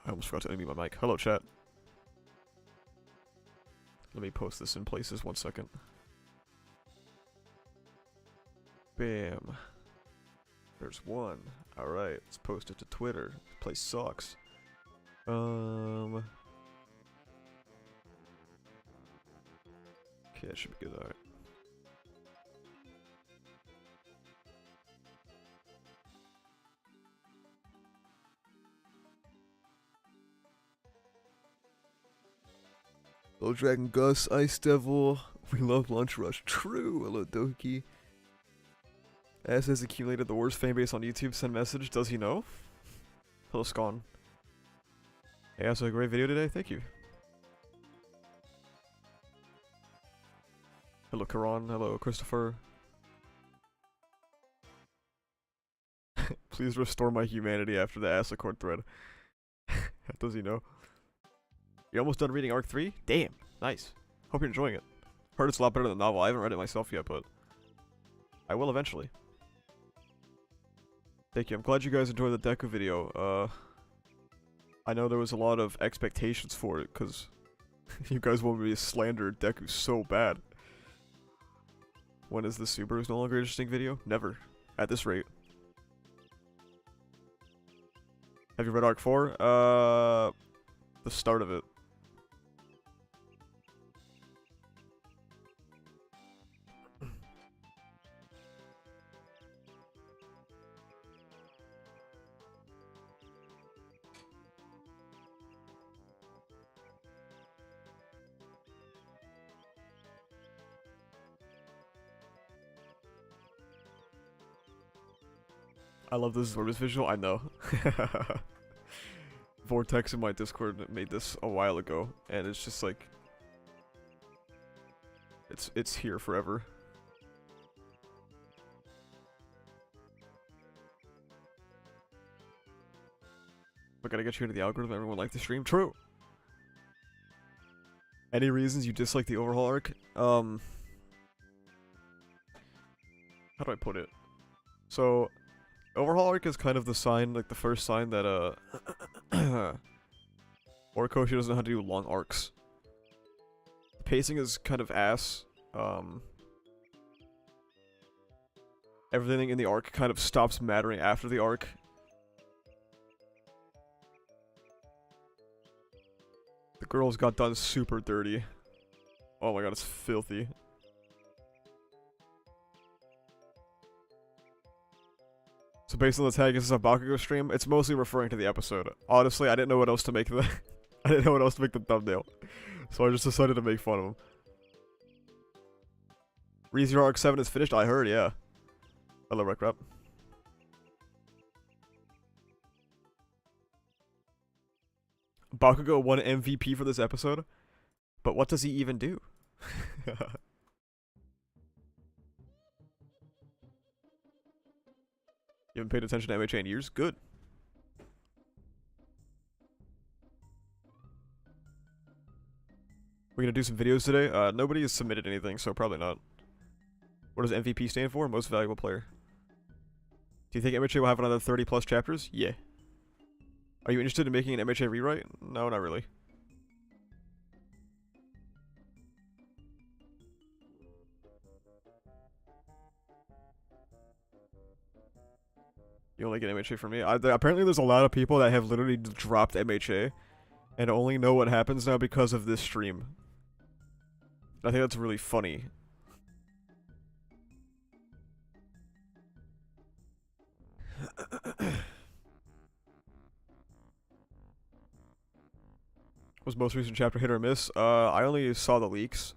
I almost forgot to unmute my mic. Hello, chat. Let me post this in places 1 second. Bam. There's one. Alright, let's post it to Twitter. This place sucks. Okay, that should be good, alright. Hello, Dragon Gus, Ice Devil. We love Lunch Rush. True. Hello, Doki. As has accumulated the worst fan base on YouTube. Send message. Does he know? Hello, Scon. Hey, also a great video today. Thank you. Hello, Karan. Hello, Christopher. Please restore my humanity after the Acid thread. Does he know? You're almost done reading Arc 3? Damn. Nice. Hope you're enjoying it. Heard it's a lot better than the novel. I haven't read it myself yet, but I will eventually. Thank you. I'm glad you guys enjoyed the Deku video. I know there was a lot of expectations for it, because you guys want me to slander Deku so bad. When is the Subaru is no longer interesting video? Never. At this rate. Have you read Arc 4? The start of it. I love this Zorbus visual, I know. Vortex in my Discord made this a while ago, and it's just like... It's here forever. I gotta get you into the algorithm, everyone liked the stream? True! Any reasons you dislike the overhaul arc? How do I put it? So... Overhaul arc is kind of the sign, like the first sign that, Horikoshi doesn't know how to do long arcs. The pacing is kind of ass. Everything in the arc kind of stops mattering after the arc. The girls got done super dirty. Oh my god, it's filthy. So based on the tag, this is a Bakugo stream. It's mostly referring to the episode. Honestly, I didn't know what else to make the I didn't know what else to make the thumbnail. So I just decided to make fun of him. ReZero Arc 7 is finished? I heard, yeah. Hello, Rekrap. Bakugo won MVP for this episode? But what does he even do? You haven't paid attention to MHA in years? Good. We're gonna do some videos today. Nobody has submitted anything, so probably not. What does MVP stand for? Most valuable player. Do you think MHA will have another 30 plus chapters? Yeah. Are you interested in making an MHA rewrite? No, not really. You only get MHA from me. Apparently there's a lot of people that have literally dropped MHA and only know what happens now because of this stream. I think that's really funny. Was most recent chapter hit or miss? I only saw the leaks.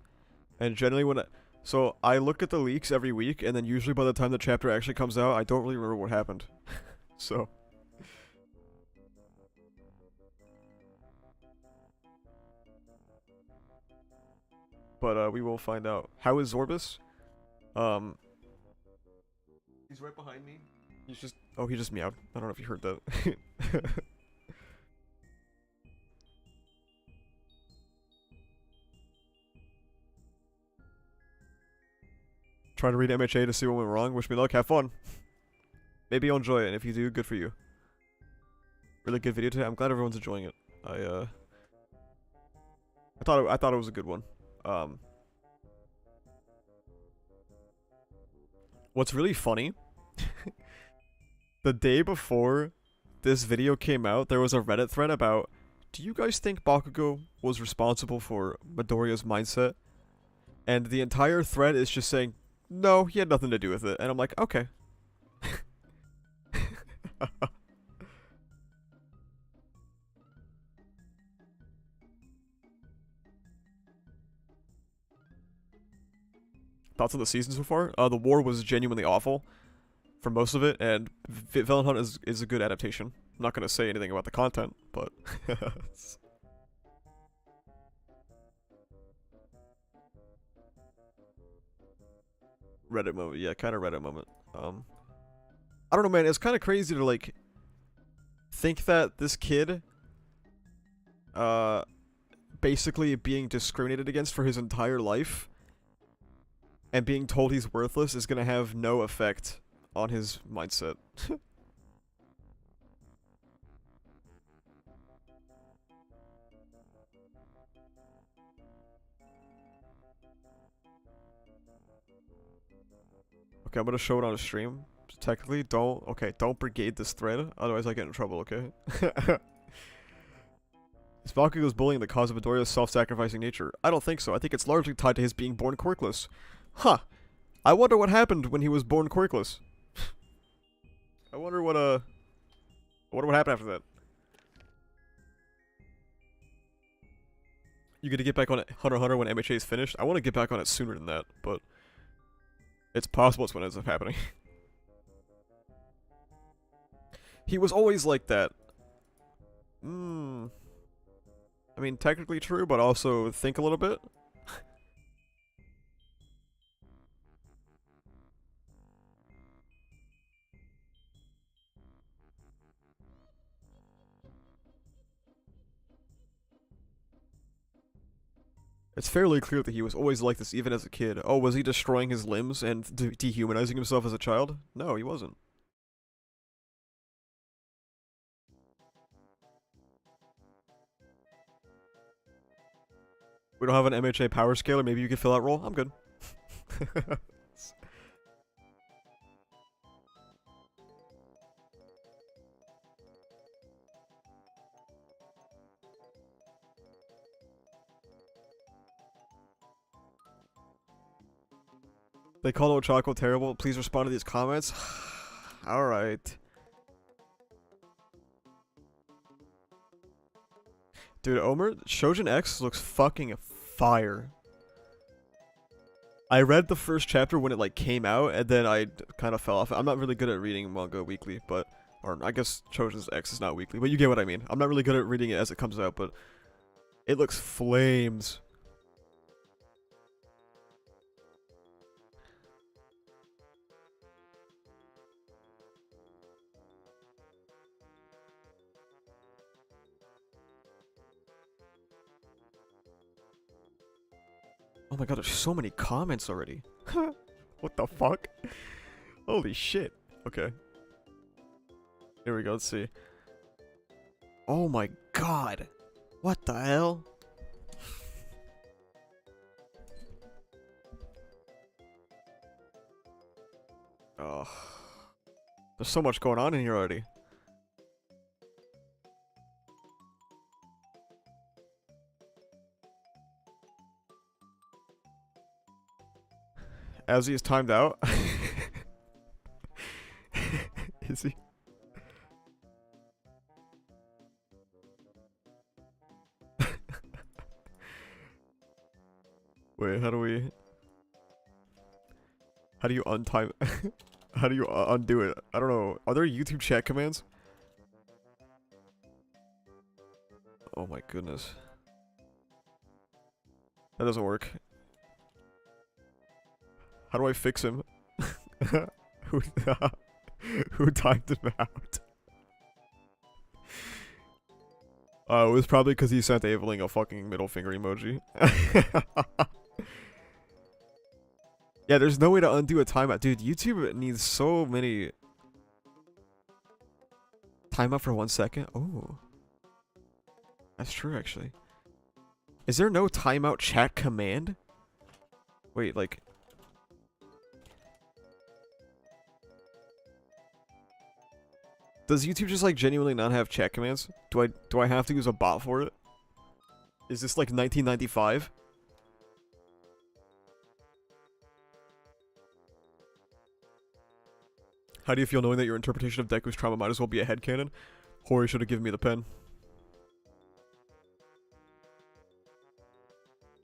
And generally when so I look at the leaks every week, and then usually by the time the chapter actually comes out, I don't really remember what happened. So. But we will find out. How is Zorbus? He's right behind me. He's just... Oh, he just meowed. I don't know if you heard that. Try to read MHA to see what went wrong. Wish me luck. Have fun. Maybe you'll enjoy it, and if you do, good for you. really good video today. I'm glad everyone's enjoying it. I thought it was a good one. What's really funny, the day before this video came out, there was a Reddit thread about, do you guys think Bakugo was responsible for Midoriya's mindset? And the entire thread is just saying, no, he had nothing to do with it. And I'm like, okay. Thoughts on the season so far? The war was genuinely awful for most of it, and Villain Hunt is a good adaptation. I'm not gonna say anything about the content, but Reddit moment, yeah, kind of Reddit moment. I don't know, man. It's kind of crazy to like think that this kid, basically being discriminated against for his entire life, and being told he's worthless is gonna have no effect on his mindset. Okay, I'm gonna show it on a stream. Technically, don't brigade this thread, otherwise I get in trouble, okay? Is Bakugo's bullying the cause of Midoriya's self-sacrificing nature? I don't think so. I think it's largely tied to his being born quirkless. Huh. I wonder what happened when he was born quirkless. I wonder what happened after that. You get to get back on it, Hunter x Hunter, when MHA is finished? I want to get back on it sooner than that, but it's possible it's when it ends up happening. He was always like that. I mean, technically true, but also think a little bit. It's fairly clear that he was always like this even as a kid. Oh, was he destroying his limbs and dehumanizing himself as a child? No, he wasn't. We don't have an MHA power scaler. Maybe you could fill that role? I'm good. They call Ochako terrible. Please respond to these comments. Alright. Dude, Omer, Shojin X looks fucking fire. I read the first chapter when it like came out, and then I kind of fell off. I'm not really good at reading manga weekly, but... Or, I guess Shojin X is not weekly, but you get what I mean. I'm not really good at reading it as it comes out, but... It looks flames. Oh my god, there's so many comments already. What the fuck? Holy shit. Okay. Here we go, let's see. Oh my god. What the hell? Oh. There's so much going on in here already. As he is timed out. Is he? Wait, how do you untime? How do you undo it? I don't know. Are there YouTube chat commands? Oh my goodness. That doesn't work. How do I fix him? Who timed him out? It was probably because he sent Aveling a fucking middle finger emoji. Yeah, there's no way to undo a timeout. Dude, YouTube needs so many Timeout for 1 second? Oh. That's true, actually. Is there no timeout chat command? Wait, like... Does YouTube just, like, genuinely not have chat commands? Do I have to use a bot for it? Is this, like, 1995? How do you feel knowing that your interpretation of Deku's trauma might as well be a headcanon? Hori should have given me the pen.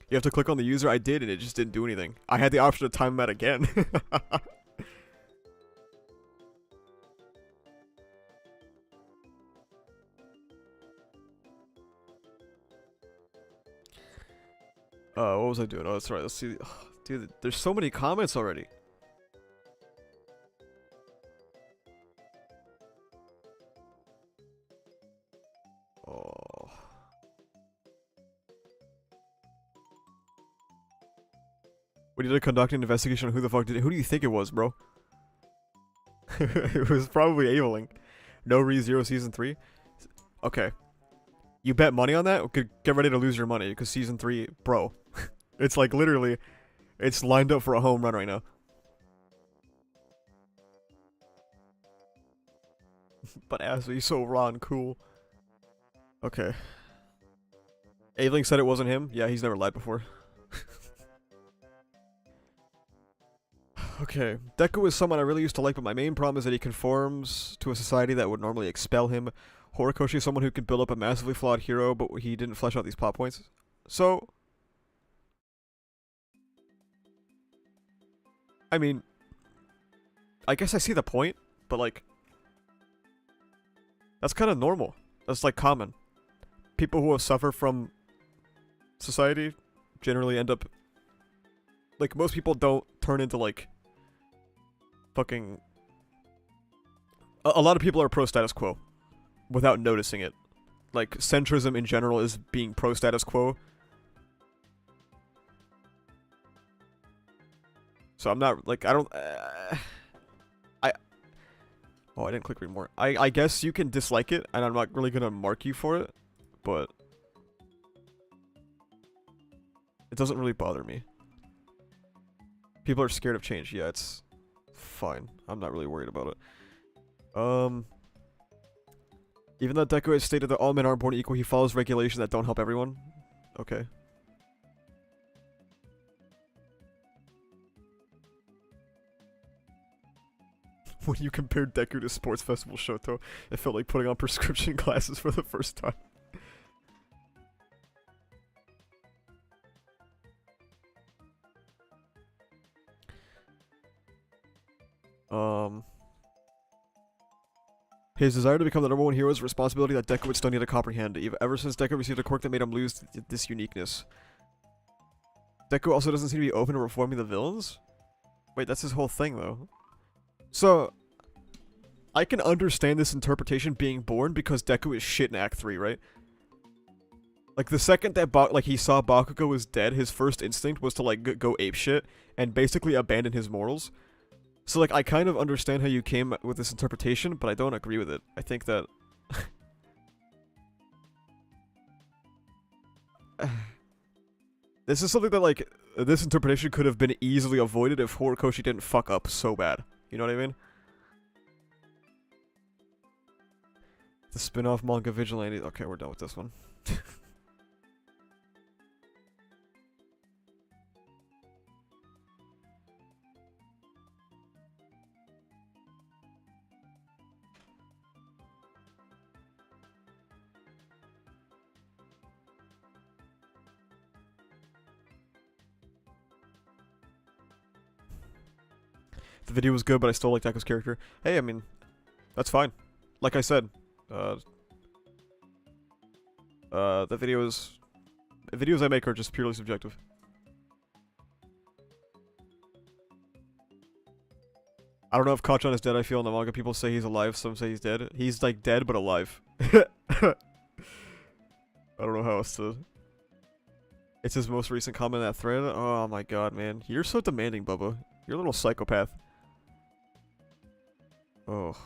You have to click on the user. I did, and it just didn't do anything. I had the option to time him out again. What was I doing? Oh, that's right. Let's see. Oh, dude, there's so many comments already. Oh. We need to conduct an investigation on who the fuck did it. Who do you think it was, bro? It was probably Aveling. No ReZero Season 3? Okay. You bet money on that? Get ready to lose your money, because Season 3, bro. It's like literally, it's lined up for a home run right now. But Ashley's so raw and cool. Okay. Aveling said it wasn't him? Yeah, he's never lied before. Okay. Deku is someone I really used to like, but my main problem is that he conforms to a society that would normally expel him. Horikoshi is someone who can build up a massively flawed hero, but he didn't flesh out these plot points. So... I mean... I guess I see the point, but like... That's kind of normal. That's like common. People who have suffered from society generally end up... Like, most people don't turn into like... Fucking... A lot of people are pro-status quo. Without noticing it. Like, centrism in general is being pro-status quo. So I'm not, like, I don't... Oh, I didn't click read more. I guess you can dislike it, and I'm not really gonna mark you for it, but... It doesn't really bother me. People are scared of change. Yeah, it's... fine. I'm not really worried about it. Even though Deku has stated that all men aren't born equal, he follows regulations that don't help everyone. Okay. When you compared Deku to Sports Festival Shoto, it felt like putting on prescription glasses for the first time. His desire to become the #1 hero is a responsibility that Deku would still need to comprehend, ever since Deku received a quirk that made him lose this uniqueness. Deku also doesn't seem to be open to reforming the villains? Wait, that's his whole thing, though. So, I can understand this interpretation being born because Deku is shit in Act 3, right? Like, the second that he saw Bakugo was dead, his first instinct was to, like, go apeshit and basically abandon his morals. So, like, I kind of understand how you came with this interpretation, but I don't agree with it. I think that... This is something that, like, this interpretation could have been easily avoided if Horikoshi didn't fuck up so bad. You know what I mean? The spin-off manga Vigilante... Okay, we're done with this one. The video was good, but I still like Deku's character. Hey, I mean, that's fine. Like I said, the videos I make are just purely subjective. I don't know if Kachan is dead. I feel in the manga people say he's alive, some say he's dead. He's like dead but alive. I don't know how else to... It's his most recent comment in that thread. Oh my god, man. You're so demanding, Bubba. You're a little psychopath. Oh.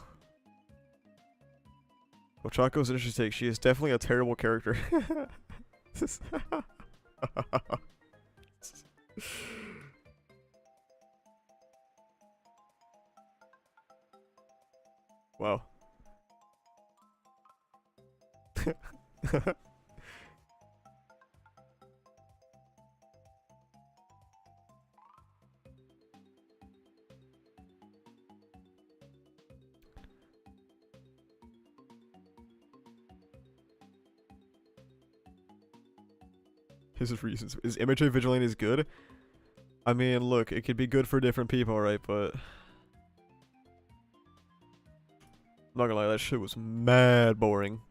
Ochako's an interesting take. She is definitely a terrible character. Wow. His reasons. Is MHA Vigilantes good? I mean, look, it could be good for different people, right? But I'm not gonna lie, that shit was mad boring.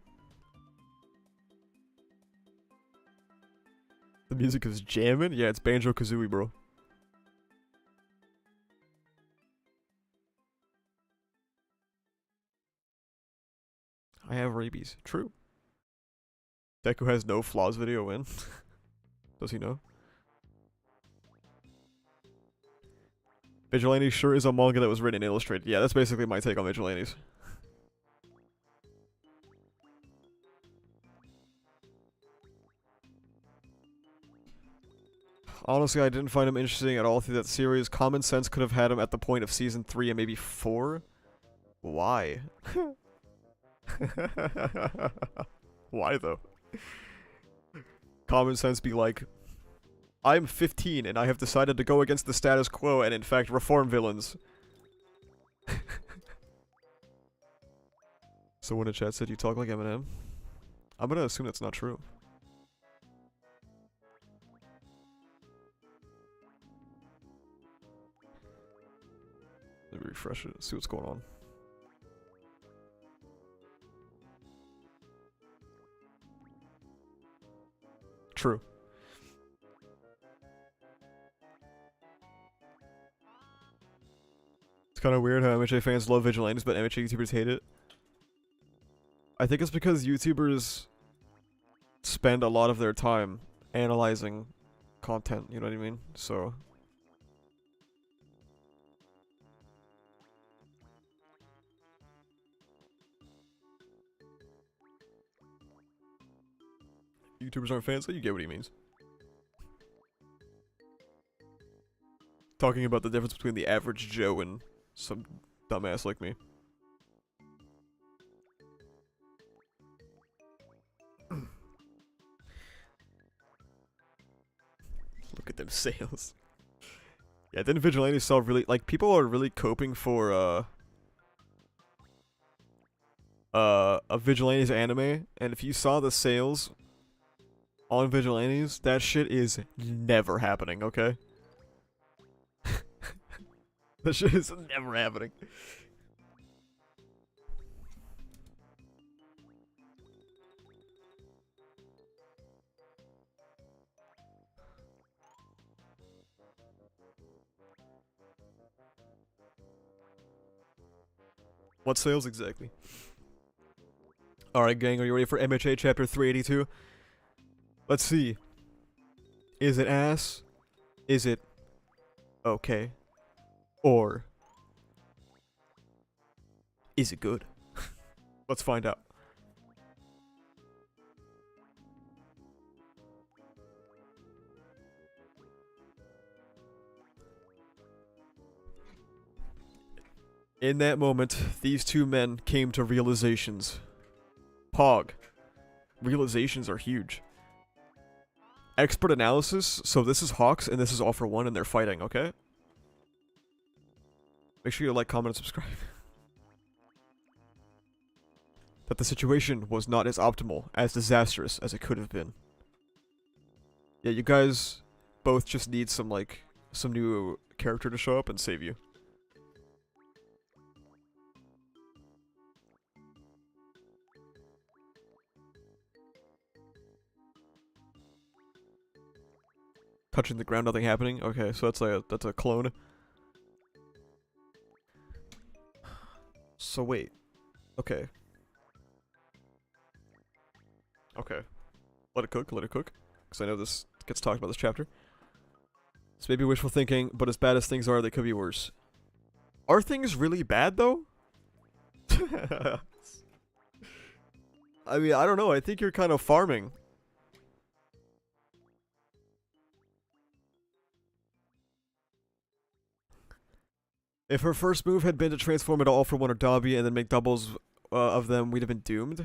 The music is jamming? Yeah, it's Banjo-Kazooie, bro. I have rabies. True. Deku has no flaws video in. Does he know? Vigilantes sure is a manga that was written and illustrated. Yeah, that's basically my take on Vigilantes. Honestly, I didn't find him interesting at all through that series. Common Sense could have had him at the point of season 3 and maybe 4. Why? Why though? Common Sense be like, I'm 15 and I have decided to go against the status quo and in fact reform villains. So when a chat said you talk like Eminem, I'm gonna assume that's not true. Let me refresh it, see what's going on. True. It's kind of weird how MHA fans love Vigilantes, but MHA YouTubers hate it. I think it's because YouTubers spend a lot of their time analyzing content, you know what I mean? So... YouTubers aren't fans, so you get what he means. Talking about the difference between the average Joe and some dumbass like me. Look at them sales. Yeah, then Vigilantes saw really, like, people are really coping for, a Vigilantes anime, and if you saw the sales on Vigilantes, that shit is never happening, okay? That shit is never happening. What sales exactly? Alright, gang, are you ready for MHA chapter 382? Let's see. Is it ass? Is it okay? Or is it good? Let's find out. In that moment, these two men came to realizations. Pog. Realizations are huge. Expert analysis, so this is Hawks and this is All for One and they're fighting, okay? Make sure you like, comment, and subscribe. That the situation was not as optimal, as disastrous as it could have been. Yeah, you guys both just need some, like, some new character to show up and save you. Touching the ground, nothing happening? Okay, so that's a clone. So wait. Okay. Okay. Let it cook, because I know this gets talked about this chapter. This may be wishful thinking, but as bad as things are, they could be worse. Are things really bad, though? I mean, I don't know. I think you're kind of farming. If her first move had been to transform into All for One or Dobby and then make doubles of them, we'd have been doomed.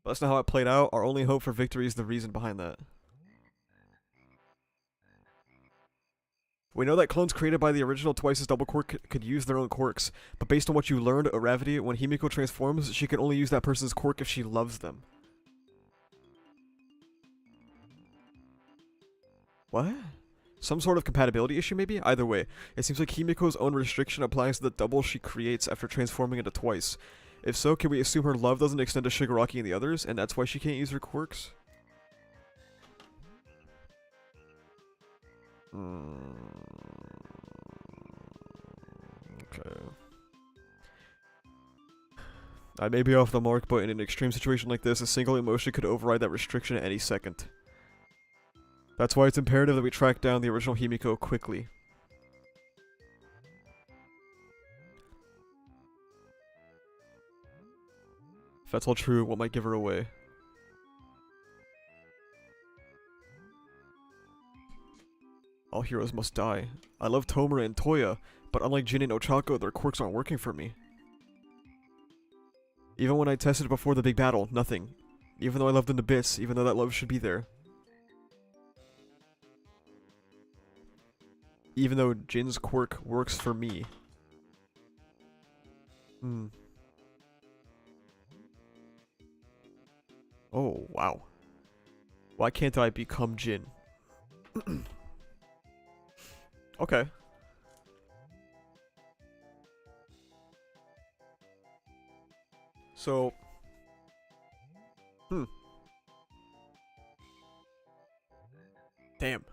But that's not how it played out. Our only hope for victory is the reason behind that. We know that clones created by the original Twice's double quirk could use their own quirks, but based on what you learned, Oravity, when Himiko transforms, she can only use that person's quirk if she loves them. What? Some sort of compatibility issue, maybe? Either way, it seems like Himiko's own restriction applies to the double she creates after transforming into Twice. If so, can we assume her love doesn't extend to Shigaraki and the others, and that's why she can't use her quirks? Okay. I may be off the mark, but in an extreme situation like this, a single emotion could override that restriction at any second. That's why it's imperative that we track down the original Himiko quickly. If that's all true, what might give her away? All heroes must die. I love Tomura and Toya, but unlike Jin and Ochako, their quirks aren't working for me. Even when I tested before the big battle, nothing. Even though I loved them to bits, even though that love should be there. Even though Jin's quirk works for me. Oh, wow. Why can't I become Jin? Okay. So... Damn.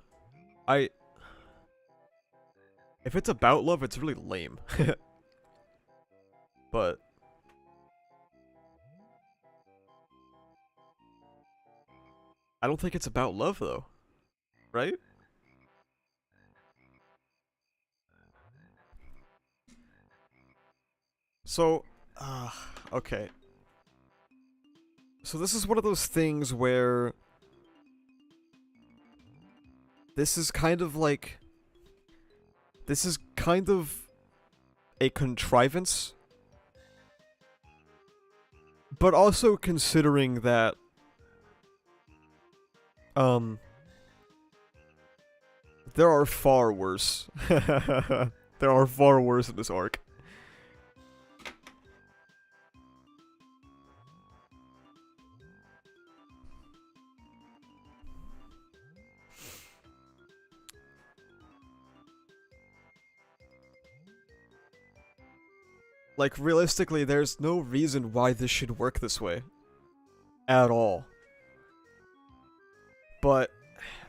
If it's about love, it's really lame. But... I don't think it's about love, though. Right? So... okay. So this is one of those things where... This is kind of like... This is kind of a contrivance. But also considering that... There are far worse. There are far worse in this arc. Like, realistically, there's no reason why this should work this way. At all. But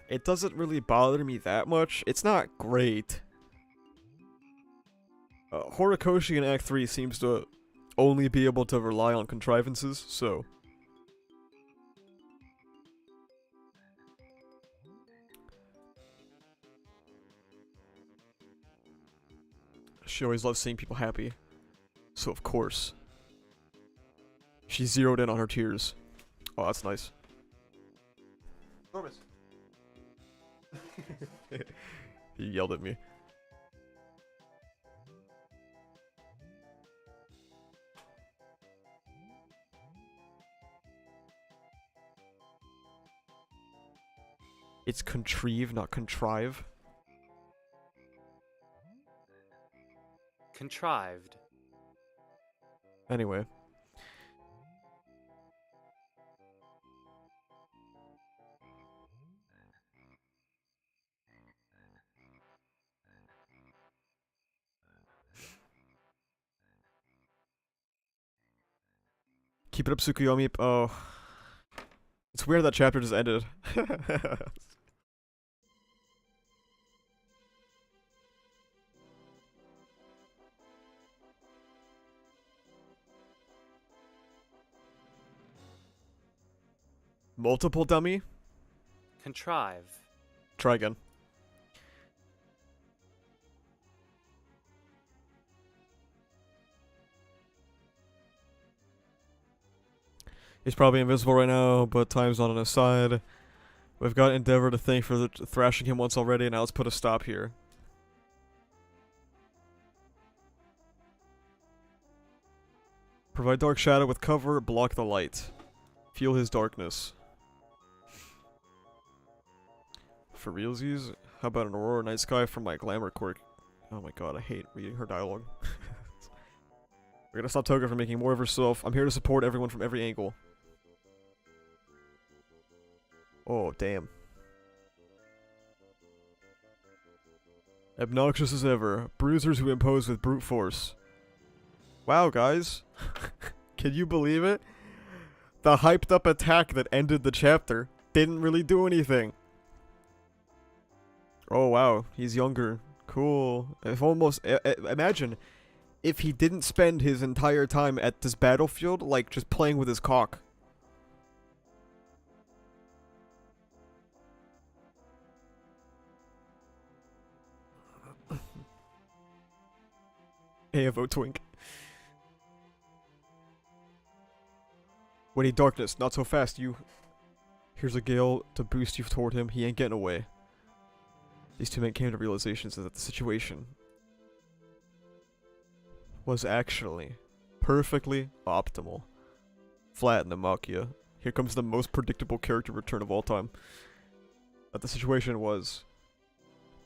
it doesn't really bother me that much. It's not great. Horikoshi in Act 3 seems to only be able to rely on contrivances, so... She always loves seeing people happy. So of course. She zeroed in on her tears. Oh, that's nice. Enormous. He yelled at me. It's contrive, not contrive. Contrived. Anyway. Keep it up, Tsukuyomi. Oh. It's weird that chapter just ended. Multiple dummy? Contrive. Try again. He's probably invisible right now, but time's not on his side. We've got Endeavor to thank for thrashing him once already, and now let's put a stop here. Provide Dark Shadow with cover, block the light. Feel his darkness. For realsies, how about an Aurora Night Sky from my glamour quirk? Oh my god, I hate reading her dialogue. We're gonna stop Toga from making more of herself. I'm here to support everyone from every angle. Oh, damn. Obnoxious as ever. Bruisers who impose with brute force. Wow, guys. Can you believe it? The hyped up attack that ended the chapter didn't really do anything. Oh wow, he's younger. Cool. If almost imagine if he didn't spend his entire time at this battlefield like just playing with his cock. AFO twink. We need darkness, not so fast, you. Here's a gale to boost you toward him. He ain't getting away. These two men came to realizations that the situation was actually perfectly optimal. Flat in the Makia. Here comes the most predictable character return of all time. That the situation was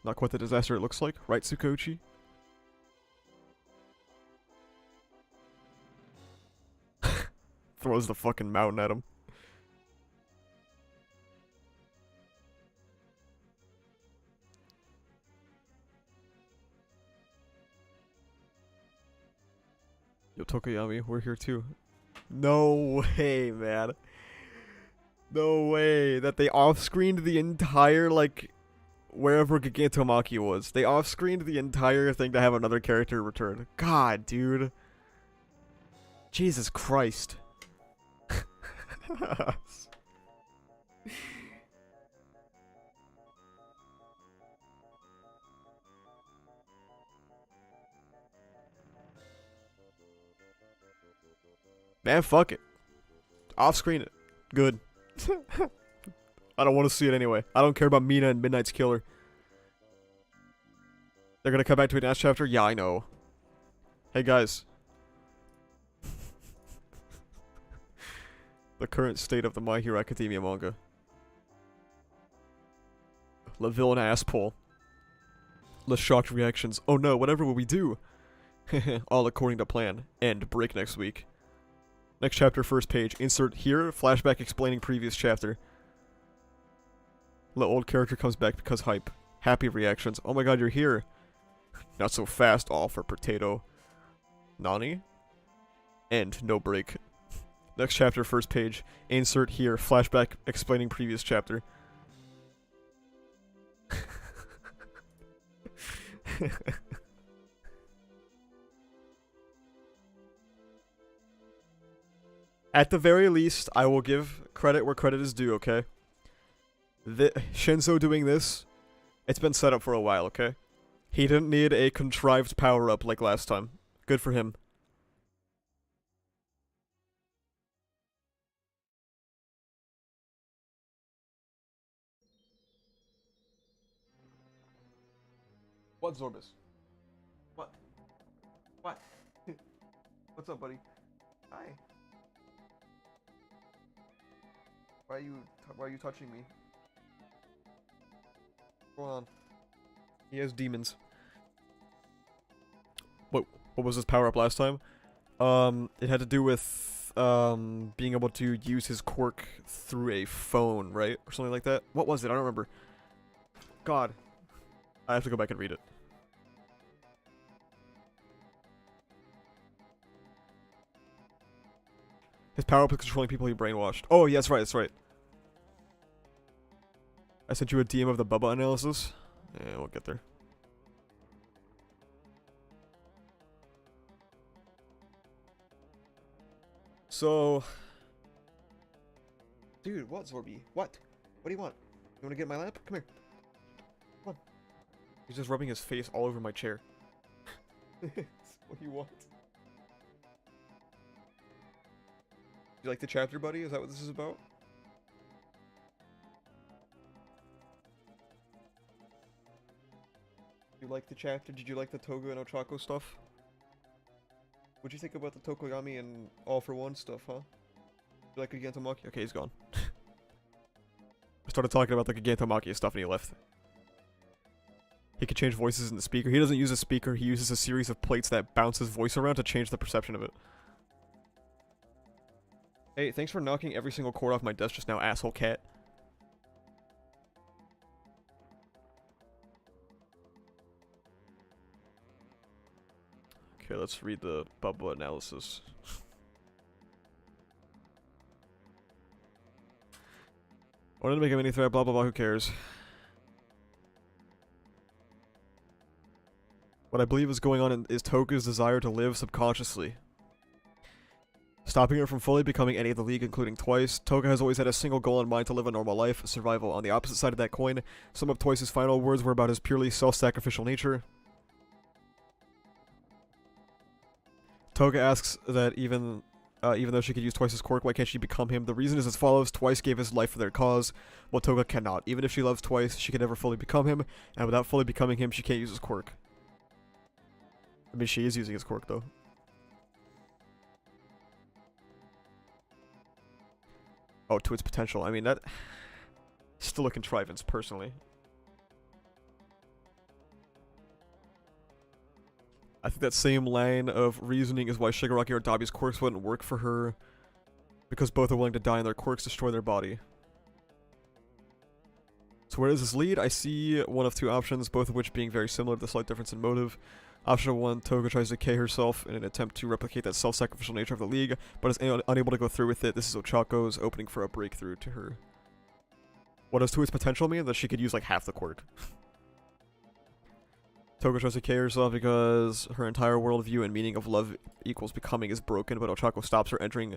not quite the disaster it looks like, right, Tsukochi? Throws the fucking mountain at him. Yo, Tokoyami, we're here too. No way, man. No way that they off-screened the entire, like, wherever Gigantomaki was. They off-screened the entire thing to have another character return. God, dude. Jesus Christ. Man, fuck it. Off-screen it. Good. I don't want to see it anyway. I don't care about Mina and Midnight's Killer. They're gonna come back to a next chapter? Yeah, I know. Hey, guys. The current state of the My Hero Academia manga. Le villain asshole. Le shocked reactions. Oh no, whatever will we do? All according to plan. End. Break next week. Next chapter, first page. Insert here. Flashback explaining previous chapter. The old character comes back because hype. Happy reactions. Oh my god, you're here. Not so fast. All for potato. Nani? End. No break. Next chapter, first page. Insert here. Flashback explaining previous chapter. At the very least, I will give credit where credit is due, okay? Shinzo doing this, it's been set up for a while, okay? He didn't need a contrived power-up like last time. Good for him. What, Zorbus? What? What? What's up, buddy? Hi. Why are you touching me? What's going on? He has demons. What was his power up last time? It had to do with being able to use his quirk through a phone, right? Or something like that. What was it? I don't remember. God. I have to go back and read it. His power-up is controlling people he brainwashed. Oh, yeah, that's right, that's right. I sent you a DM of the Bubba analysis. Yeah, we'll get there. So... Dude, what, Zorby? What? What do you want? You want to get my lamp? Come here. Come on. He's just rubbing his face all over my chair. What do you want? You like the chapter, buddy? Is that what this is about? You like the chapter? Did you like the Toga and Ochako stuff? What'd you think about the Tokoyami and All for One stuff, huh? You like Gigantomachia? Okay, he's gone. I started talking about the Gigantomachia stuff and he left. He can change voices in the speaker. He doesn't use a speaker, he uses a series of plates that bounce his voice around to change the perception of it. Hey, thanks for knocking every single cord off my desk just now, asshole cat. Okay, let's read the Bubba analysis. Wanted to make a mini thread, blah blah blah, who cares? What I believe is going on is Toga's desire to live subconsciously, stopping her from fully becoming any of the League, including Twice. Toga has always had a single goal in mind: to live a normal life, survival. On the opposite side of that coin, some of Twice's final words were about his purely self-sacrificial nature. Toga asks that even though she could use Twice's quirk, why can't she become him? The reason is as follows: Twice gave his life for their cause, while Toga cannot. Even if she loves Twice, she can never fully become him, and without fully becoming him, she can't use his quirk. I mean, she is using his quirk, though. Oh, to its potential. I mean, that... Still a contrivance, personally. I think that same line of reasoning is why Shigaraki or Dabi's quirks wouldn't work for her, because both are willing to die and their quirks destroy their body. So where does this lead? I see one of two options, both of which being very similar with a slight difference in motive. Option 1, Toga tries to K herself in an attempt to replicate that self-sacrificial nature of the League, but is unable to go through with it. This is Ochako's opening for a breakthrough to her. What does to its potential mean? That she could use like half the quirk. Toga tries to K herself because her entire worldview and meaning of love equals becoming is broken, but Ochako stops her entering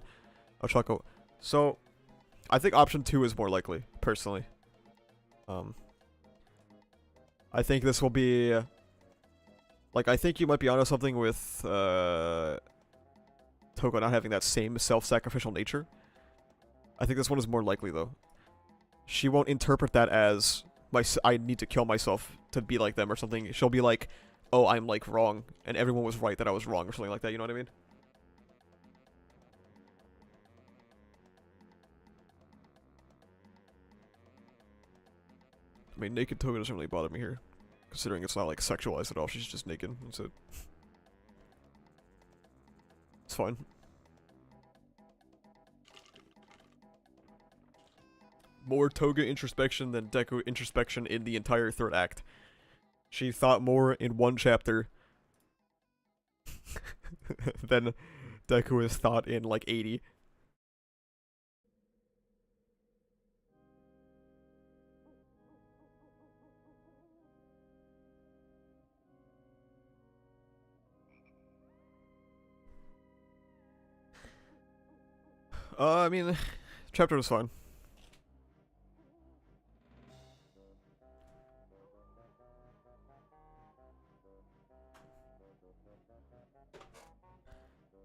Ochako. So, I think option 2 is more likely, personally. I think this will be... Like, I think you might be onto something with, Toga not having that same self-sacrificial nature. I think this one is more likely, though. She won't interpret that as, I need to kill myself to be like them or something. She'll be like, oh, I'm, like, wrong, and everyone was right that I was wrong, or something like that, you know what I mean? I mean, naked Toga doesn't really bother me here. Considering it's not, like, sexualized at all, she's just naked, that's it. It's fine. More Toga introspection than Deku introspection in the entire third act. She thought more in one chapter than Deku has thought in, like, 80. I mean, chapter was fine.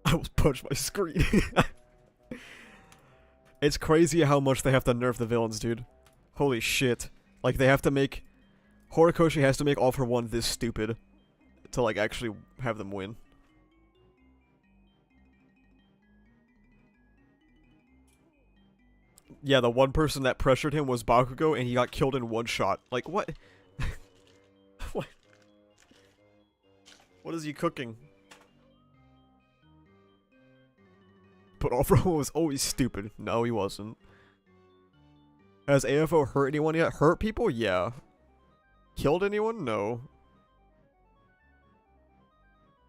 I almost punched my screen. It's crazy how much they have to nerf the villains, dude. Holy shit. Like, they have to make... Horikoshi has to make All for One this stupid to, like, actually have them win. Yeah, the one person that pressured him was Bakugo, and he got killed in one shot. Like, what? What? What is he cooking? But All for One was always stupid. No, he wasn't. Has AFO hurt anyone yet? Hurt people? Yeah. Killed anyone? No.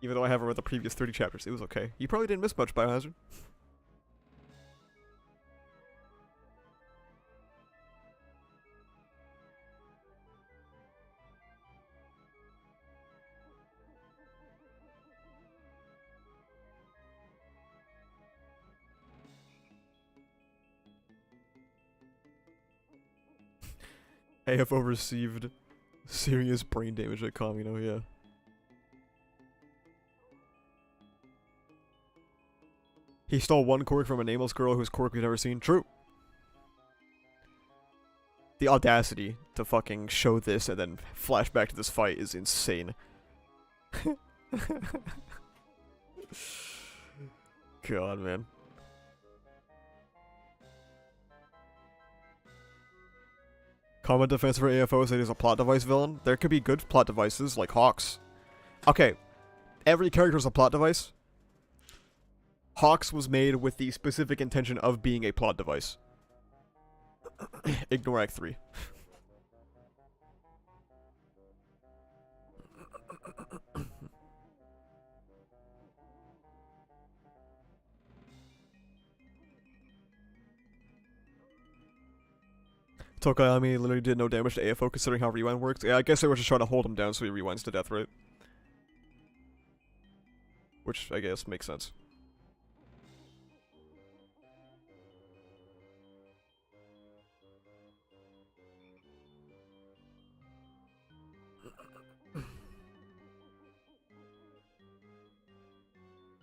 Even though I haven't read the previous 30 chapters, it was okay. You probably didn't miss much, Biohazard. AFO received serious brain damage at Kamino, yeah. He stole one quirk from a nameless girl whose quirk we've never seen. True. The audacity to fucking show this and then flashback to this fight is insane. God, man. Common defense for AFO is that he's a plot device villain. There could be good plot devices, like Hawks. Okay, every character is a plot device. Hawks was made with the specific intention of being a plot device. Ignore Act 3. Tokayami literally did no damage to AFO considering how rewind works. Yeah, I guess they were just trying to hold him down so he rewinds to death, right? Which, I guess, makes sense.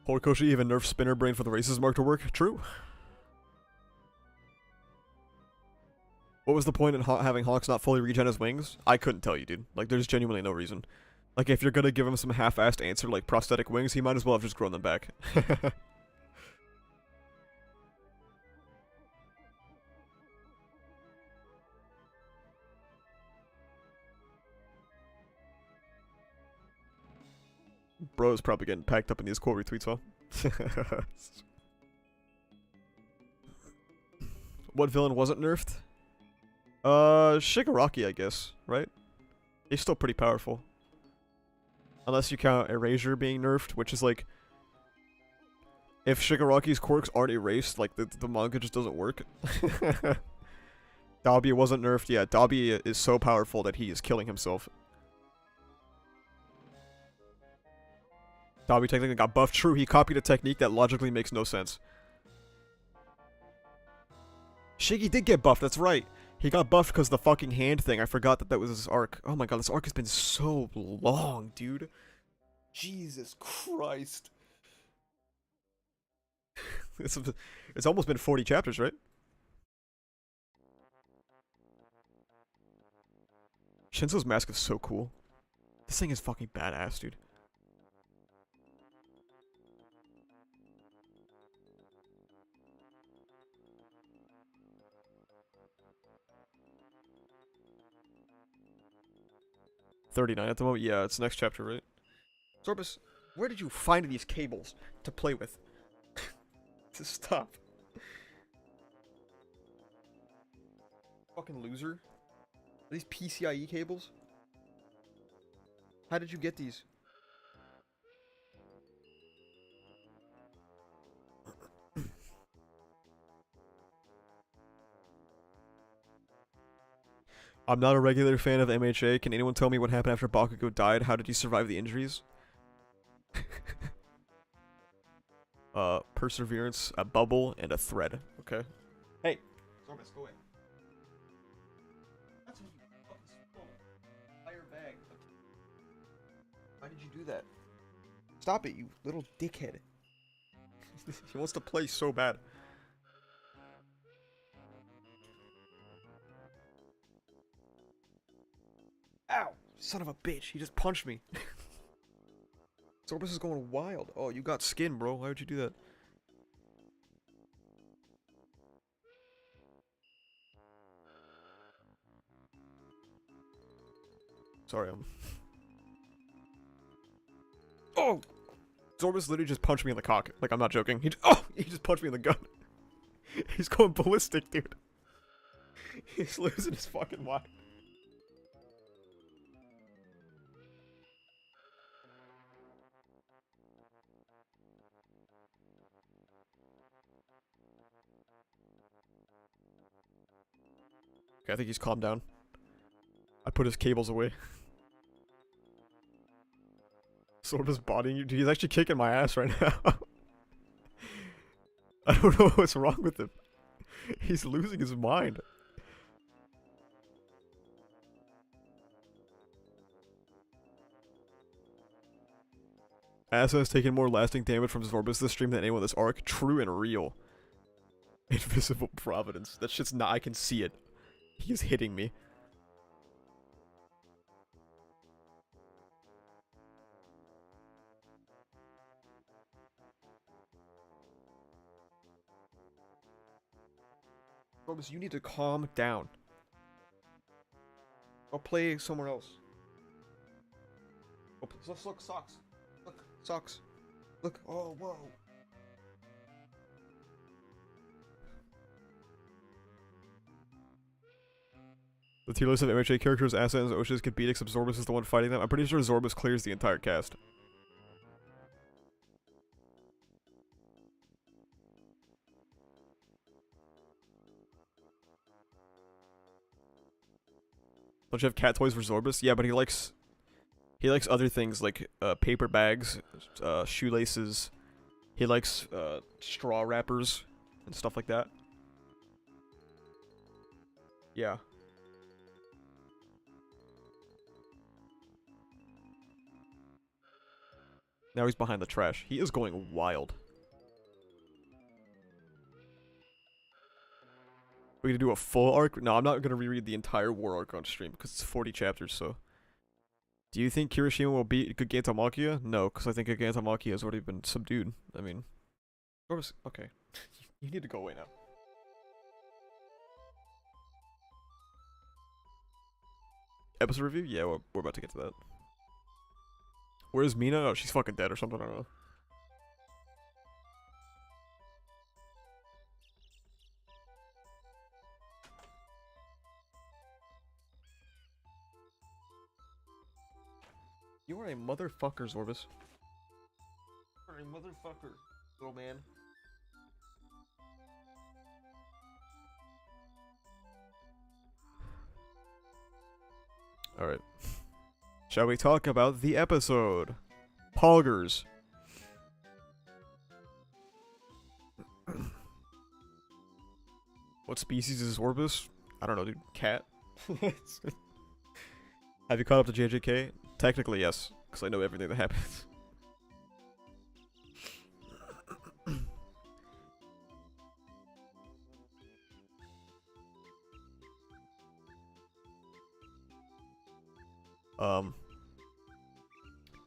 Horikoshi even nerfed Spinner Brain for the races mark to work. True. What was the point in having Hawks not fully regen his wings? I couldn't tell you, dude. Like, there's genuinely no reason. Like, if you're gonna give him some half-assed answer like prosthetic wings, he might as well have just grown them back. Bro's probably getting packed up in these quote retweets, huh? What villain wasn't nerfed? Shigaraki, I guess, right? He's still pretty powerful. Unless you count Erasure being nerfed, which is like... If Shigaraki's quirks aren't erased, like, the manga just doesn't work. Dabi wasn't nerfed, yeah, Dabi is so powerful that he is killing himself. Dabi technically got buffed. True, he copied a technique that logically makes no sense. Shiggy did get buffed, that's right. He got buffed because of the fucking hand thing. I forgot that that was his arc. Oh my god, this arc has been so long, dude. Jesus Christ. It's almost been 40 chapters, right? Shinso's mask is so cool. This thing is fucking badass, dude. $39 at the moment? Yeah, it's next chapter, right? Sorbus, where did you find these cables to play with? To stop. Fucking loser. Are these PCIe cables? How did you get these? I'm not a regular fan of MHA. Can anyone tell me what happened after Bakugo died? How did he survive the injuries? Perseverance, a bubble, and a thread. Okay. Hey! Sorbus, go away. That's what you fucking stole. Entire bag. Why did you do that? Stop it, you little dickhead. He wants to play so bad. Ow! Son of a bitch, he just punched me. Sorbus is going wild. Oh, you got skin, bro. Why would you do that? Sorry, Oh! Sorbus literally just punched me in the cock. Like, I'm not joking. He just punched me in the gun. He's going ballistic, dude. He's losing his fucking mind. Okay, I think he's calmed down. I put his cables away. Sorbus bodying you. Dude, he's actually kicking my ass right now. I don't know what's wrong with him. He's losing his mind. Asa has taken more lasting damage from Zorbus this stream than anyone this arc. True and real. Invisible Providence. That shit's not. I can see it. He's hitting me. Zorbus, you need to calm down. I'll play somewhere else. Oh, look, socks. Look, socks. Look, oh, whoa. The tier list of MHA characters, Asa and Oshas could beat except Zorbus is the one fighting them. I'm pretty sure Zorbus clears the entire cast. Don't you have cat toys for Zorbus? Yeah, but he likes other things like paper bags, shoelaces. He likes straw wrappers and stuff like that. Yeah. Now he's behind the trash. He is going wild. We're gonna do a full arc? No, I'm not gonna reread the entire war arc on stream because it's 40 chapters, so. Do you think Kirishima will beat Gigantamakia? No, because I think Gigantamakia has already been subdued. I mean, okay. You need to go away now. Episode review? Yeah, we're about to get to that. Where's Mina? Oh, she's fucking dead or something, I don't know. You are a motherfucker, Zorbus. You are a motherfucker, little man. Alright. Shall we talk about the episode? Poggers. What species is Zorbus? I don't know, dude. Cat? Have you caught up to JJK? Technically, yes, because I know everything that happens.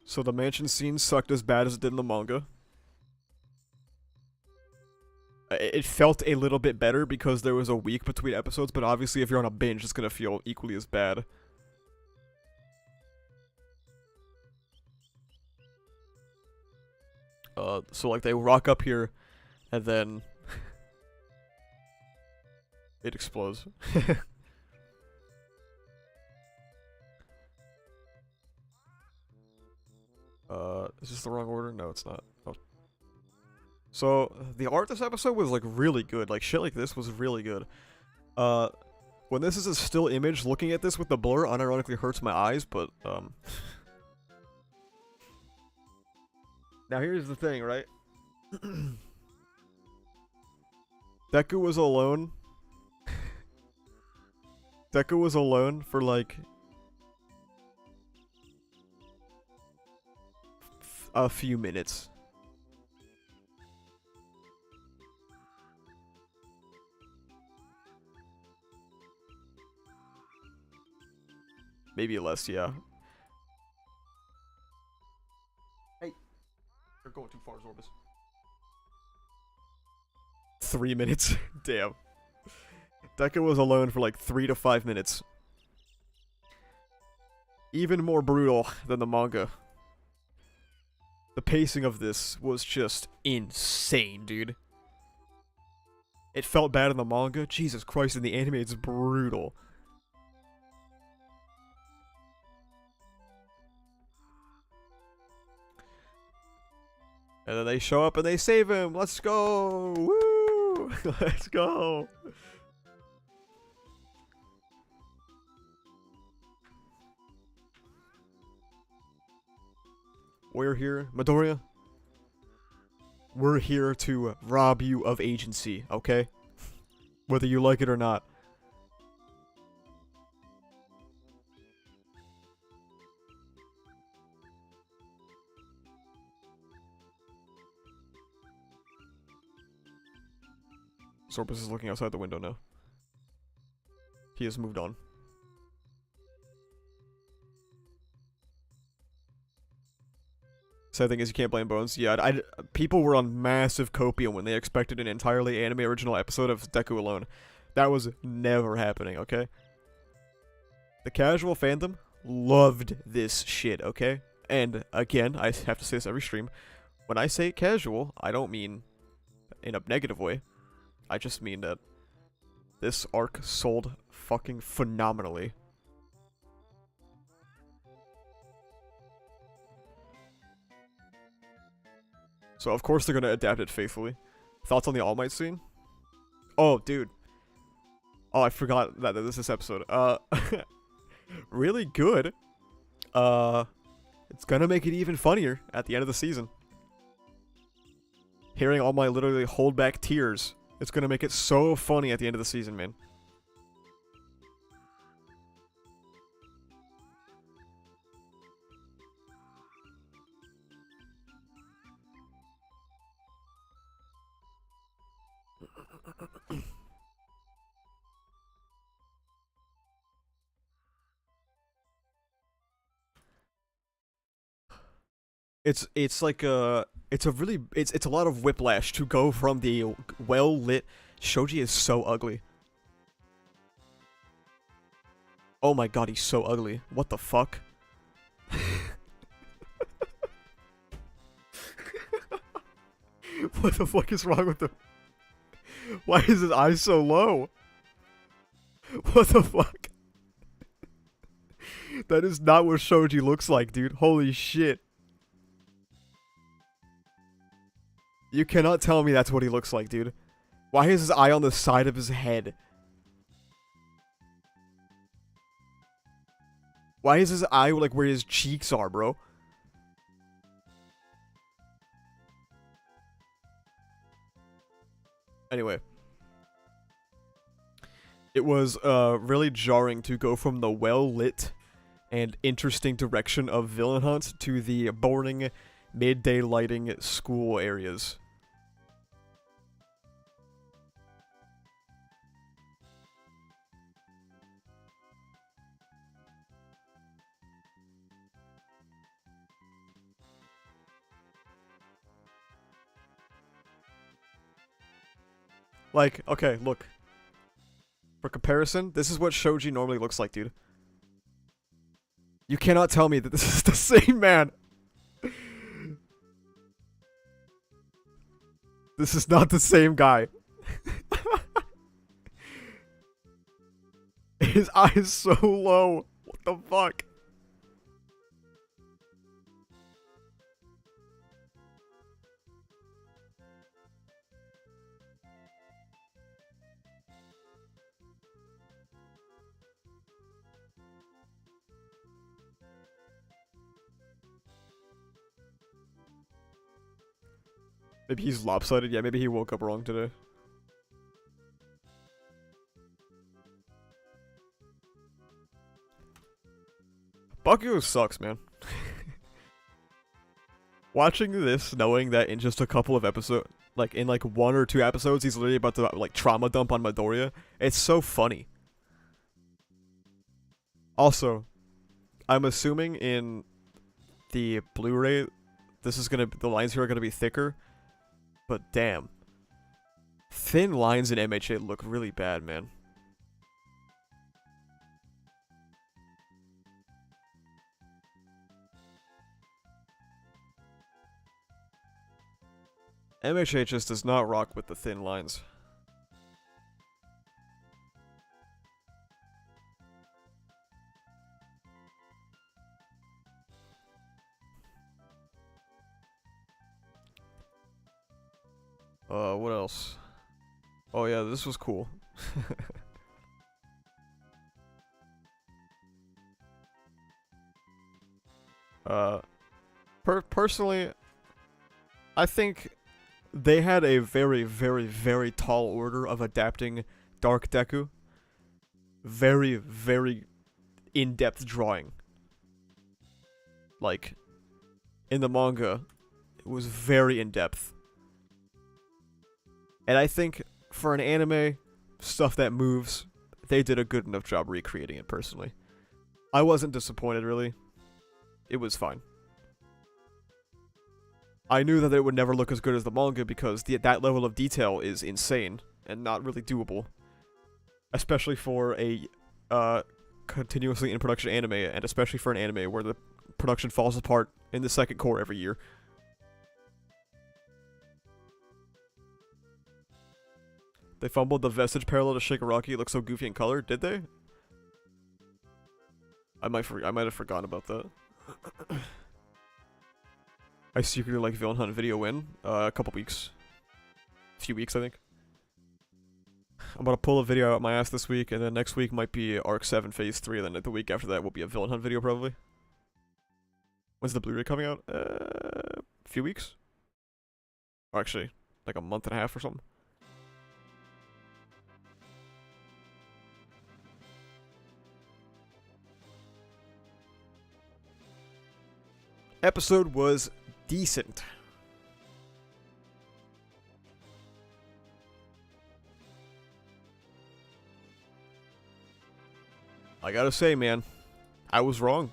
So the mansion scene sucked as bad as it did in the manga. It felt a little bit better because there was a week between episodes, but obviously if you're on a binge, it's gonna feel equally as bad. So like they rock up here, and then it explodes. Is this the wrong order? No, it's not. Oh. So the art this episode was like really good. Like shit like this was really good. When this is a still image, looking at this with the blur unironically hurts my eyes, but now here's the thing, right? Deku was alone. Deku was alone for like a few minutes. Maybe less, yeah. Hey. You're going too far, Zorbus. 3 minutes? Damn. Deku was alone for like 3 to 5 minutes. Even more brutal than the manga. The pacing of this was just insane, dude. It felt bad in the manga. Jesus Christ, in the anime it's brutal. And then they show up and they save him. Let's go. Woo! Let's go. We're here, Midoriya. We're here to rob you of agency, okay? Whether you like it or not. Sorbus is looking outside the window now. He has moved on. Sad thing is you can't blame Bones. Yeah, people were on massive copium when they expected an entirely anime original episode of Deku alone. That was never happening, okay? The casual fandom loved this shit, okay? And again, I have to say this every stream. When I say casual, I don't mean in a negative way. I just mean that this arc sold fucking phenomenally. So of course they're gonna adapt it faithfully. Thoughts on the All Might scene? Oh, dude. Oh, I forgot that this is this episode. Really good. It's gonna make it even funnier at the end of the season. Hearing All Might literally hold back tears, it's gonna make it so funny at the end of the season, man. It's like it's a lot of whiplash to go from the well lit Shoji is so ugly. Oh my god, he's so ugly. What the fuck? What the fuck is wrong with him? Why is his eyes so low? What the fuck? That is not what Shoji looks like, dude. Holy shit. You cannot tell me that's what he looks like, dude. Why is his eye on the side of his head? Why is his eye like where his cheeks are, bro? Anyway. It was really jarring to go from the well-lit and interesting direction of Villain Hunt to the boring midday lighting school areas. Like, okay, look. For comparison, this is what Shoji normally looks like, dude. You cannot tell me that this is the same man. This is not the same guy. His eye is so low. What the fuck? Maybe he's lopsided. Yeah, maybe he woke up wrong today. Bakugo sucks, man. Watching this, knowing that in just a couple of episodes, like in like 1 or 2 episodes, he's literally about to like trauma dump on Midoriya. It's so funny. Also, I'm assuming in the Blu-ray, the lines here are gonna be thicker. But damn. Thin lines in MHA look really bad, man. MHA just does not rock with the thin lines. What else? Oh yeah, this was cool. Personally, I think they had a very, very, very tall order of adapting Dark Deku. Very, very in-depth drawing. Like, in the manga, it was very in-depth. And I think for an anime, stuff that moves, they did a good enough job recreating it, personally. I wasn't disappointed, really. It was fine. I knew that it would never look as good as the manga because that level of detail is insane and not really doable. Especially for a continuously in production anime, and especially for an anime where the production falls apart in the second core every year. They fumbled the vestige parallel to Shigaraki. It looks so goofy in color. Did they? I might have forgotten about that. I secretly like Villain Hunt video win. A couple weeks. A few weeks, I think. I'm gonna pull a video out my ass this week, and then next week might be Arc 7 Phase 3, and then the week after that will be a Villain Hunt video, probably. When's the Blu-ray coming out? A few weeks? Or actually, like a month and a half or something. Episode was decent. I gotta say, man, I was wrong.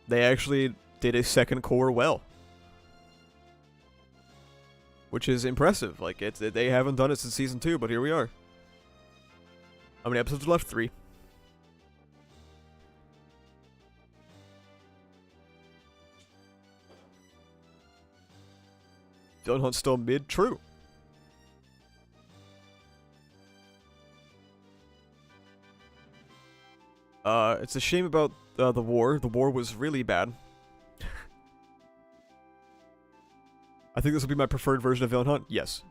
They actually did a second core well, which is impressive. Like, they haven't done it since season 2, but here we are. How many episodes are left? 3. Villain Hunt's still mid? True. It's a shame about the war. The war was really bad. I think this will be my preferred version of Villain Hunt. Yes.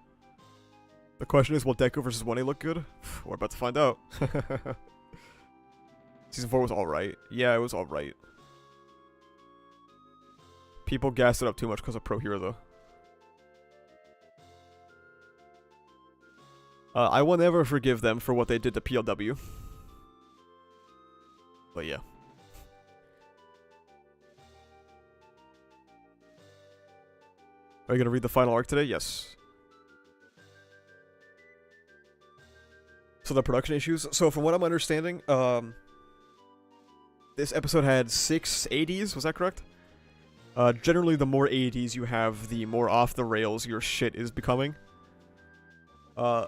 The question is, will Deku vs. 1A look good? We're about to find out. Season 4 was alright. Yeah, it was alright. People gassed it up too much because of Pro Hero, though. I will never forgive them for what they did to PLW. But yeah. Are you gonna read the final arc today? Yes. So the production issues. So from what I'm understanding, this episode had 6 ADs. Was that correct? Generally, the more ADs you have, the more off the rails your shit is becoming. Oh,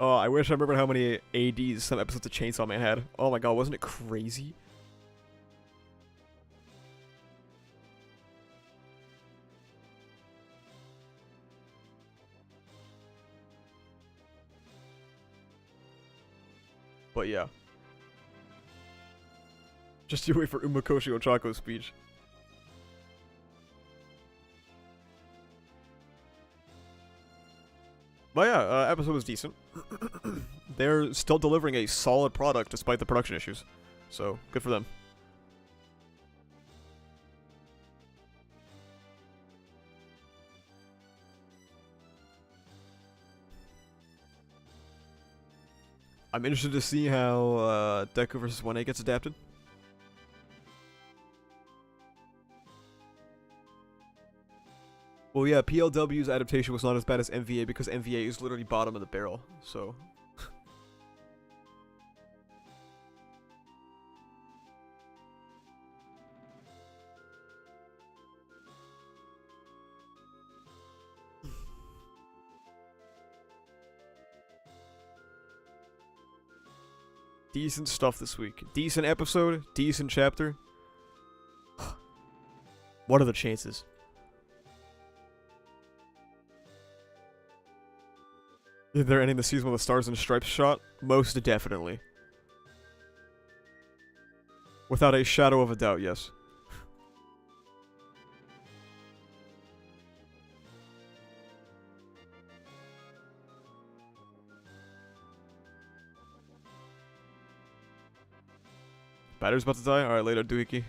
I wish I remembered how many ADs some episodes of Chainsaw Man had. Oh my god, wasn't it crazy? But yeah. Just you wait for Umakoshi Ochako's speech. But yeah, episode was decent. They're still delivering a solid product despite the production issues. So, good for them. I'm interested to see how Deku vs. 1A gets adapted. Well, yeah, PLW's adaptation was not as bad as MVA because MVA is literally bottom of the barrel, so... Decent stuff this week. Decent episode, decent chapter. What are the chances? They're ending the season with a Stars and Stripes shot? Most definitely. Without a shadow of a doubt, yes. Battery's about to die? Alright, later, Doohickey.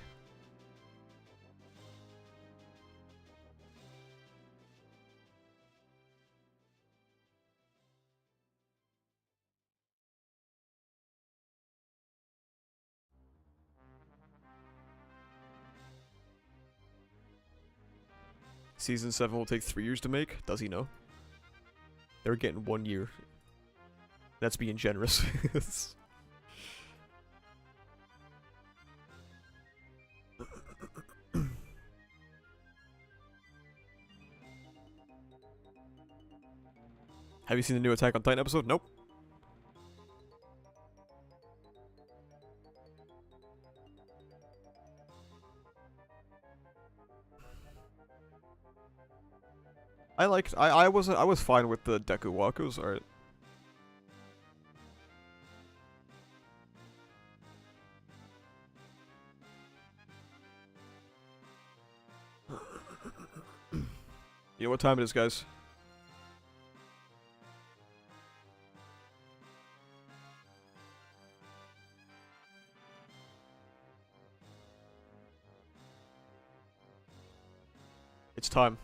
Season 7 will take 3 years to make. Does he know? They're getting 1 year. That's being generous. Have you seen the new Attack on Titan episode? Nope. I was fine with the Deku walk. It was alright. You know what time it is, guys? It's time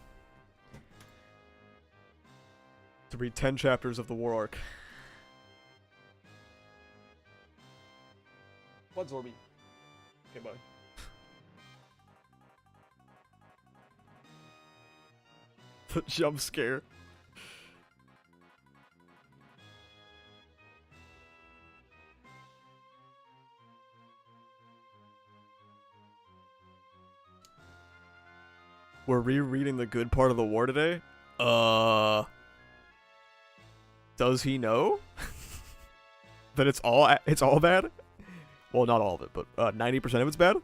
to read 10 chapters of the War Arc. What, Zorby? Okay, bye. The jump scare. We're rereading the good part of the war today? Does he know? That it's all bad? Well, not all of it, but 90% of it's bad?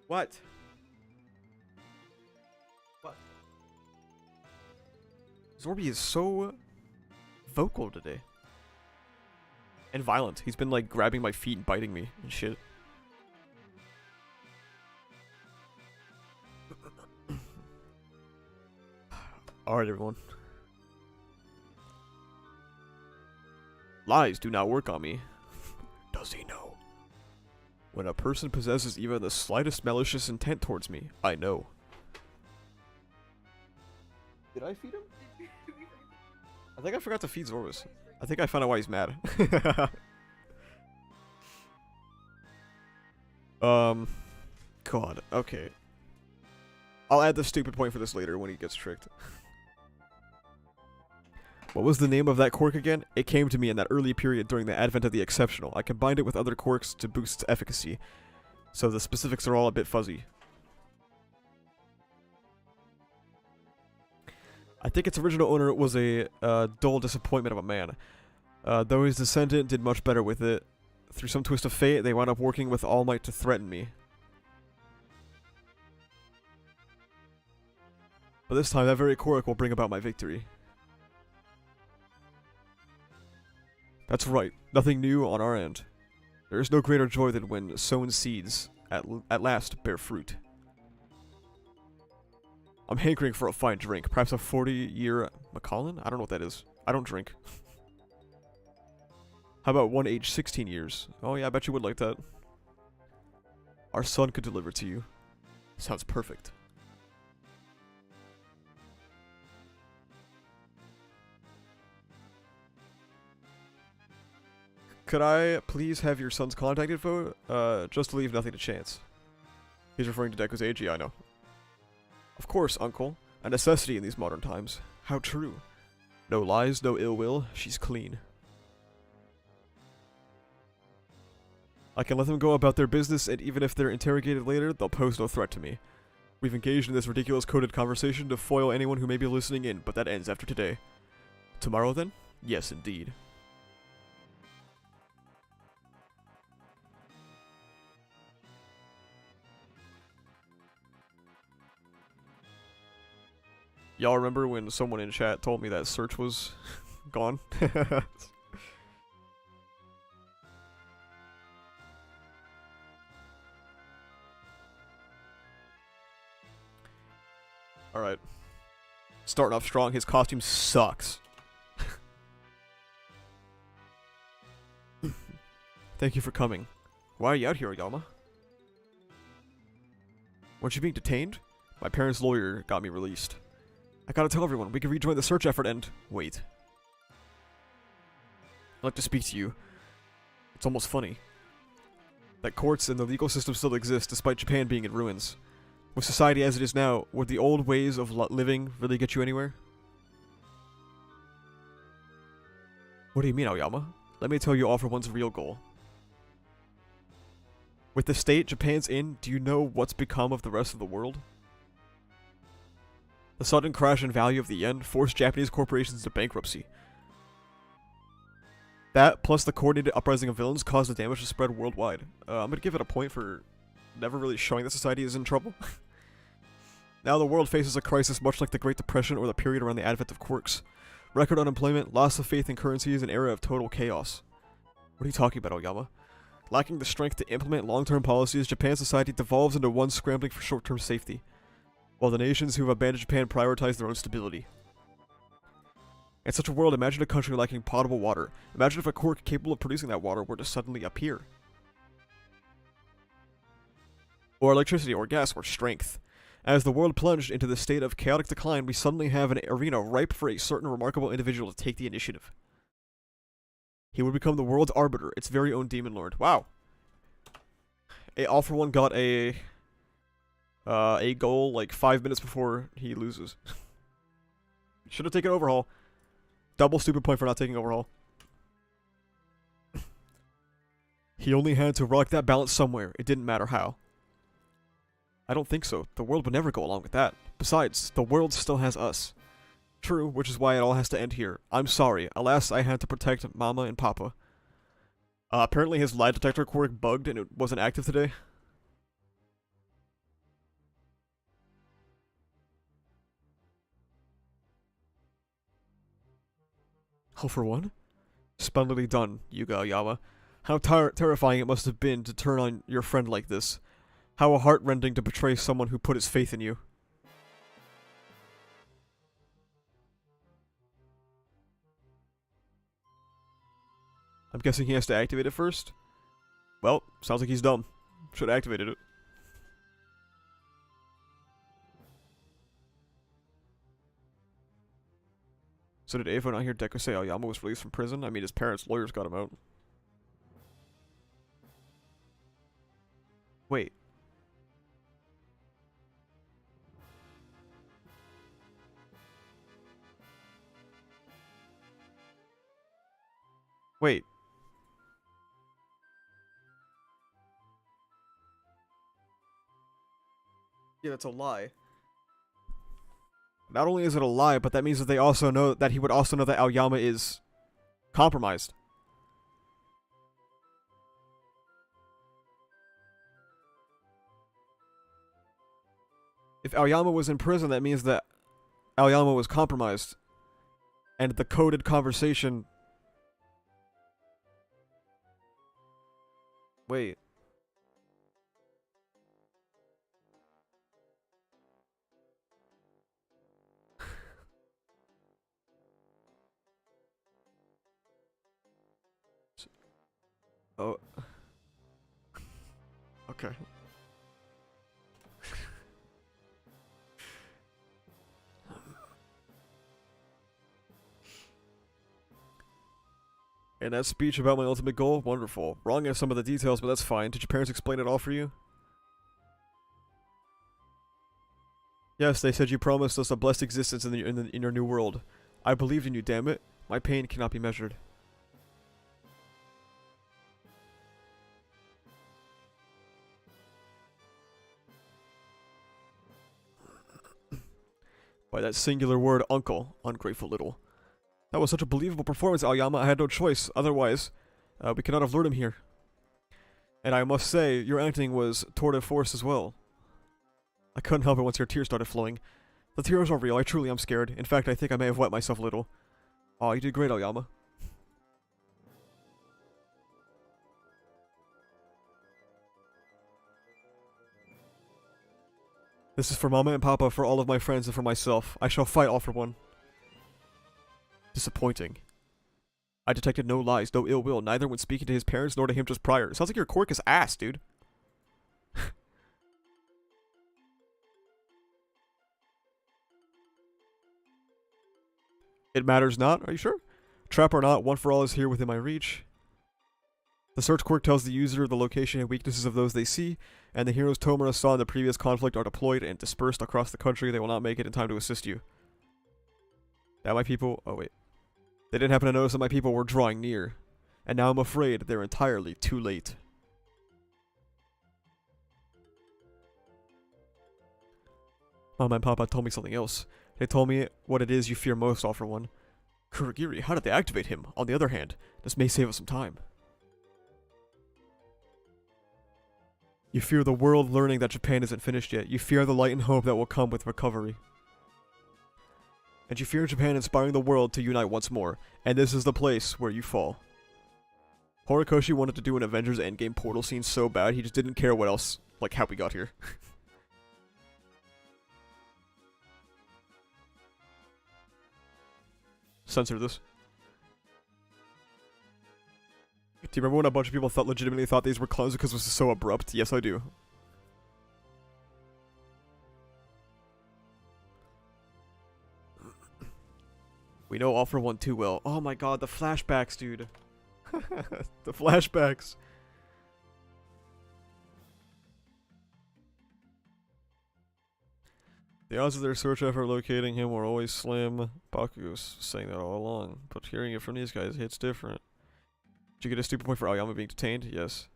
What? What? Zorby is so vocal today. And violent. He's been like grabbing my feet and biting me and shit. Alright, everyone. Lies do not work on me. Does he know? When a person possesses even the slightest malicious intent towards me, I know. Did I feed him? I think I forgot to feed Zorus. I think I found out why he's mad. God, okay. I'll add the stupid point for this later when he gets tricked. What was the name of that quirk again? It came to me in that early period during the advent of the exceptional. I combined it with other quirks to boost its efficacy, so the specifics are all a bit fuzzy. I think its original owner was a dull disappointment of a man. Though his descendant did much better with it. Through some twist of fate, they wound up working with All Might to threaten me. But this time, that very quirk will bring about my victory. That's right, nothing new on our end. There is no greater joy than when sown seeds at last bear fruit. I'm hankering for a fine drink, perhaps a 40-year Macallan? I don't know what that is. I don't drink. How about one aged 16 years? Oh yeah, I bet you would like that. Our son could deliver to you. Sounds perfect. Could I please have your son's contact info? Just to leave nothing to chance. He's referring to Deku's age, yeah, I know. Of course, uncle. A necessity in these modern times. How true. No lies, no ill will. She's clean. I can let them go about their business, and even if they're interrogated later, they'll pose no threat to me. We've engaged in this ridiculous coded conversation to foil anyone who may be listening in, but that ends after today. Tomorrow, then? Yes, indeed. Y'all remember when someone in chat told me that search was gone? Alright. Starting off strong, his costume sucks. Thank you for coming. Why are you out here, Oyama? Weren't you being detained? My parents' lawyer got me released. I gotta tell everyone, we can rejoin the search effort and... Wait. I'd like to speak to you. It's almost funny. That courts and the legal system still exist despite Japan being in ruins. With society as it is now, would the old ways of living really get you anywhere? What do you mean, Aoyama? Let me tell you all for one's real goal. With the state Japan's in, do you know what's become of the rest of the world? The sudden crash in value of the yen forced Japanese corporations into bankruptcy. That, plus the coordinated uprising of villains, caused the damage to spread worldwide. I'm gonna give it a point for never really showing that society is in trouble. Now the world faces a crisis much like the Great Depression or the period around the advent of quirks. Record unemployment, loss of faith in currencies, an era of total chaos. What are you talking about, Aoyama? Lacking the strength to implement long-term policies, Japan's society devolves into one scrambling for short-term safety, while the nations who have abandoned Japan prioritize their own stability. In such a world, imagine a country lacking potable water. Imagine if a quirk capable of producing that water were to suddenly appear. Or electricity, or gas, or strength. As the world plunged into the state of chaotic decline, we suddenly have an arena ripe for a certain remarkable individual to take the initiative. He would become the world's arbiter, its very own demon lord. Wow. All for One got a goal like 5 minutes before he loses. Should have taken Overhaul. Double stupid point for not taking Overhaul. He only had to rock that balance somewhere. It didn't matter how. I don't think so. The world would never go along with that. Besides, the world still has us. True, which is why it all has to end here. I'm sorry. Alas, I had to protect Mama and Papa. Apparently his lie detector quirk bugged and it wasn't active today. All for One? Splendidly done, Yuga Aoyama. How terrifying it must have been to turn on your friend like this. How heartrending to betray someone who put his faith in you. I'm guessing he has to activate it first? Well, sounds like he's dumb. Should have activated it. So did AFO not hear Deku say Aoyama was released from prison? I mean, his parents' lawyers got him out. Wait. Wait. Yeah, that's a lie. Not only is it a lie, but that means that they also know that he would also know that Aoyama is compromised. If Aoyama was in prison, that means that Aoyama was compromised. And the coded conversation... Wait. Oh. Okay. And that speech about my ultimate goal? Wonderful. Wrong in some of the details, but that's fine. Did your parents explain it all for you? Yes, they said you promised us a blessed existence in your new world. I believed in you, damn it. My pain cannot be measured. By that singular word, uncle, ungrateful little. That was such a believable performance, Aoyama. I had no choice. Otherwise, we could not have lured him here. And I must say, your acting was tour de force as well. I couldn't help it once your tears started flowing. The tears are real. I truly am scared. In fact, I think I may have wet myself a little. Aw, you did great, Aoyama. This is for Mama and Papa, for all of my friends, and for myself. I shall fight all for one. Disappointing. I detected no lies, no ill will, neither when speaking to his parents nor to him just prior. Sounds like your quirk is ass, dude. It matters not, are you sure? Trap or not, one for all is here within my reach. The search quirk tells the user the location and weaknesses of those they see, and the heroes Tomura saw in the previous conflict are deployed and dispersed across the country. They will not make it in time to assist you. Now my people... Oh, wait. They didn't happen to notice that my people were drawing near. And now I'm afraid they're entirely too late. Mama and Papa told me something else. They told me what it is you fear most, All for One. Kurogiri, how did they activate him? On the other hand, this may save us some time. You fear the world learning that Japan isn't finished yet. You fear the light and hope that will come with recovery. And you fear Japan inspiring the world to unite once more. And this is the place where you fall. Horikoshi wanted to do an Avengers Endgame portal scene so bad, he just didn't care what else, like how we got here. Censor this. Do you remember when a bunch of people legitimately thought these were clones because it was so abrupt? Yes, I do. We know All for One too well. Oh my god, the flashbacks, dude. The flashbacks. The odds of their search effort locating him were always slim. Baku was saying that all along, but hearing it from these guys hits different. Did you get a stupid point for Aoyama being detained? Yes.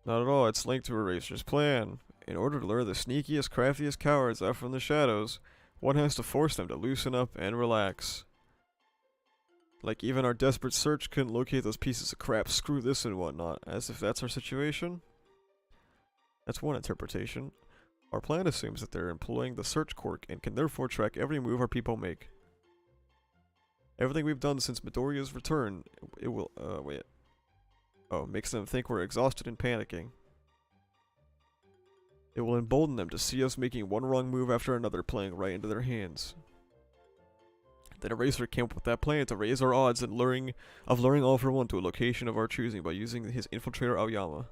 Not at all, it's linked to Eraser's plan. In order to lure the sneakiest, craftiest cowards out from the shadows, one has to force them to loosen up and relax. Like even our desperate search couldn't locate those pieces of crap, screw this and whatnot, as if that's our situation? That's one interpretation. Our plan assumes that they're employing the search quirk and can therefore track every move our people make. Everything we've done since Midoriya's return, it will, makes them think we're exhausted and panicking. It will embolden them to see us making one wrong move after another playing right into their hands. Then Eraser came up with that plan to raise our odds and luring All for One to a location of our choosing by using his infiltrator Aoyama.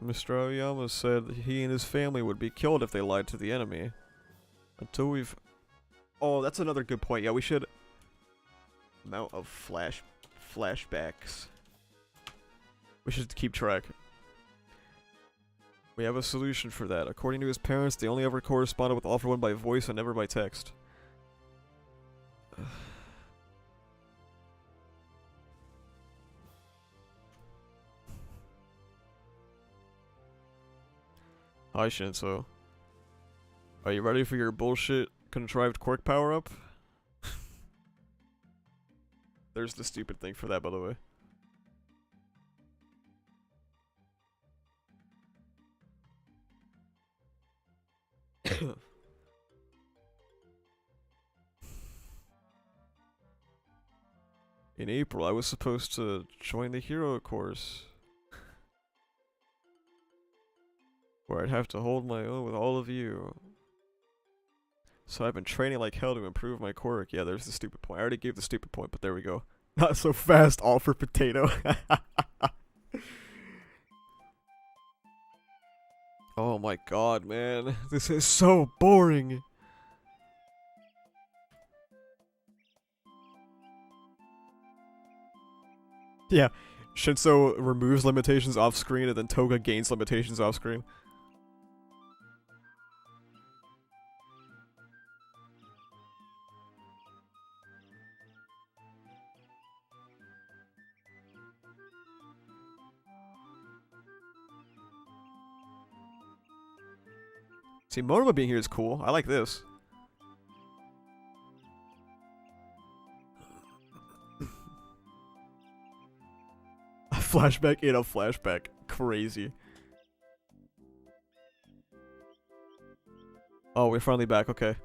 Mr. Aoyama said he and his family would be killed if they lied to the enemy. Until we've... Oh, that's another good point. Yeah, we should... Amount of flashbacks. We should keep track. We have a solution for that. According to his parents, they only ever corresponded with All for One by voice and never by text. Hi Shinso. Are you ready for your bullshit contrived quirk power-up? There's the stupid thing for that, by the way. In April, I was supposed to join the hero course, where I'd have to hold my own with all of you. So I've been training like hell to improve my quirk. Yeah, there's the stupid point. I already gave the stupid point, but there we go. Not so fast, all for potato. Oh my god, man. This is so boring. Yeah, Shinso removes limitations off screen and then Toga gains limitations off screen. See, Monoma being here is cool. I like this. A flashback in a flashback. Crazy. Oh, we're finally back. Okay.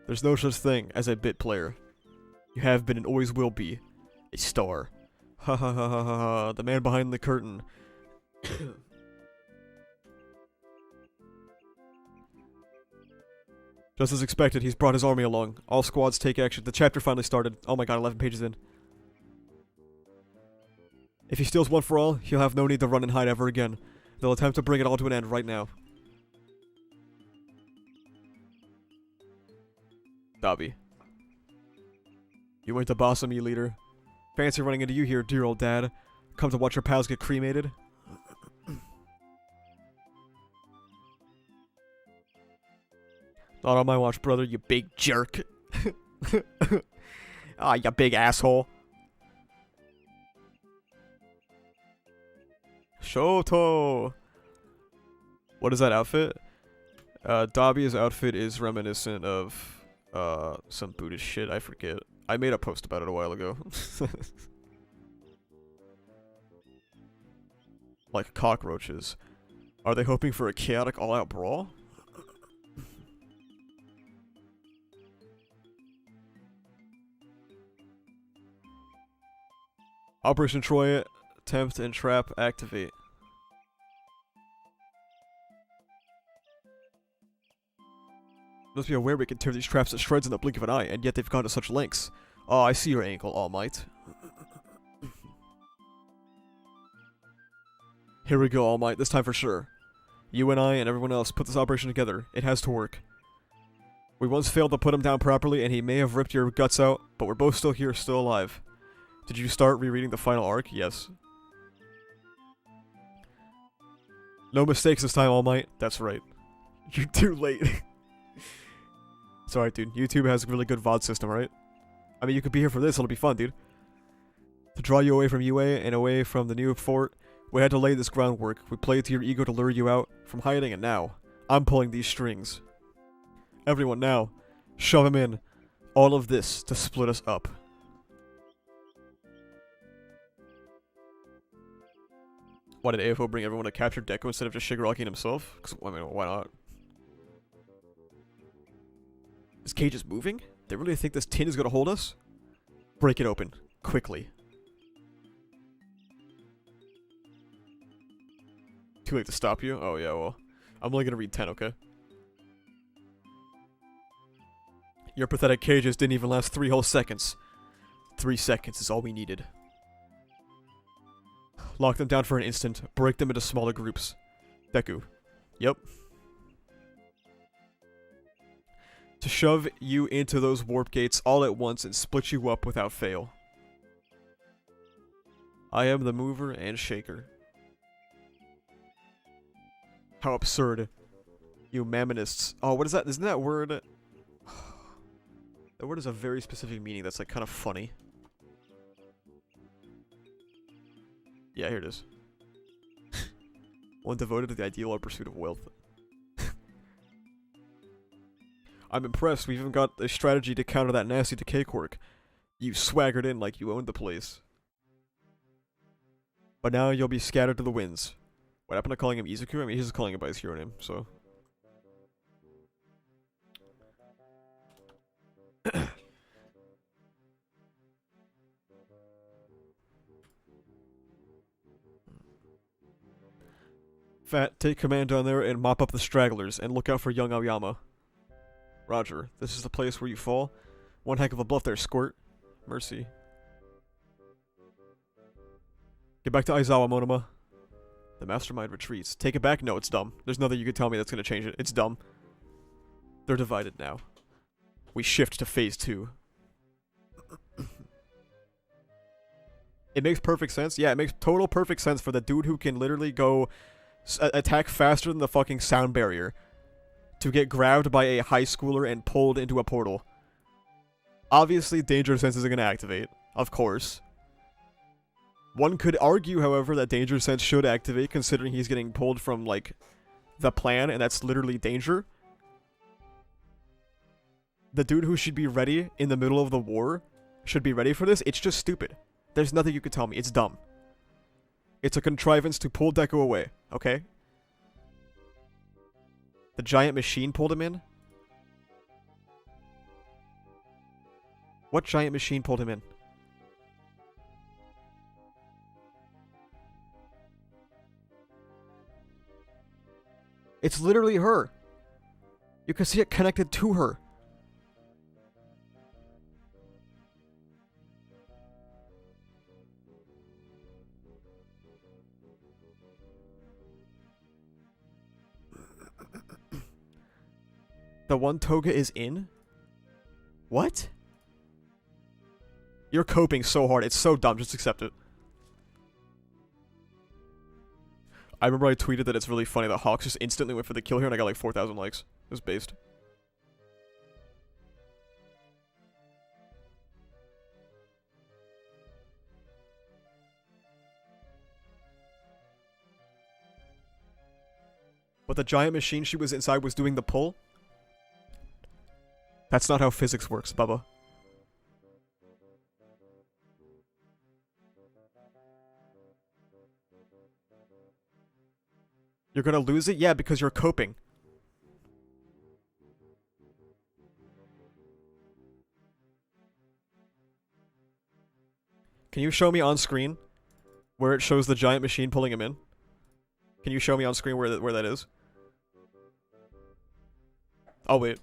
There's no such thing as a bit player. You have been and always will be a star. Ha ha ha ha ha ha. The man behind the curtain. Just as expected, he's brought his army along. All squads take action. The chapter finally started. Oh my god, 11 pages in. If he steals one for all, he'll have no need to run and hide ever again. They'll attempt to bring it all to an end right now. Dabi. You weren't the boss of me, leader. Fancy running into you here, dear old dad. Come to watch your pals get cremated? Not on my watch, brother, you big jerk. Ah, you big asshole. Shoto! What is that outfit? Dabi's outfit is reminiscent of, some Buddhist shit, I forget. I made a post about it a while ago. Like cockroaches. Are they hoping for a chaotic all-out brawl? Operation Troy, attempt and trap, activate. Must be aware we can tear these traps to shreds in the blink of an eye, and yet they've gone to such lengths. Oh, I see your ankle, All Might. Here we go, All Might, this time for sure. You and I and everyone else put this operation together. It has to work. We once failed to put him down properly, and he may have ripped your guts out, but we're both still here, still alive. Did you start rereading the final arc? Yes. No mistakes this time, All Might. That's right. You're too late. It's alright, dude. YouTube has a really good VOD system, right? I mean, you could be here for this. It'll be fun, dude. To draw you away from UA and away from the new fort, we had to lay this groundwork. We played to your ego to lure you out from hiding, and now, I'm pulling these strings. Everyone now, shove him in. All of this to split us up. Why did AFO bring everyone to capture Deku instead of just Shigaraki and himself? 'Cause, I mean, why not? This cage is moving? They really think this tin is gonna hold us? Break it open. Quickly. Too late to stop you? Oh yeah, well. I'm only gonna read 10, okay? Your pathetic cages didn't even last 3 whole seconds. 3 seconds is all we needed. Lock them down for an instant. Break them into smaller groups. Deku. Yep. To shove you into those warp gates all at once and split you up without fail. I am the mover and shaker. How absurd. You mammonists. Oh, what is that? Isn't that word... That word has a very specific meaning that's like kind of funny. Yeah, here it is. One devoted to the ideal or pursuit of wealth. I'm impressed. We've even got a strategy to counter that nasty decay quirk. You swaggered in like you owned the place. But now you'll be scattered to the winds. What happened to calling him Izuku? I mean, he's just calling him by his hero name, so... Fat, take command down there and mop up the stragglers, and look out for young Aoyama. Roger. This is the place where you fall. One heck of a bluff there, Squirt. Mercy. Get back to Aizawa, Monoma. The mastermind retreats. Take it back? No, it's dumb. There's nothing you can tell me that's gonna change it. It's dumb. They're divided now. We shift to phase 2. It makes perfect sense. Yeah, it makes total perfect sense for the dude who can literally go attack faster than the fucking sound barrier to get grabbed by a high schooler and pulled into a portal. Obviously, Danger Sense isn't going to activate. Of course. One could argue, however, that Danger Sense should activate considering he's getting pulled from, like, the plan, and that's literally danger. The dude who should be ready in the middle of the war should be ready for this. It's just stupid. There's nothing you can tell me. It's dumb. It's a contrivance to pull Deku away, okay? The giant machine pulled him in? What giant machine pulled him in? It's literally her. You can see it connected to her. The one Toga is in? What? You're coping so hard. It's so dumb. Just accept it. I remember I tweeted that it's really funny that Hawks just instantly went for the kill here and I got like 4,000 likes. It was based. But the giant machine she was inside was doing the pull? That's not how physics works, Bubba. You're gonna lose it? Yeah, because you're coping. Can you show me on screen where it shows the giant machine pulling him in? Can you show me on screen where that is? Oh, wait.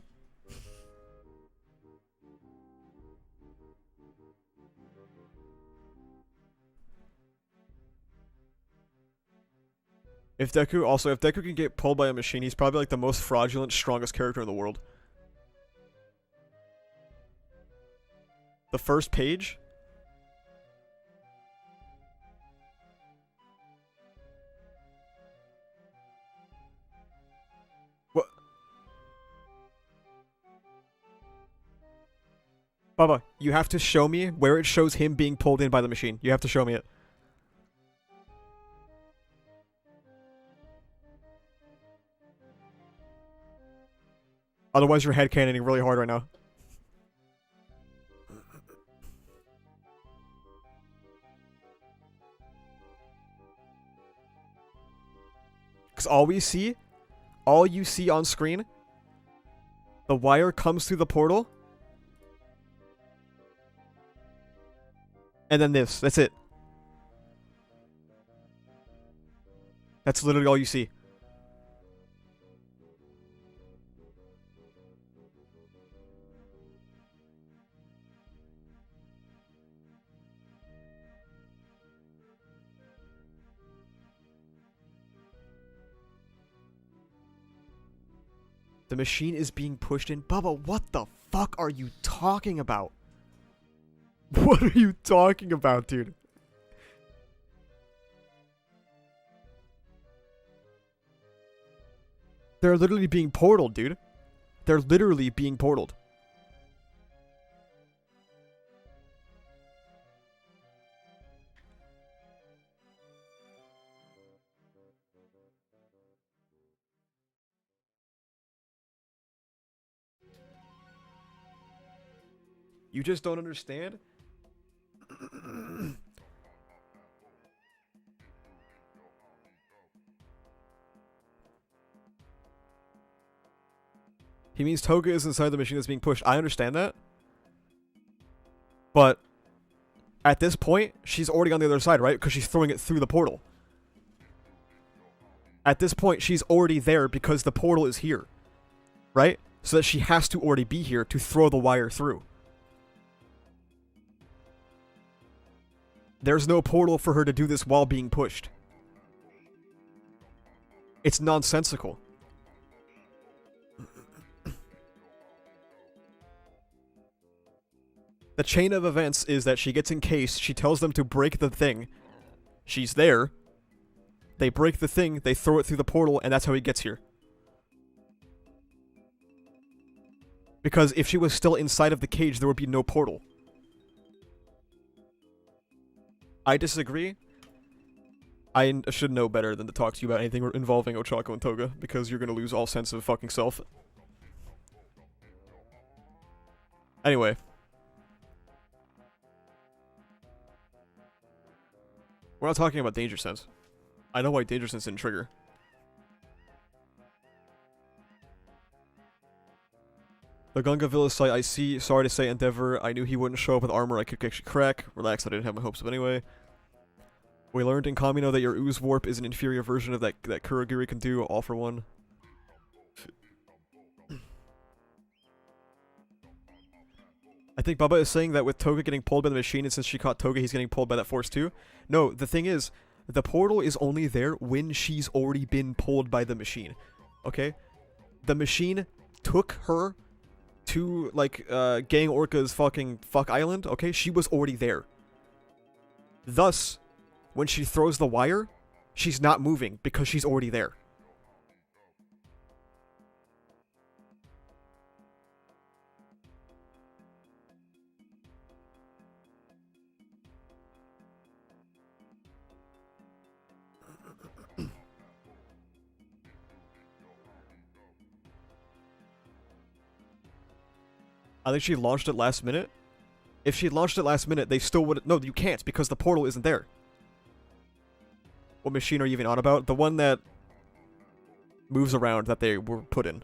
If Deku can get pulled by a machine, he's probably like the most fraudulent, strongest character in the world. The first page? What? Baba, you have to show me where it shows him being pulled in by the machine. You have to show me it. Otherwise, you're headcanoning really hard right now. Because all you see on screen, the wire comes through the portal, and then that's it. That's literally all you see. The machine is being pushed in. Bubba, what the fuck are you talking about? What are you talking about, dude? They're literally being portaled, dude. They're literally being portaled. You just don't understand? He means Toga is inside the machine that's being pushed. I understand that. But at this point, she's already on the other side, right? Because she's throwing it through the portal. At this point, she's already there because the portal is here. Right? So that she has to already be here to throw the wire through. There's no portal for her to do this while being pushed. It's nonsensical. The chain of events is that she gets encased, she tells them to break the thing. She's there. They break the thing, they throw it through the portal, and that's how he gets here. Because if she was still inside of the cage, there would be no portal. I disagree. I should know better than to talk to you about anything involving Ochako and Toga, because you're gonna lose all sense of fucking self. Anyway. We're not talking about Danger Sense. I know why Danger Sense didn't trigger. The Gunga Villa site, I see. Sorry to say, Endeavor. I knew he wouldn't show up with armor I could actually crack. Relax, I didn't have my hopes of anyway. We learned in Kamino that your ooze warp is an inferior version of that Kurogiri can do. All for one. I think Bubba is saying that with Toga getting pulled by the machine, and since she caught Toga, he's getting pulled by that force too. No, the thing is, the portal is only there when she's already been pulled by the machine. Okay? The machine took her to, like, Gang Orca's fucking fuck island, okay, she was already there. Thus, when she throws the wire, she's not moving because she's already there. I think she launched it last minute. If she launched it last minute, they still wouldn't... No, you can't, because the portal isn't there. What machine are you even on about? The one that moves around that they were put in.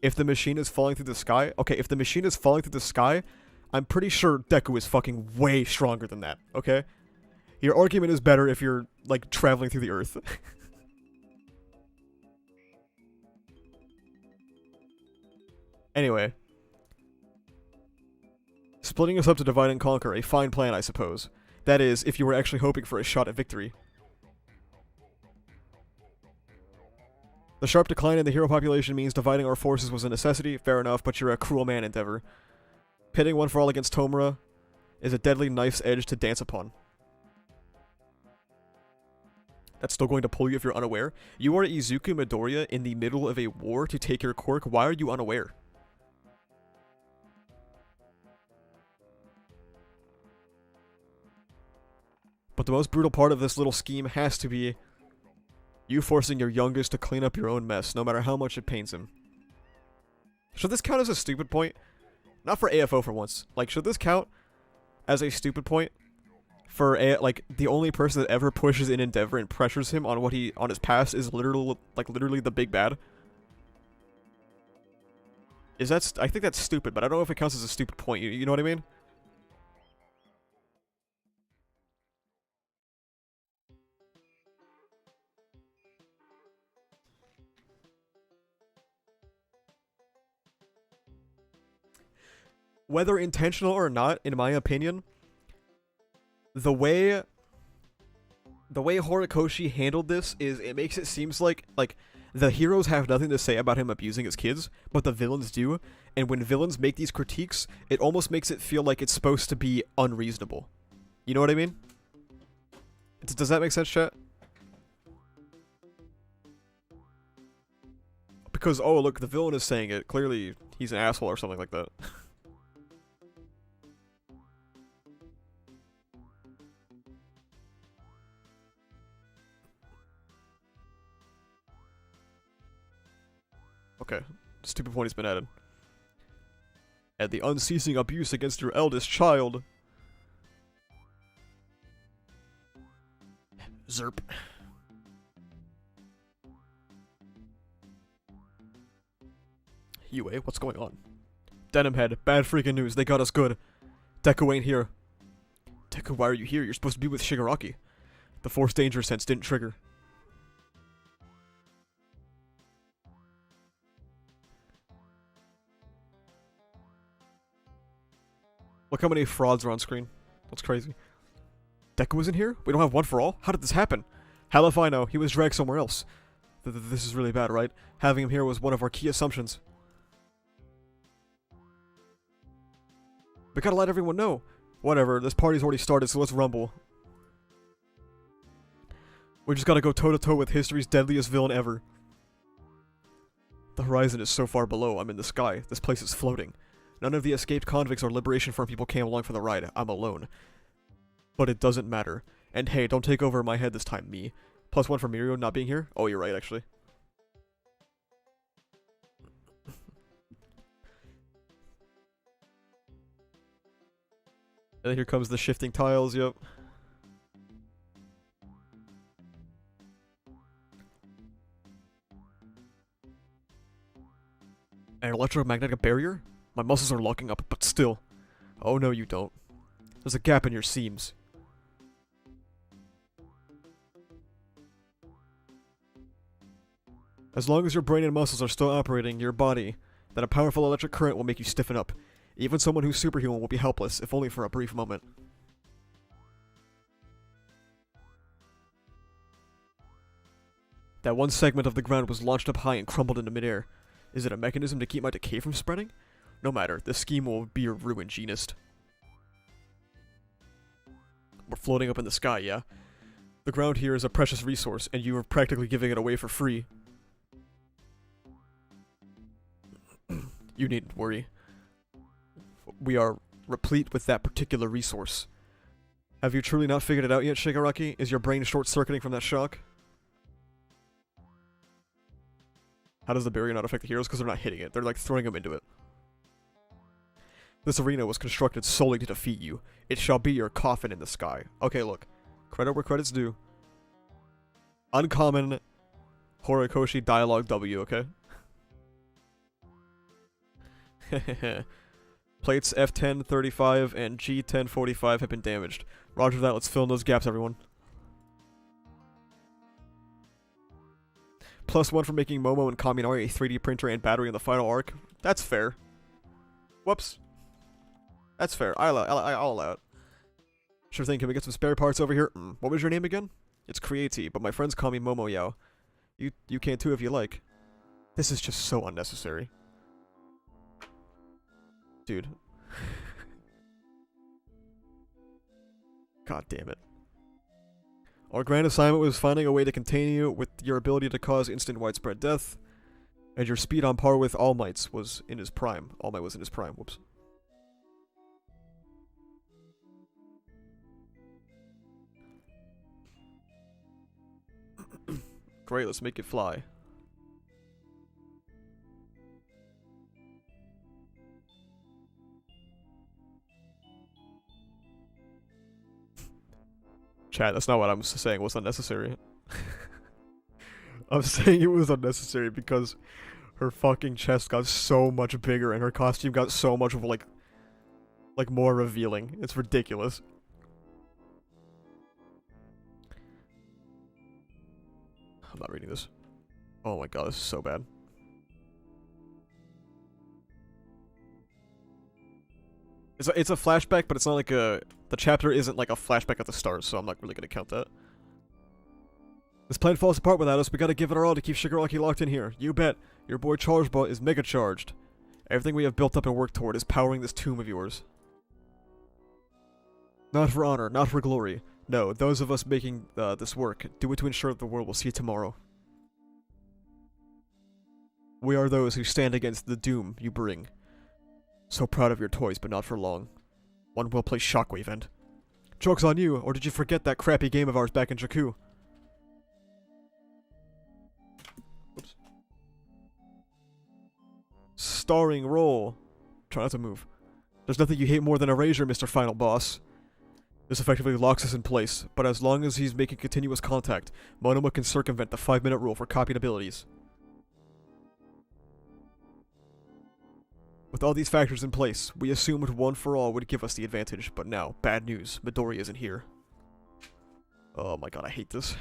If the machine is falling through the sky... Okay, if the machine is falling through the sky, I'm pretty sure Deku is fucking way stronger than that, okay? Your argument is better if you're, like, traveling through the earth. Anyway. Splitting us up to divide and conquer, a fine plan, I suppose. That is, if you were actually hoping for a shot at victory. The sharp decline in the hero population means dividing our forces was a necessity, fair enough, but you're a cruel man, Endeavor. Pitting one for all against Tomura is a deadly knife's edge to dance upon. That's still going to pull you if you're unaware. You are Izuku Midoriya in the middle of a war to take your quirk. Why are you unaware? But the most brutal part of this little scheme has to be you forcing your youngest to clean up your own mess, no matter how much it pains him. Should this count as a stupid point? Not for AFO for once. Like, should this count as a stupid point? For like the only person that ever pushes in Endeavor and pressures him on what on his past is literally the big bad. Is that I think that's stupid, but I don't know if it counts as a stupid point. You know what I mean? Whether intentional or not, in my opinion, the way Horikoshi handled this is it makes it seems like the heroes have nothing to say about him abusing his kids, but the villains do, and when villains make these critiques, it almost makes it feel like it's supposed to be unreasonable. You know what I mean? Does that make sense, chat? Because, oh look, the villain is saying it, clearly he's an asshole or something like that. Okay, stupid point has been added. And the unceasing abuse against your eldest child. Zerp. Yue, what's going on? Denim Head, bad freaking news, they got us good. Deku ain't here. Deku, why are you here? You're supposed to be with Shigaraki. The force danger sense didn't trigger. Look how many frauds are on screen. That's crazy. Deku isn't here? We don't have one for all? How did this happen? Hell if I know. He was dragged somewhere else. This is really bad, right? Having him here was one of our key assumptions. We gotta let everyone know. Whatever, this party's already started, so let's rumble. We just gotta go toe-to-toe with history's deadliest villain ever. The horizon is so far below, I'm in the sky. This place is floating. None of the escaped convicts or Liberation Front people came along for the ride. I'm alone. But it doesn't matter. And hey, don't take over my head this time, me. +1 for Mirio not being here? Oh, you're right, actually. And here comes the shifting tiles, yep. An electromagnetic barrier? My muscles are locking up, but still. Oh no, you don't. There's a gap in your seams. As long as your brain and muscles are still operating your body, then a powerful electric current will make you stiffen up. Even someone who's superhuman will be helpless, if only for a brief moment. That one segment of the ground was launched up high and crumbled into midair. Is it a mechanism to keep my decay from spreading? No matter, this scheme will be your ruin, genist. We're floating up in the sky, yeah? The ground here is a precious resource, and you are practically giving it away for free. You needn't worry. We are replete with that particular resource. Have you truly not figured it out yet, Shigaraki? Is your brain short-circuiting from that shock? How does the barrier not affect the heroes? Because they're not hitting it. They're like throwing them into it. This arena was constructed solely to defeat you. It shall be your coffin in the sky. Okay, look. Credit where credit's due. Uncommon Horikoshi Dialogue W, okay? Plates F1035 and G1045 have been damaged. Roger that, let's fill in those gaps, everyone. +1 for making Momo and Kaminari a 3D printer and battery in the final arc. That's fair. Whoops. That's fair. I'll allow it. Sure thing, can we get some spare parts over here? What was your name again? It's Creati, but my friends call me Momo Yao. You can too if you like. This is just so unnecessary. Dude. God damn it. Our grand assignment was finding a way to contain you with your ability to cause instant widespread death, and your speed on par with All Might's was in his prime. All Might was in his prime, whoops. Great, let's make it fly. Chat, that's not what I'm saying was unnecessary. I'm saying it was unnecessary because her fucking chest got so much bigger and her costume got so much, like more revealing. It's ridiculous. I'm not reading this. Oh my god, this is so bad. It's a flashback, but it's not like a... The chapter isn't like a flashback at the start, so I'm not really gonna count that. This plan falls apart without us. We gotta give it our all to keep Shigaraki locked in here. You bet. Your boy Chargebot is mega charged. Everything we have built up and worked toward is powering this tomb of yours. Not for honor, not for glory. No, those of us making this work do it to ensure that the world will see it tomorrow. We are those who stand against the doom you bring. So proud of your toys, but not for long. One well-placed shockwave end. Joke's on you, or did you forget that crappy game of ours back in Jakku? Oops. Starring role. Try not to move. There's nothing you hate more than erasure, Mr. Final Boss. This effectively locks us in place, but as long as he's making continuous contact, Monoma can circumvent the 5-minute rule for copied abilities. With all these factors in place, we assumed One for All would give us the advantage, but now, bad news, Midori isn't here. Oh my god, I hate this.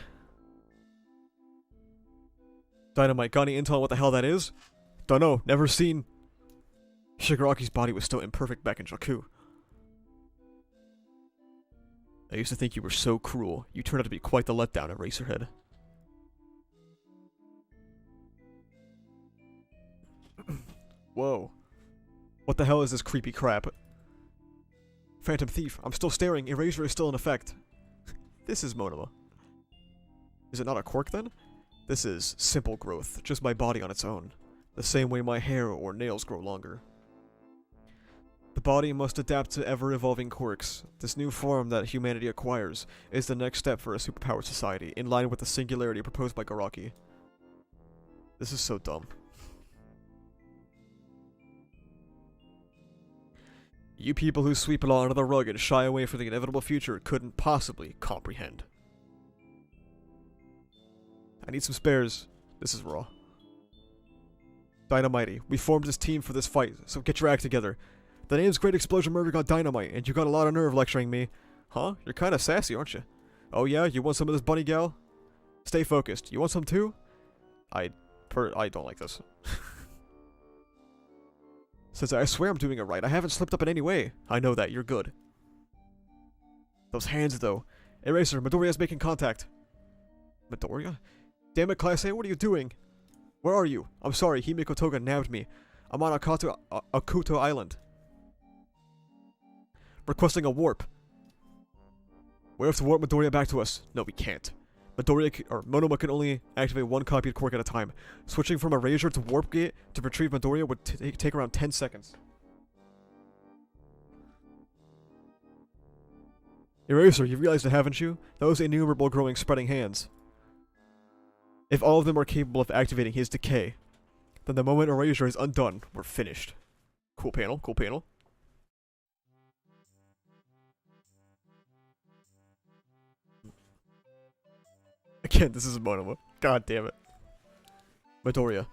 Dynamite, got any intel on what the hell that is? Dunno, never seen. Shigaraki's body was still imperfect back in Jakku. I used to think you were so cruel. You turned out to be quite the letdown, Eraserhead. Whoa. What the hell is this creepy crap? Phantom Thief, I'm still staring. Erasure is still in effect. This is Monoma. Is it not a quirk then? This is simple growth, just my body on its own. The same way my hair or nails grow longer. The body must adapt to ever-evolving quirks. This new form that humanity acquires is the next step for a superpowered society, in line with the singularity proposed by Garaki. This is so dumb. You people who sweep it all under the rug and shy away from the inevitable future couldn't possibly comprehend. I need some spares. This is raw. Dynamite, we formed this team for this fight, so get your act together. The name's Great Explosion Murder got Dynamite, and you got a lot of nerve lecturing me. Huh? You're kinda sassy, aren't you? Oh yeah? You want some of this bunny gal? Stay focused. You want some too? I don't like this. Since I swear I'm doing it right, I haven't slipped up in any way. I know that, you're good. Those hands, though. Eraser, Midoriya's making contact. Midoriya? Damn it, Class A, what are you doing? Where are you? I'm sorry, Himiko Toga nabbed me. I'm on Akuto Island. Requesting a warp. We have to warp Midoriya back to us. No, we can't. Monoma can only activate one copied quirk at a time. Switching from Erasure to Warp Gate to retrieve Midoriya would take around 10 seconds. Eraser, you realized it, haven't you? Those innumerable growing spreading hands. If all of them are capable of activating his decay, then the moment Erasure is undone, we're finished. Cool panel, cool panel. Again, this is Monoma. God damn it. Midoriya.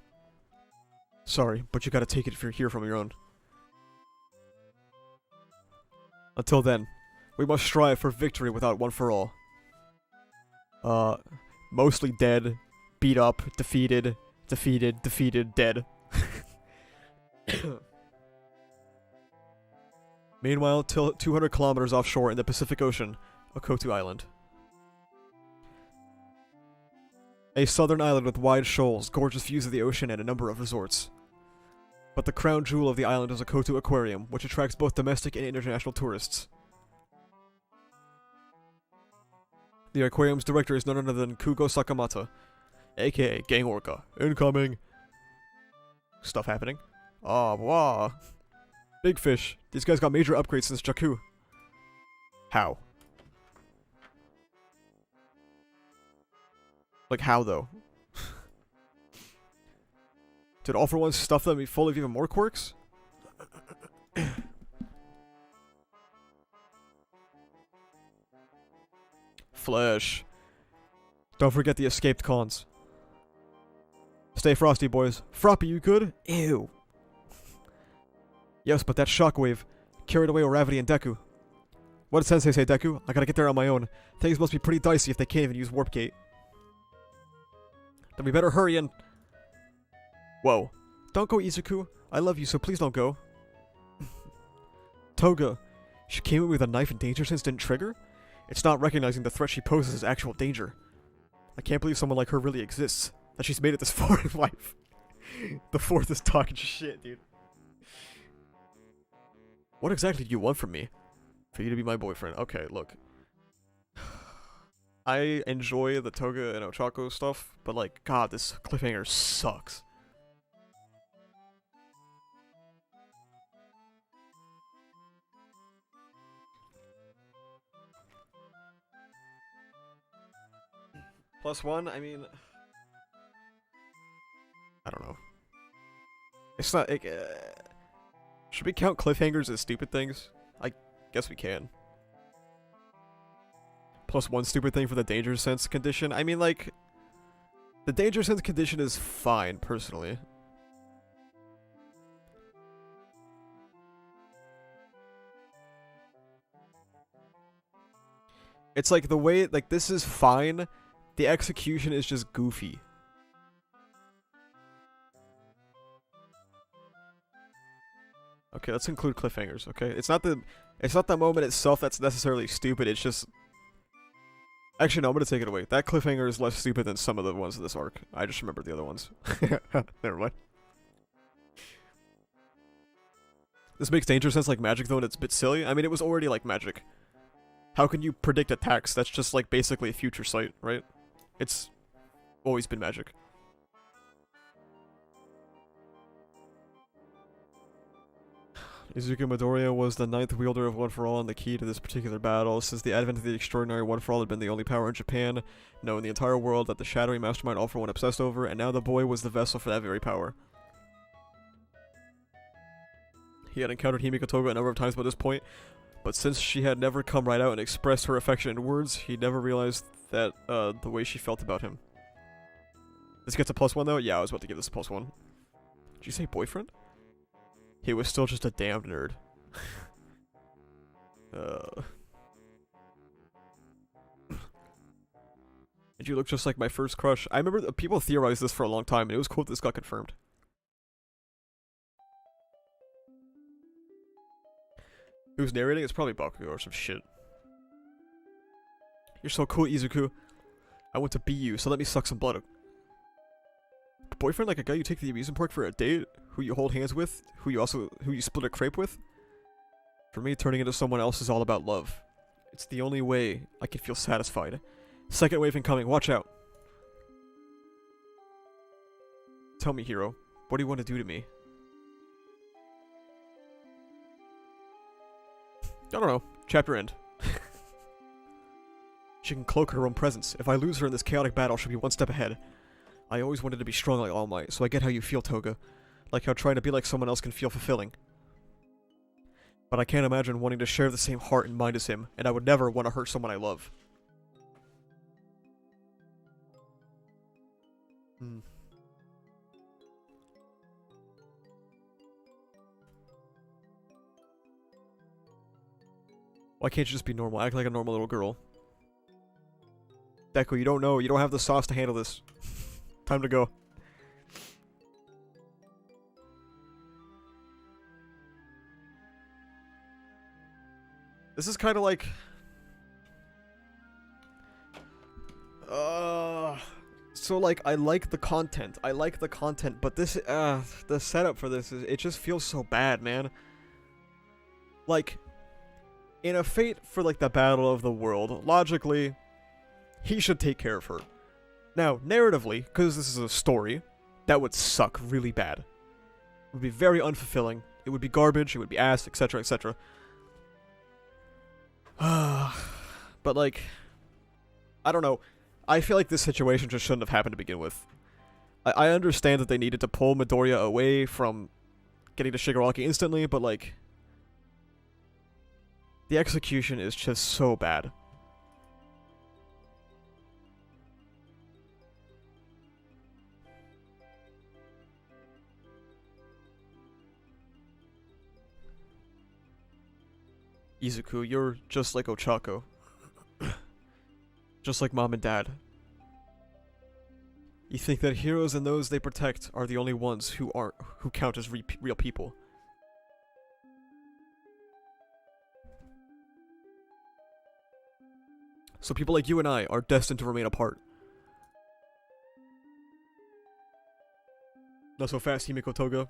Sorry, but you gotta take it if you're here from your own. Until then, we must strive for victory without one for all. Mostly dead, beat up, defeated, dead. Meanwhile, 200 kilometers offshore in the Pacific Ocean, Okotu Island. A southern island with wide shoals, gorgeous views of the ocean, and a number of resorts. But the crown jewel of the island is Okotu Aquarium, which attracts both domestic and international tourists. The aquarium's director is none other than Kugo Sakamata, aka Gang Orca. Incoming! Stuff happening. Ah, wow. Big fish. These guys got major upgrades since Jakku. How? Like, how, though? Did All For One stuff them full of even more quirks? Flesh. Don't forget the escaped cons. Stay frosty, boys. Froppy, you good? Ew. Yes, but that shockwave carried away Oravity and Deku. What did Sensei say, Deku? I gotta get there on my own. Things must be pretty dicey if they can't even use Warp Gate. Then we better hurry and... Whoa. Don't go, Izuku. I love you, so please don't go. Toga. She came in with a knife and danger sense didn't trigger? It's not recognizing the threat she poses as actual danger. I can't believe someone like her really exists. That she's made it this far in life. The fourth is talking shit, dude. What exactly do you want from me? For you to be my boyfriend. Okay, look. I enjoy the Toga and Ochako stuff, but like, god, this cliffhanger sucks. +1, I mean... I don't know. It's not... should we count cliffhangers as stupid things? I guess we can. +1 stupid thing for the danger sense condition. I mean, like... The danger sense condition is fine, personally. It's like the way... Like, this is fine. The execution is just goofy. Okay, let's include cliffhangers, okay? It's not the moment itself that's necessarily stupid, it's just... Actually, no, I'm gonna take it away. That cliffhanger is less stupid than some of the ones in this arc. I just remembered the other ones. Never mind. This makes danger sense like magic, though, and it's a bit silly. I mean, it was already like magic. How can you predict attacks? That's just like basically a future sight, right? It's always been magic. Izuku Midoriya was the 9th wielder of One For All and the key to this particular battle. Since the advent of the extraordinary One For All had been the only power in Japan, known in the entire world, that the shadowy mastermind All For One obsessed over, and now the boy was the vessel for that very power. He had encountered Himiko Toga a number of times by this point, but since she had never come right out and expressed her affection in words, he never realized that, the way she felt about him. This gets a +1 though? Yeah, I was about to give this a +1. Did you say boyfriend? He was still just a damned nerd. And you look just like my first crush. I remember people theorized this for a long time, and it was cool that this got confirmed. Who's narrating? It's probably Bakugo or some shit. You're so cool, Izuku. I want to be you, so let me suck some blood. boyfriend like a guy you take to the amusement park for a date, who you hold hands with, who you split a crepe with? For me, turning into someone else is all about love. It's the only way I can feel satisfied. Second wave incoming, watch out. Tell me, hero, what do you want to do to me? I don't know. Chapter end. She can cloak her own presence. If I lose her in this chaotic battle, she'll be one step ahead. I always wanted to be strong like All Might, so I get how you feel, Toga. Like how trying to be like someone else can feel fulfilling. But I can't imagine wanting to share the same heart and mind as him, and I would never want to hurt someone I love. Why can't you just be normal? Act like a normal little girl. Deku, you don't know. You don't have the sauce to handle this. Time to go. This is kind of like... So, like, I like the content. But this, the setup for this, it just feels so bad, man. Like, in a fate for, like, the battle of the world, logically, he should take care of her. Now, narratively, because this is a story, that would suck really bad. It would be very unfulfilling. It would be garbage, it would be ass, etc., etc. But, like, I don't know. I feel like this situation just shouldn't have happened to begin with. I understand that they needed to pull Midoriya away from getting to Shigaraki instantly, but, like, the execution is just so bad. Izuku, you're just like Ochako. Just like mom and dad. You think that heroes and those they protect are the only ones who count as real people. So people like you and I are destined to remain apart. Not so fast, Himiko Toga.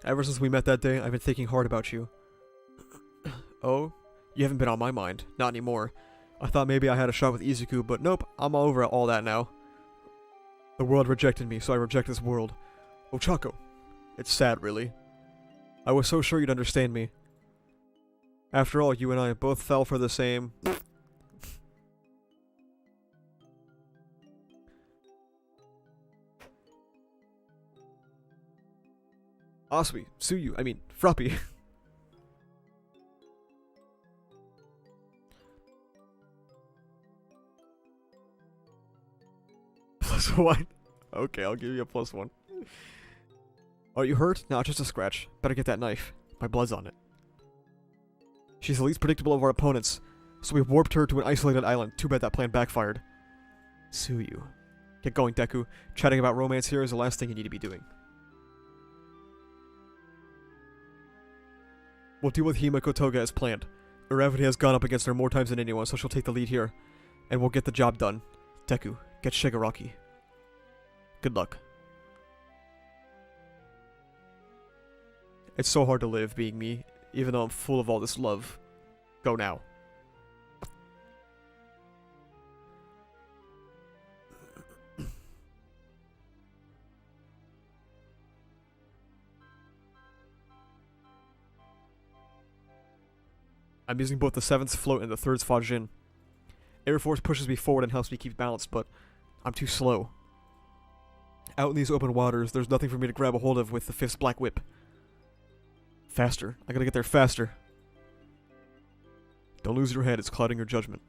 Ever since we met that day, I've been thinking hard about you. Oh? You haven't been on my mind. Not anymore. I thought maybe I had a shot with Izuku, but nope, I'm over all that now. The world rejected me, so I reject this world. Ochako. It's sad, really. I was so sure you'd understand me. After all, you and I both fell for the same... Asui, Suyu, I mean, Frappy. +1. Okay, I'll give you a +1. Are you hurt? No, just a scratch. Better get that knife. My blood's on it. She's the least predictable of our opponents, so we've warped her to an isolated island. Too bad that plan backfired. Suyu. Get going, Deku. Chatting about romance here is the last thing you need to be doing. We'll deal with Himiko Toga as planned. Gravity has gone up against her more times than anyone, so she'll take the lead here. And we'll get the job done. Deku, get Shigaraki. Good luck. It's so hard to live being me, even though I'm full of all this love. Go now. I'm using both the 7th float and the 3rd Fajin. Air Force pushes me forward and helps me keep balanced, but I'm too slow. Out in these open waters, there's nothing for me to grab a hold of with the 5th Black Whip. Faster. I gotta get there faster. Don't lose your head, it's clouding your judgment.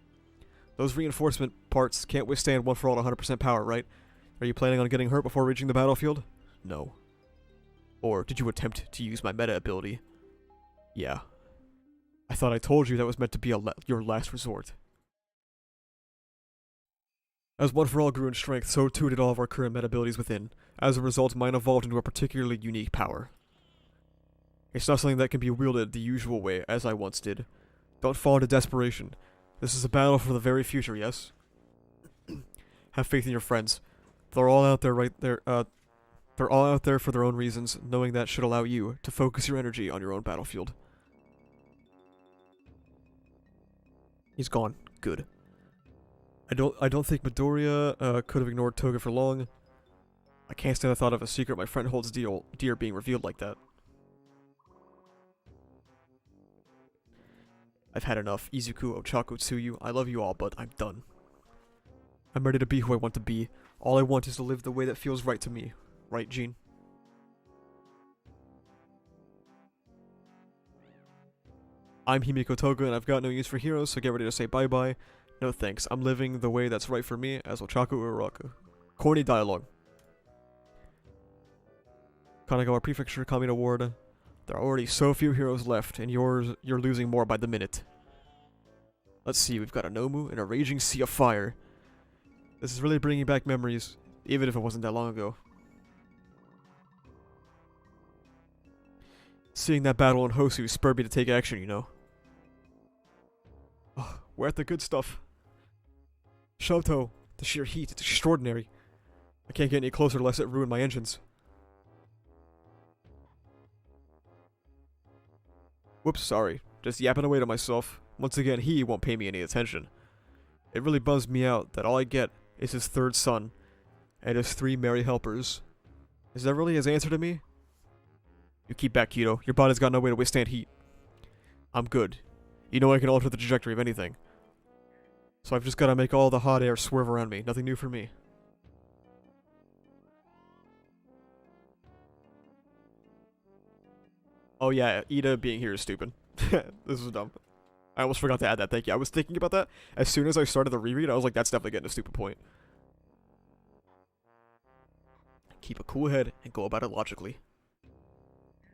Those reinforcement parts can't withstand 1 for all 100% power, right? Are you planning on getting hurt before reaching the battlefield? No. Or did you attempt to use my meta ability? Yeah. I thought I told you that was meant to be your last resort. As 1 for all grew in strength, so too did all of our current meta abilities within. As a result, mine evolved into a particularly unique power. It's not something that can be wielded the usual way, as I once did. Don't fall into desperation. This is a battle for the very future, yes? Have faith in your friends. They're all out there they're all out there for their own reasons, knowing that should allow you to focus your energy on your own battlefield. He's gone. Good. I don't think Midoriya could have ignored Toga for long. I can't stand the thought of a secret my friend holds dear being revealed like that. I've had enough. Izuku, Ochako, Tsuyu, I love you all, but I'm done. I'm ready to be who I want to be. All I want is to live the way that feels right to me. Right, Jean? I'm Himiko Toga, and I've got no use for heroes, so get ready to say bye-bye. No thanks. I'm living the way that's right for me as Ochako Uraku. Corny dialogue. Kanagawa Prefecture Kamina Ward. There are already so few heroes left, and you're losing more by the minute. Let's see, we've got a Nomu and a raging sea of fire. This is really bringing back memories, even if it wasn't that long ago. Seeing that battle in Hosu spurred me to take action, you know. Oh, we're at the good stuff. Shoto, the sheer heat, it's extraordinary. I can't get any closer lest it ruin my engines. Whoops, sorry. Just yapping away to myself. Once again, he won't pay me any attention. It really buzzed me out that all I get is his third son, and his 3 merry helpers. Is that really his answer to me? You keep back, Kido. Your body's got no way to withstand heat. I'm good. You know I can alter the trajectory of anything. So I've just gotta make all the hot air swerve around me. Nothing new for me. Oh yeah, Ida being here is stupid. This is dumb. I almost forgot to add that, thank you. I was thinking about that. As soon as I started the reread, I was like, that's definitely getting a stupid point. Keep a cool head and go about it logically.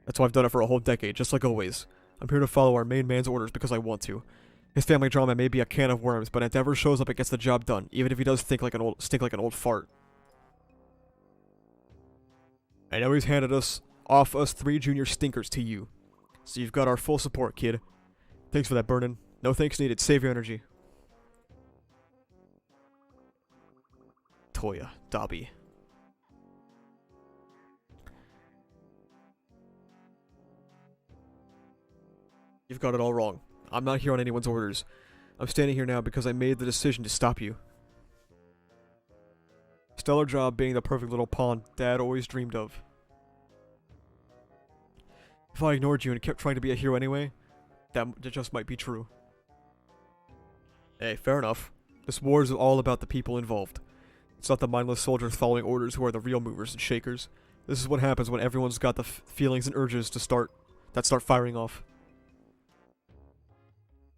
That's why I've done it for a whole decade, just like always. I'm here to follow our main man's orders because I want to. His family drama may be a can of worms, but Endeavor shows up and gets the job done, even if he does stink like an old fart. I know he's handed us 3 junior stinkers to you. So you've got our full support, kid. Thanks for that, Burnin. No thanks needed. Save your energy. Toya, Dabi. You've got it all wrong. I'm not here on anyone's orders. I'm standing here now because I made the decision to stop you. Stellar job being the perfect little pawn Dad always dreamed of. If I ignored you and kept trying to be a hero anyway, that just might be true. Hey, fair enough. This war is all about the people involved. It's not the mindless soldiers following orders who are the real movers and shakers. This is what happens when everyone's got the feelings and urges to start firing off.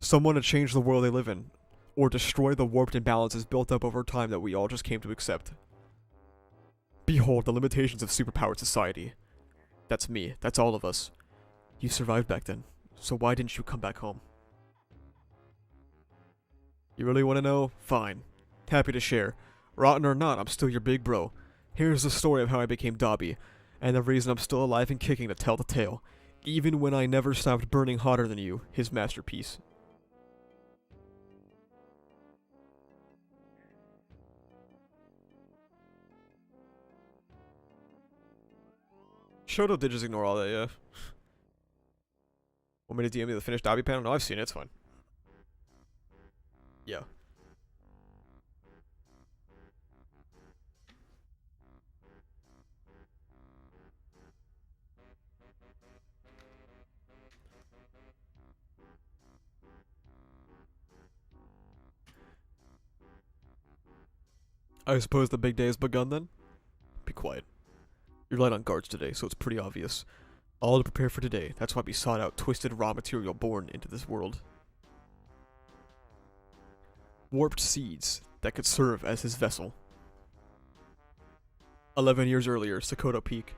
Someone to change the world they live in, or destroy the warped imbalances built up over time that we all just came to accept. Behold the limitations of superpowered society. That's me, that's all of us. You survived back then, so why didn't you come back home? You really want to know? Fine. Happy to share. Rotten or not, I'm still your big bro. Here's the story of how I became Dabi, and the reason I'm still alive and kicking to tell the tale, even when I never stopped burning hotter than you, his masterpiece. Shoto did just ignore all that, yeah. Want me to DM you the finished Dabi panel? No, I've seen it, it's fine. Yeah. I suppose the big day has begun then? Be quiet. You're light on guards today, so it's pretty obvious. All to prepare for today. That's why we sought out twisted raw material born into this world. Warped seeds that could serve as his vessel. 11 years earlier, Sakota Peak.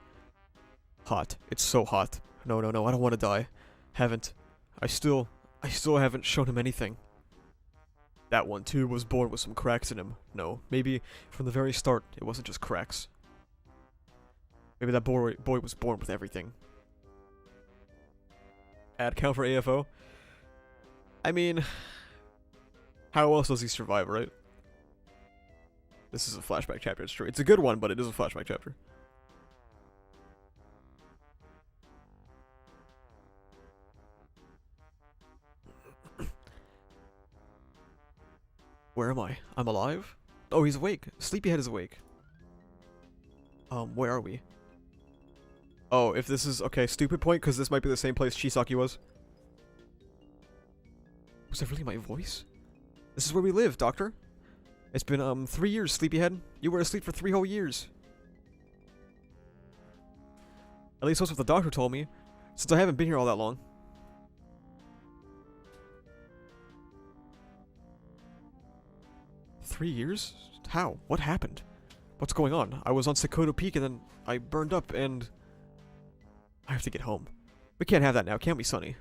Hot. It's so hot. No, I don't want to die. I still haven't shown him anything. That one, too, was born with some cracks in him. No, maybe from the very start, it wasn't just cracks. Maybe that boy was born with everything. Ad count for AFO? I mean, how else does he survive, right? This is a flashback chapter, it's true. It's a good one, but it is a flashback chapter. Where am I? I'm alive? Oh, he's awake. Sleepyhead is awake. Where are we? Oh, if this is... Okay, stupid point, because this might be the same place Chisaki was. Was that really my voice? This is where we live, Doctor. It's been, 3 years, Sleepyhead. You were asleep for 3 whole years. At least that's what the doctor told me, since I haven't been here all that long. Three years? How? What happened? What's going on? I was on Sekoto Peak and then I burned up and... I have to get home. We can't have that now, can we, Sonny?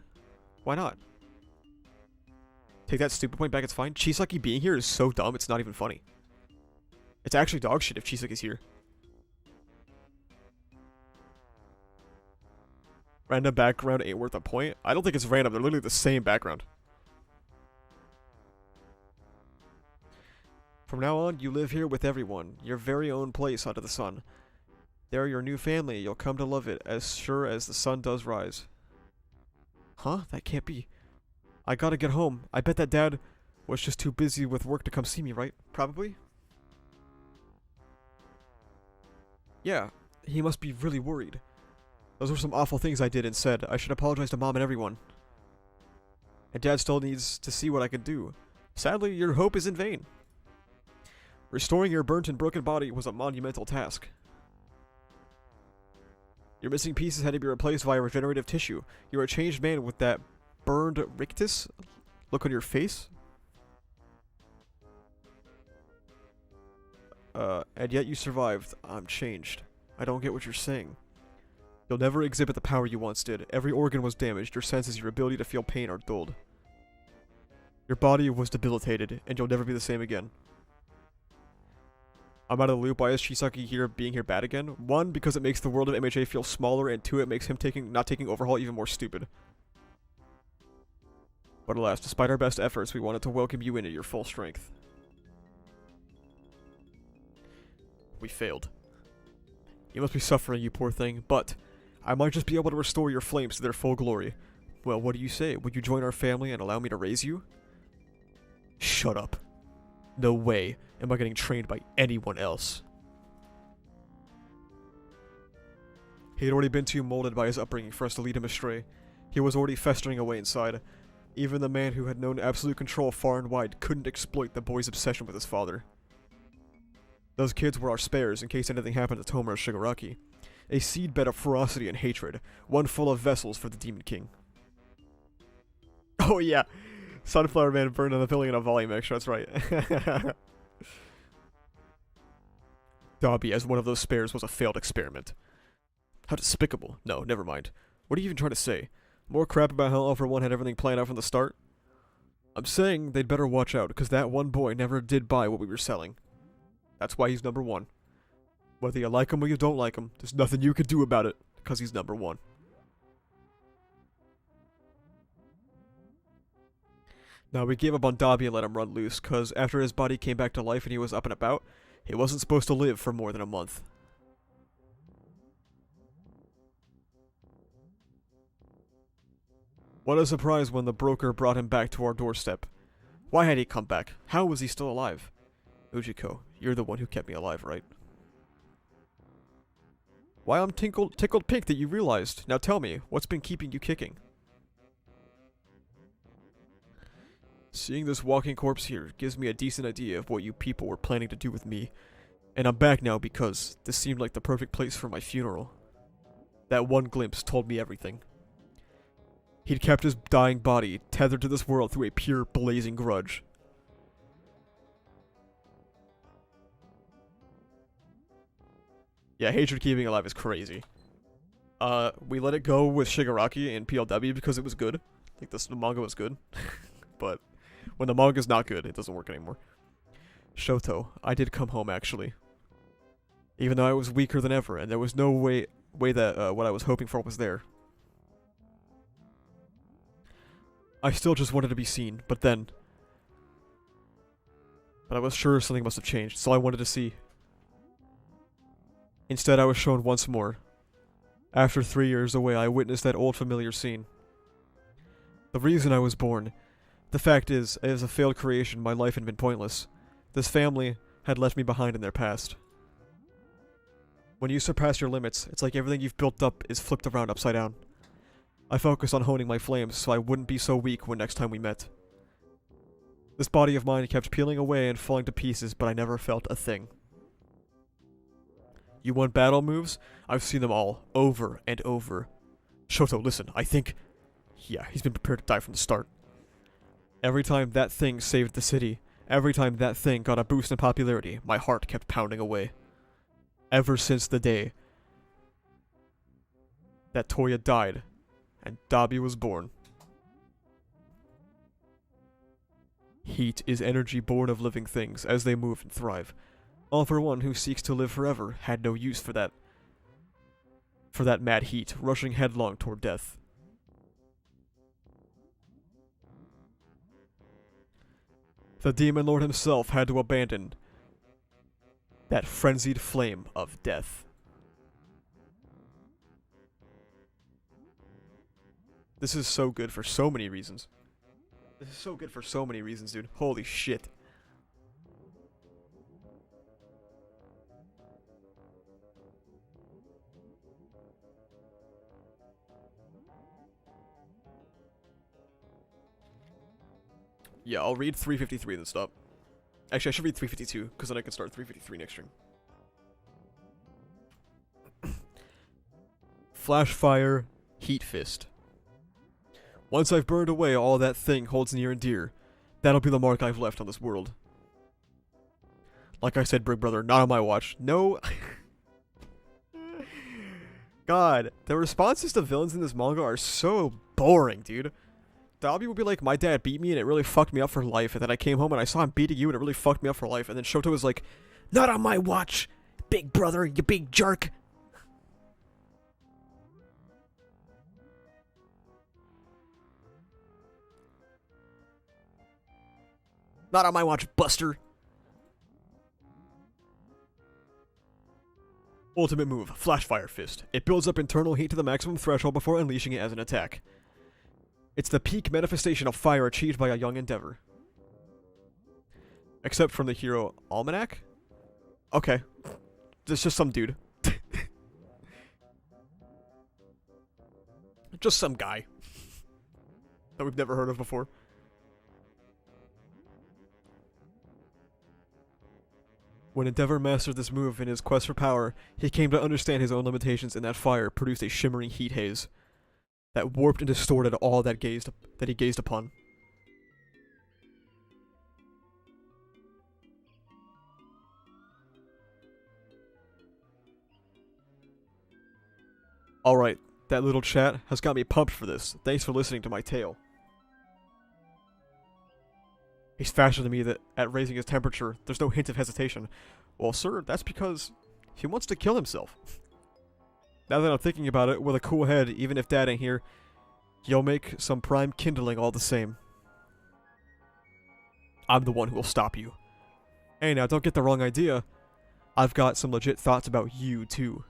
Why not? Take that stupid point back, it's fine. Chisaki being here is so dumb, it's not even funny. It's actually dog shit if Chisaki's here. Random background ain't worth a point? I don't think it's random, they're literally the same background. From now on, you live here with everyone. Your very own place under the sun. They're your new family, you'll come to love it, as sure as the sun does rise. Huh? That can't be. I gotta get home. I bet that Dad was just too busy with work to come see me, right? Probably? Yeah, he must be really worried. Those were some awful things I did and said. I should apologize to Mom and everyone. And Dad still needs to see what I can do. Sadly, your hope is in vain. Restoring your burnt and broken body was a monumental task. Your missing pieces had to be replaced via regenerative tissue. You're a changed man with that burned rictus look on your face. And yet you survived. I'm changed. I don't get what you're saying. You'll never exhibit the power you once did. Every organ was damaged. Your senses, your ability to feel pain are dulled. Your body was debilitated, and you'll never be the same again. I'm out of the loop. Why is Chisaki here being here bad again? 1, because it makes the world of MHA feel smaller, and 2, it makes him not taking overhaul even more stupid. But alas, despite our best efforts, we wanted to welcome you into your full strength. We failed. You must be suffering, you poor thing, but I might just be able to restore your flames to their full glory. Well, what do you say? Would you join our family and allow me to raise you? Shut up. No way am I getting trained by anyone else. He had already been too molded by his upbringing for us to lead him astray. He was already festering away inside. Even the man who had known absolute control far and wide couldn't exploit the boy's obsession with his father. Those kids were our spares in case anything happened to Toma or Shigaraki. A seedbed of ferocity and hatred, one full of vessels for the Demon King. Oh yeah, Sunflower Man burned on the building in a volume extra, that's right. Dobby as one of those spares was a failed experiment. How despicable. No, never mind. What are you even trying to say? More crap about how All For One had everything planned out from the start? I'm saying they'd better watch out, because that one boy never did buy what we were selling. That's why he's number 1. Whether you like him or you don't like him, there's nothing you can do about it, because he's number 1. Now, we gave up on Dobby and let him run loose, because after his body came back to life and he was up and about, he wasn't supposed to live for more than a month. What a surprise when the broker brought him back to our doorstep. Why had he come back? How was he still alive? Ujiko, you're the one who kept me alive, right? Why, I'm tickled pink that you realized. Now tell me, what's been keeping you kicking? Seeing this walking corpse here gives me a decent idea of what you people were planning to do with me. And I'm back now because this seemed like the perfect place for my funeral. That one glimpse told me everything. He'd kept his dying body tethered to this world through a pure, blazing grudge. Yeah, hatred keeping alive is crazy. We let it go with Shigaraki and PLW because it was good. I think the manga was good. But when the manga's not good, it doesn't work anymore. Shoto, I did come home actually. Even though I was weaker than ever, and there was no way that what I was hoping for was there. I still just wanted to be seen, but then but I was sure something must have changed, so I wanted to see. Instead, I was shown once more. After 3 years away, I witnessed that old familiar scene. The reason I was born. The fact is, as a failed creation, my life had been pointless. This family had left me behind in their past. When you surpass your limits, it's like everything you've built up is flipped around upside down. I focused on honing my flames so I wouldn't be so weak when next time we met. This body of mine kept peeling away and falling to pieces, but I never felt a thing. You want battle moves? I've seen them all, over and over. Shoto, listen, I think... Yeah, he's been prepared to die from the start. Every time that thing saved the city, every time that thing got a boost in popularity, my heart kept pounding away. Ever since the day that Toya died, and Dabi was born. Heat is energy born of living things, as they move and thrive. All for one who seeks to live forever had no use for that mad heat, rushing headlong toward death. The Demon Lord himself had to abandon that frenzied flame of death. This is so good for so many reasons. This is so good for so many reasons, dude. Holy shit. Yeah, I'll read 353 then stop. Actually, I should read 352, because then I can start 353 next stream. Flashfire, Heat Fist. Once I've burned away all that thing holds near and dear, that'll be the mark I've left on this world. Like I said, Big Brother, not on my watch. No. God, the responses to villains in this manga are so boring, dude. Dabi would be like, my dad beat me and it really fucked me up for life, and then I came home and I saw him beating you and it really fucked me up for life, and then Shoto was like, not on my watch, Big Brother, you big jerk. Not on my watch, Buster. Ultimate move, Flashfire Fist. It builds up internal heat to the maximum threshold before unleashing it as an attack. It's the peak manifestation of fire achieved by a young endeavor. Except from the hero Almanac? Okay. There's just some dude. Just some guy. That we've never heard of before. When Endeavor mastered this move in his quest for power, he came to understand his own limitations, and that fire produced a shimmering heat haze that warped and distorted all that he gazed upon. Alright, that little chat has got me pumped for this. Thanks for listening to my tale. He's faster than me at raising his temperature. There's no hint of hesitation. Well, sir, that's because he wants to kill himself. Now that I'm thinking about it, with a cool head, even if Dad ain't here, you'll make some prime kindling all the same. I'm the one who will stop you. Hey, now, don't get the wrong idea. I've got some legit thoughts about you, too.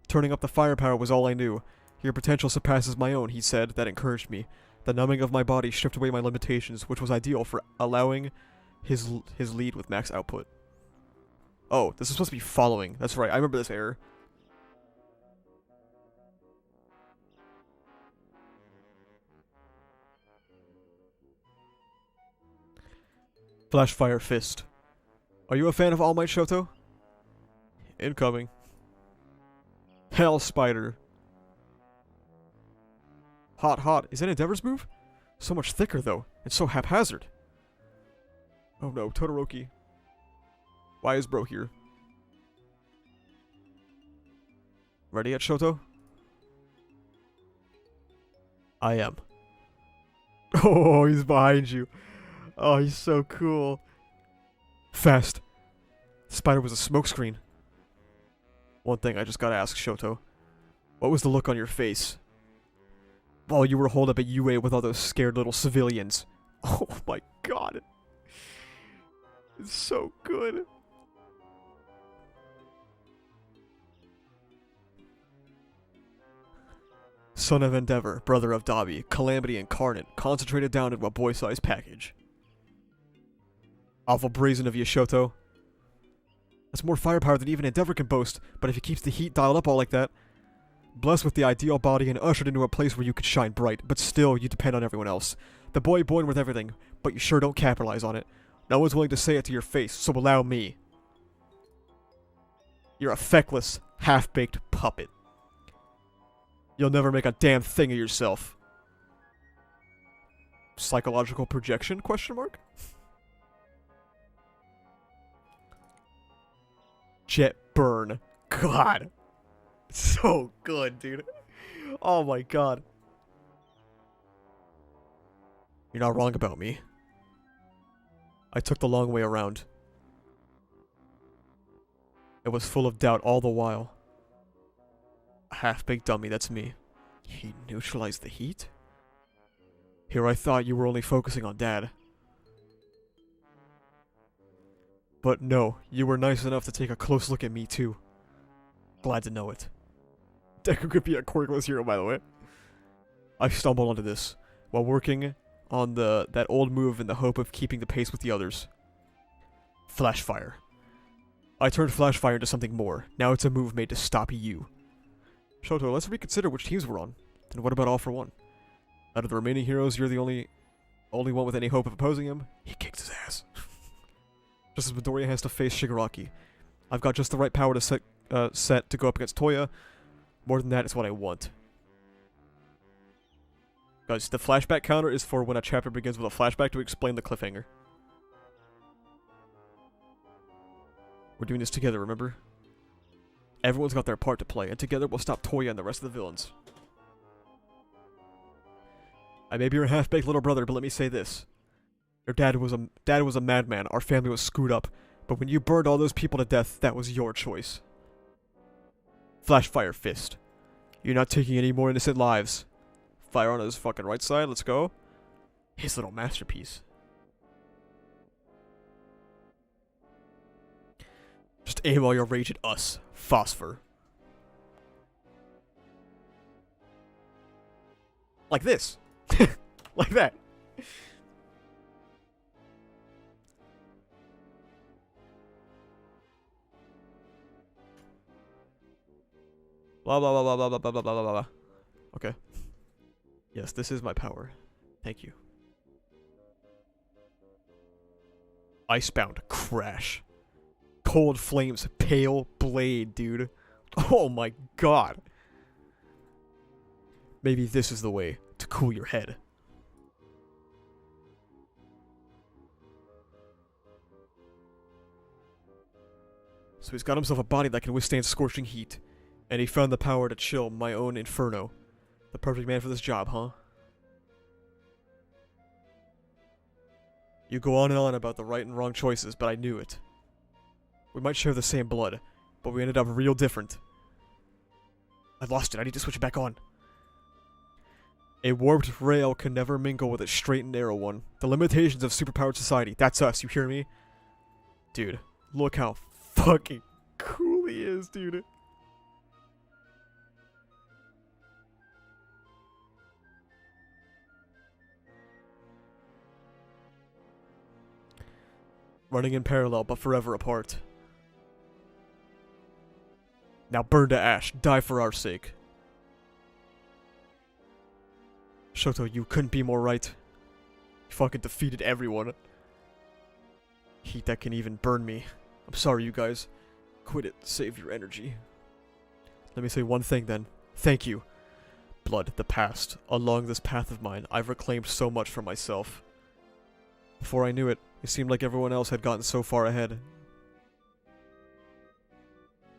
Turning up the firepower was all I knew. Your potential surpasses my own, he said. That encouraged me. The numbing of my body stripped away my limitations, which was ideal for allowing his lead with max output. Oh, this is supposed to be following. That's right, I remember this error. Flashfire Fist. Are you a fan of All Might, Shoto? Incoming. Hell Spider. Hot, hot. Is that Endeavor's move? So much thicker, though, and so haphazard. Oh no, Todoroki. Why is bro here? Ready yet, Shoto? I am. Oh, he's behind you. Oh, he's so cool. Fast. Spider was a smokescreen. One thing I just gotta ask, Shoto. What was the look on your face while you were holed up at UA with all those scared little civilians? Oh my god. It's so good. Son of Endeavor, brother of Dabi, Calamity incarnate, concentrated down into a boy-sized package. Awful brazen of you, Shoto. That's more firepower than even Endeavor can boast, but if he keeps the heat dialed up all like that, blessed with the ideal body and ushered into a place where you could shine bright, but still you depend on everyone else. The boy born with everything, but you sure don't capitalize on it. No one's willing to say it to your face, so allow me. You're a feckless, half-baked puppet. You'll never make a damn thing of yourself. Psychological projection, question mark? Jet burn. God. So good, dude. Oh my god. You're not wrong about me. I took the long way around. It was full of doubt all the while. A half-baked dummy, that's me. He neutralized the heat? Here I thought you were only focusing on Dad. But no, you were nice enough to take a close look at me too. Glad to know it. Deku could be a quirkless hero, by the way. I stumbled onto this while working on that old move in the hope of keeping the pace with the others. Flash Fire. I turned Flash Fire into something more. Now it's a move made to stop you. Shoto, let's reconsider which teams we're on. Then what about All for One? Out of the remaining heroes, you're the only one with any hope of opposing him? He kicked his ass. Just as Midoriya has to face Shigaraki. I've got just the right power to set to go up against Toya. More than that is what I want. Guys, the flashback counter is for when a chapter begins with a flashback to explain the cliffhanger. We're doing this together, remember? Everyone's got their part to play, and together we'll stop Toya and the rest of the villains. I may be your half-baked little brother, but let me say this. Your dad was a madman, our family was screwed up, but when you burned all those people to death, that was your choice. Flash Fire Fist. You're not taking any more innocent lives. Fire on his fucking right side, let's go. His little masterpiece. Just aim all your rage at us. Phosphor. Like this. Like that. Blah blah blah blah blah blah blah blah blah blah. Okay. Yes, this is my power. Thank you. Icebound Crash. Cold Flames Pale Blade, dude. Oh my god. Maybe this is the way to cool your head. So he's got himself a body that can withstand scorching heat. And he found the power to chill my own inferno. The perfect man for this job, huh? You go on and on about the right and wrong choices, but I knew it. We might share the same blood, but we ended up real different. I lost it, I need to switch it back on. A warped rail can never mingle with a straight and narrow one. The limitations of superpowered society, that's us, you hear me? Dude, look how fucking cool he is, dude. Running in parallel, but forever apart. Now burn to ash, die for our sake. Shoto, you couldn't be more right. You fucking defeated everyone. Heat that can even burn me. I'm sorry, you guys. Quit it, save your energy. Let me say one thing then. Thank you. Blood, the past. Along this path of mine, I've reclaimed so much for myself. Before I knew it, it seemed like everyone else had gotten so far ahead.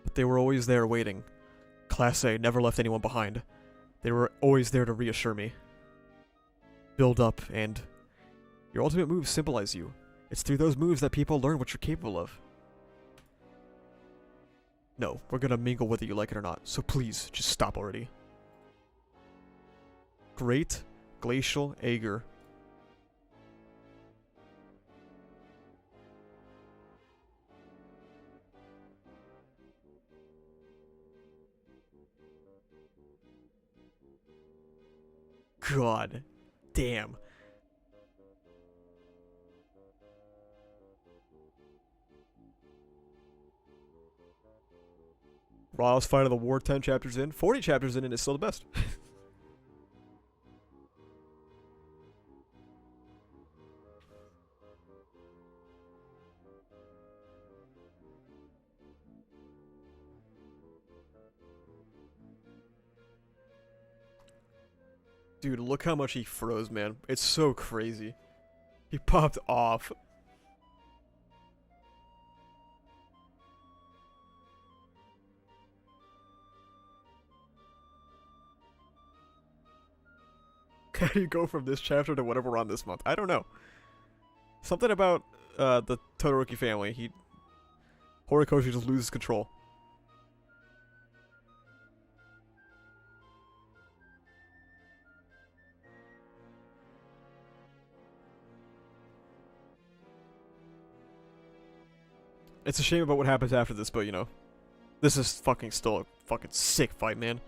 But they were always there waiting. Class A never left anyone behind. They were always there to reassure me. Build up, and your ultimate moves symbolize you. It's through those moves that people learn what you're capable of. No, we're gonna mingle whether you like it or not, so please, just stop already. Great Glacial Ager. god. Damn. Raw's Fight of the War, 10 chapters in. 40 chapters in and it's still the best. Dude, look how much he froze, man. It's so crazy. He popped off. How do you go from this chapter to whatever we're on this month? I don't know. Something about the Todoroki family. Horikoshi just loses control. It's a shame about what happens after this, but you know, this is fucking still a fucking sick fight, man.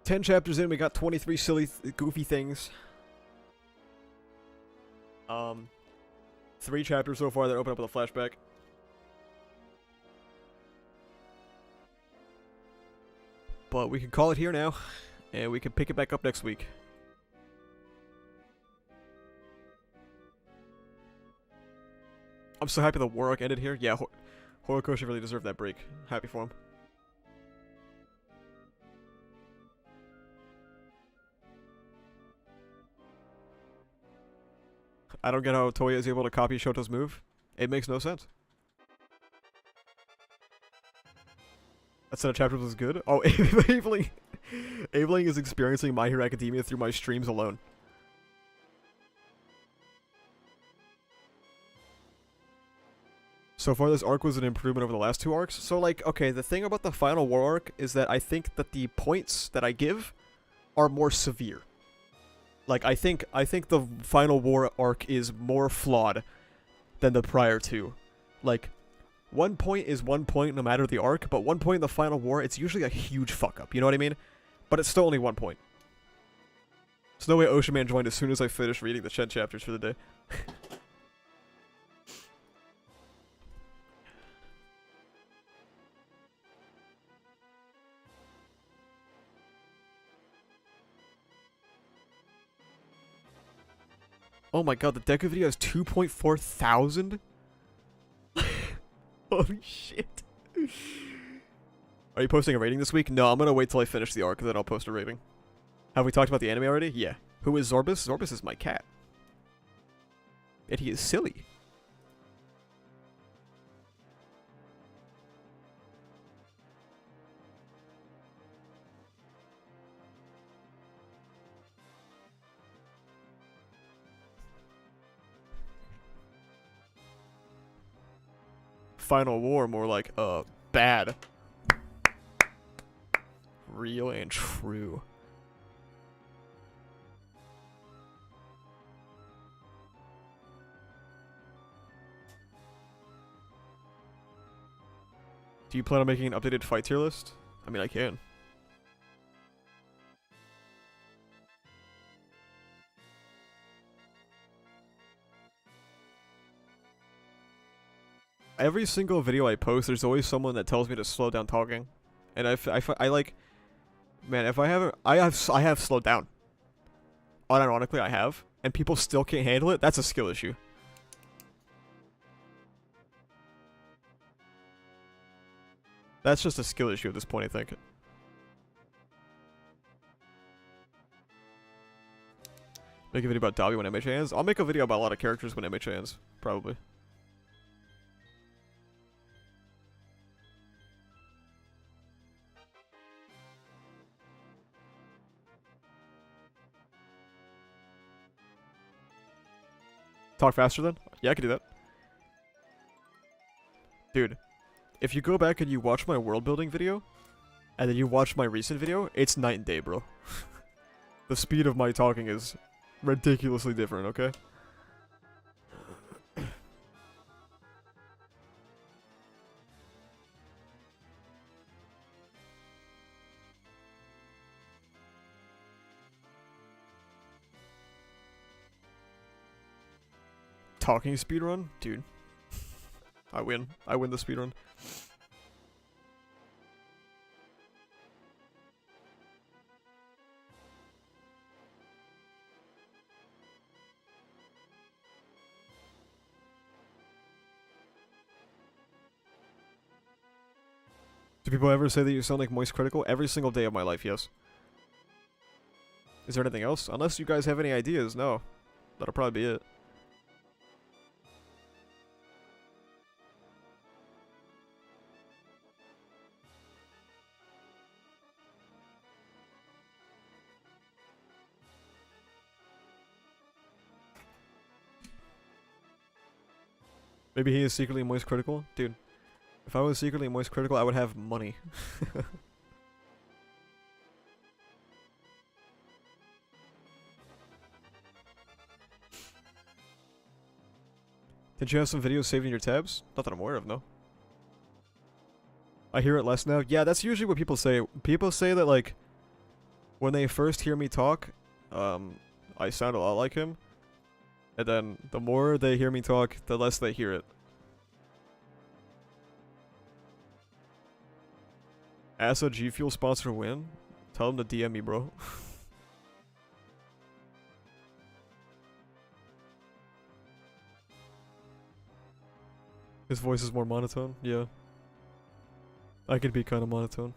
Ten chapters in, we got 23 silly, goofy things. 3 chapters so far that open up with a flashback. But we can call it here now, and we can pick it back up next week. I'm so happy the war arc ended here. Yeah, Horikoshi really deserved that break. Happy for him. I don't get how Toya is able to copy Shoto's move. It makes no sense. That set of chapters was good. Oh, Aveling is experiencing My Hero Academia through my streams alone. So far, this arc was an improvement over the last 2 arcs. So, like, okay, the thing about the final war arc is that I think that the points that I give are more severe. Like, I think the final war arc is more flawed than the prior 2. Like, 1 point is 1 point no matter the arc, but 1 point in the final war, it's usually a huge fuck up. You know what I mean? But it's still only 1 point. There's no way Ocean Man joined as soon as I finished reading the Shen chapters for the day. Oh my god, the Deku video has 2.4 thousand? Holy shit. Are you posting a rating this week? No, I'm gonna wait till I finish the arc, then I'll post a rating. Have we talked about the anime already? Yeah. Who is Zorbus? Zorbus is my cat. And he is silly. Final war, more like, bad. Real and true. Do you plan on making an updated fight tier list? I mean, I can. Every single video I post, there's always someone that tells me to slow down talking, and I like, man, if I haven't, I have slowed down. Unironically, I have, and people still can't handle it. That's a skill issue. That's just a skill issue at this point, I think. Make a video about Dobby when MHA ends. I'll make a video about a lot of characters when MHA ends, probably. Talk faster then? Yeah, I can do that. Dude, if you go back and you watch my world building video, and then you watch my recent video, it's night and day, bro. The speed of my talking is ridiculously different, okay? talking speedrun? Dude. I win. I win the speedrun. Do people ever say that you sound like Moist Critical? Every single day of my life, yes. Is there anything else? Unless you guys have any ideas, no. That'll probably be it. Maybe he is secretly Moist Critical? Dude, if I was secretly Moist Critical, I would have money. Did you have some videos saved in your tabs? Not that I'm aware of, no. I hear it less now. Yeah, that's usually what people say. People say that, like, when they first hear me talk, I sound a lot like him. And then, the more they hear me talk, the less they hear it. As a G Fuel sponsor win? Tell them to DM me, bro. His voice is more monotone? Yeah. I can be kind of monotone.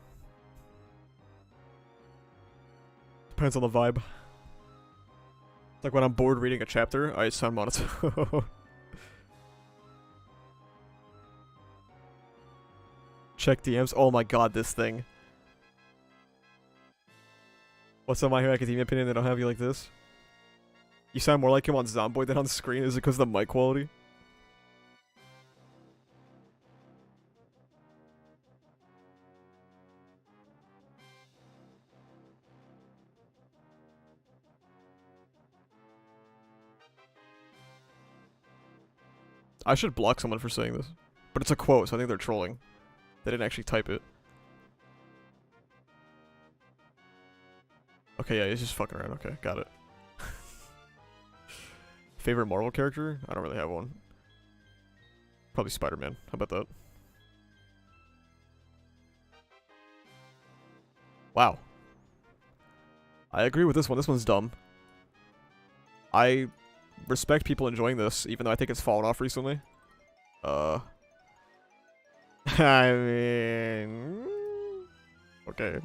Depends on the vibe. Like when I'm bored reading a chapter, I sound monotone. Check DMs. Oh my god, this thing. What's up, My Hero Academia opinion? They don't have you like this? You sound more like him on Zomboid than on screen. Is it because of the mic quality? I should block someone for saying this. But it's a quote, so I think they're trolling. They didn't actually type it. Okay, yeah, he's just fucking around. Okay, got it. Favorite Marvel character? I don't really have one. Probably Spider-Man. How about that? Wow. I agree with this one. This one's dumb. I respect people enjoying this, even though I think it's fallen off recently. I mean... Okay.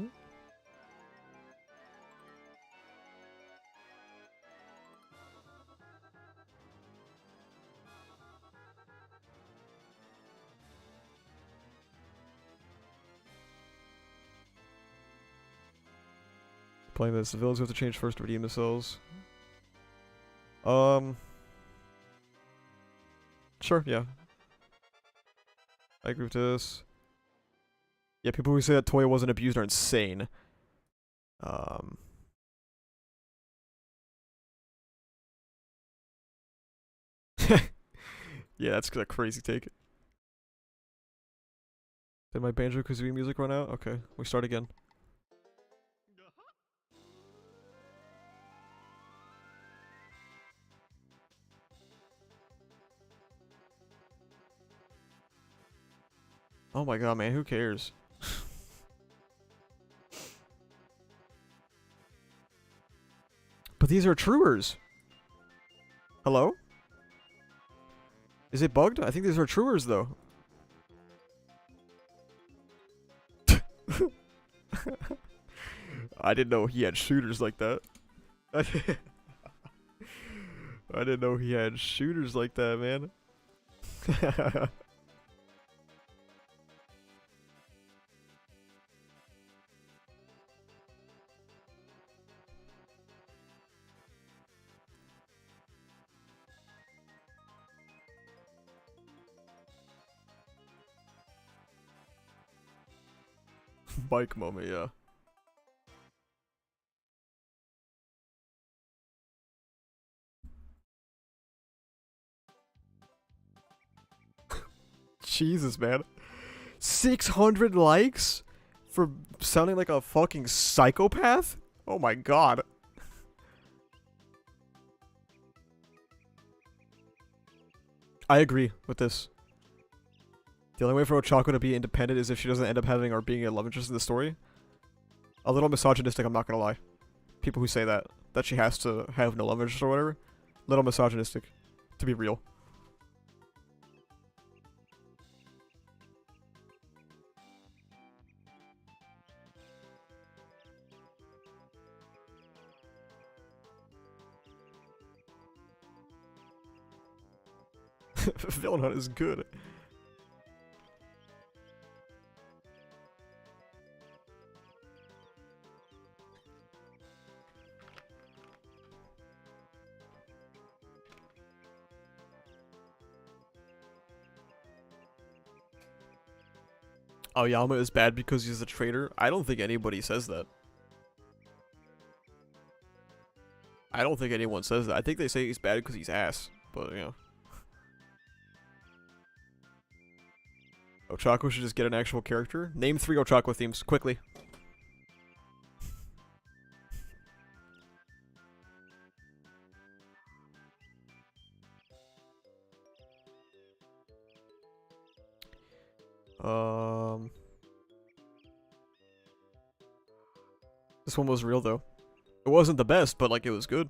Playing this, the villains have to change first to redeem themselves. Sure, yeah. I agree with this. Yeah, people who say that Toya wasn't abused are insane. Yeah, that's a crazy take. Did my Banjo-Kazooie music run out? Okay, we start again. Oh my god, man, who cares? But these are truers. Hello? Is it bugged? I think these are truers, though. I didn't know he had shooters like that. I didn't know he had shooters like that, man. Bike moment, yeah. Jesus, man. 600 likes? For sounding like a fucking psychopath? Oh my god. I agree with this. The only way for Ochako to be independent is if she doesn't end up having or being a love interest in the story. A little misogynistic, I'm not gonna lie. People who say that she has to have no love interest or whatever. Little misogynistic, to be real. Villain Hunt is good. Aoyama is bad because he's a traitor? I don't think anybody says that. I don't think anyone says that. I think they say he's bad because he's ass. But, you know. Ochako should just get an actual character. Name 3 Ochako themes, quickly. This one was real, though. It wasn't the best, but, like, it was good.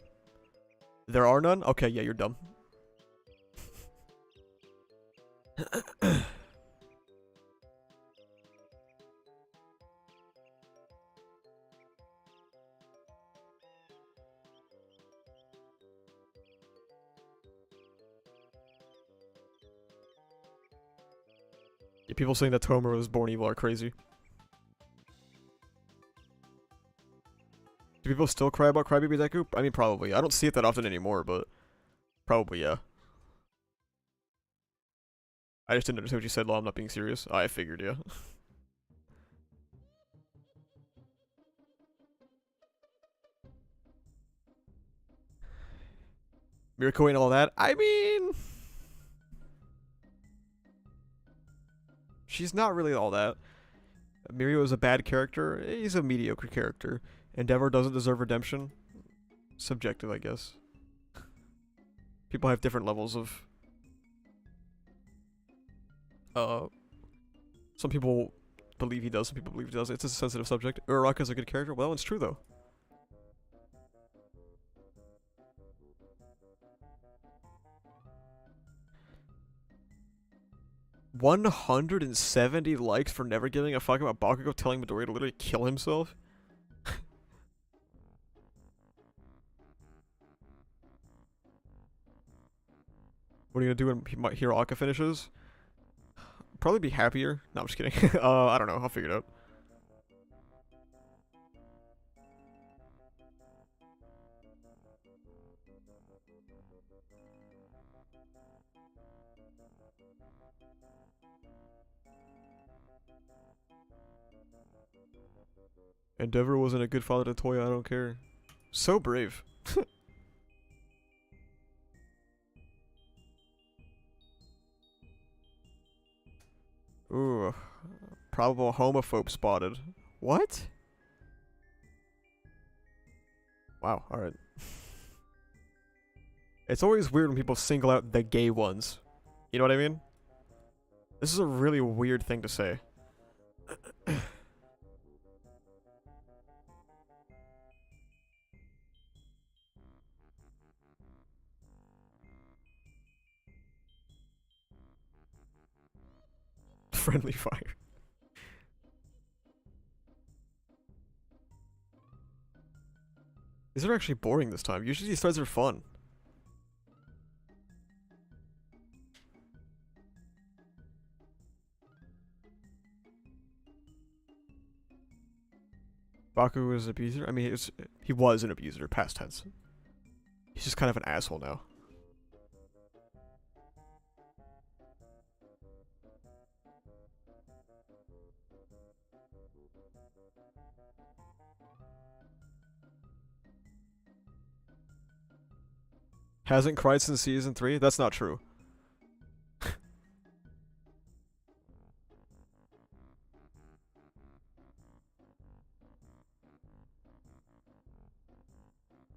There are none? Okay, yeah, you're dumb. Yeah, people saying that Tomura was born evil are crazy. Do people still cry about Crybaby Deku? I mean, probably. I don't see it that often anymore, but probably, yeah. I just didn't understand what you said, Law. I'm not being serious. I figured, yeah. Mirko and all that. I mean, she's not really all that. Mirio is a bad character. He's a mediocre character. Endeavor doesn't deserve redemption. Subjective, I guess. People have different levels of... some people believe he does, some people believe he doesn't. It's a sensitive subject. Uraraka's a good character. Well, it's true, though. $170 likes for never giving a fuck about Bakugo telling Midoriya to literally kill himself? What are you gonna do when Hiroaka finishes? Probably be happier. No, I'm just kidding. I don't know. I'll figure it out. Endeavor wasn't a good father to Toya, I don't care. So brave. Ooh. Probable homophobe spotted. What? Wow, alright. It's always weird when people single out the gay ones. You know what I mean? This is a really weird thing to say. Friendly fire. These are actually boring this time. Usually these threads are fun. Baku was an abuser? I mean, he was an abuser, past tense. He's just kind of an asshole now. Hasn't cried since season 3? That's not true.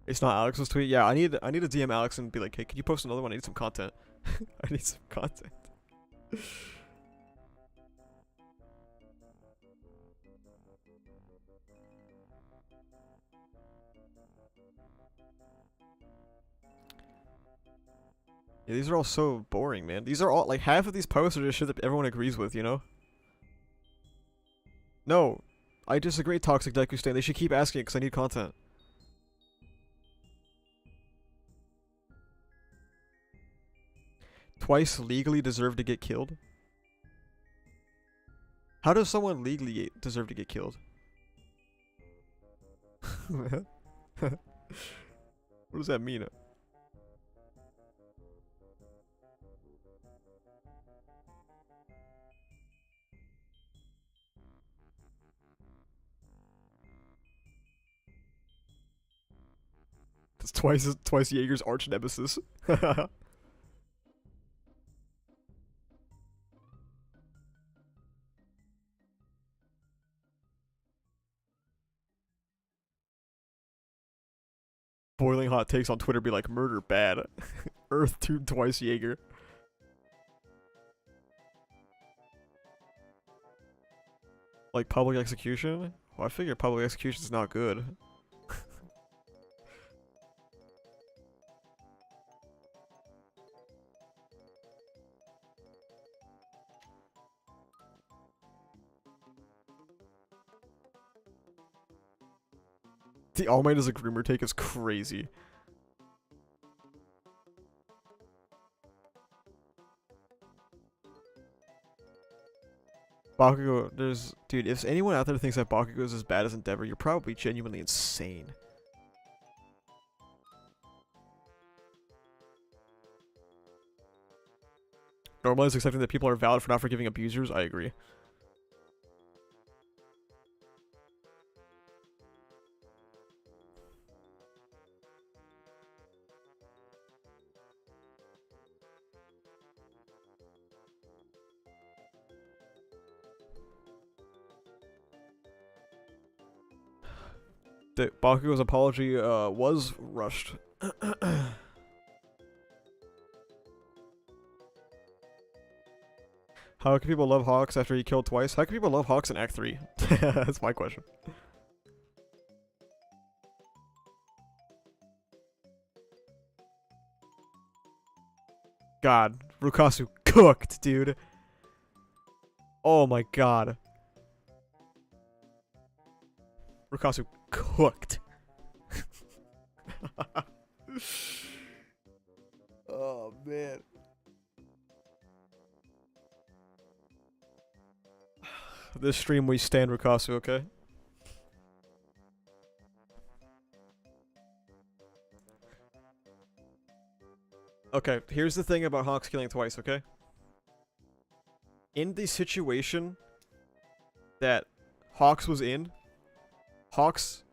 It's not Alex's tweet. Yeah, I need to DM Alex and be like, hey, can you post another one? I need some content. I need some content. Yeah, these are all so boring, man. These are all, like, half of these posts are just shit that everyone agrees with, you know? No, I disagree, Toxic Deku Stan. They should keep asking it because I need content. Twice legally deserve to get killed? How does someone legally deserve to get killed? What does that mean? It's twice Jaeger's arch nemesis. Boiling hot takes on Twitter be like, murder bad. Earth tuned twice Jaeger. Like public execution? Well, I figure public execution is not good. The All Might as a groomer take is crazy. Bakugo, dude, if anyone out there thinks that Bakugo is as bad as Endeavor, you're probably genuinely insane. Normalize accepting that people are valid for not forgiving abusers, I agree. The Bakugo's apology was rushed. How can people love Hawks after he killed twice? How can people love Hawks in Act 3? That's my question. God, Rukasu cooked, dude. Oh my god. Rukasu cooked. Oh man. This stream we stand Rukasu, okay? Okay, here's the thing about Hawks killing twice, okay? In the situation that Hawks was in, Hawks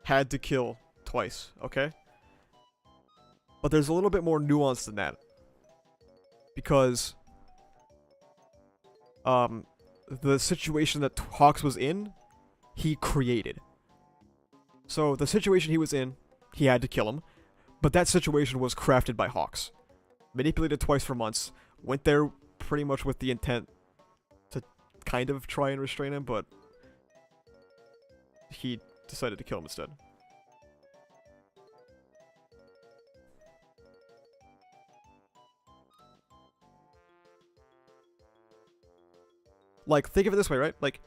had to kill twice, okay? But there's a little bit more nuance than that. Because the situation that Hawks was in, he created. So the situation he was in, he had to kill him. But that situation was crafted by Hawks. Manipulated twice for months. Went there pretty much with the intent to kind of try and restrain him, but he decided to kill him instead. Like, think of it this way, right? Like,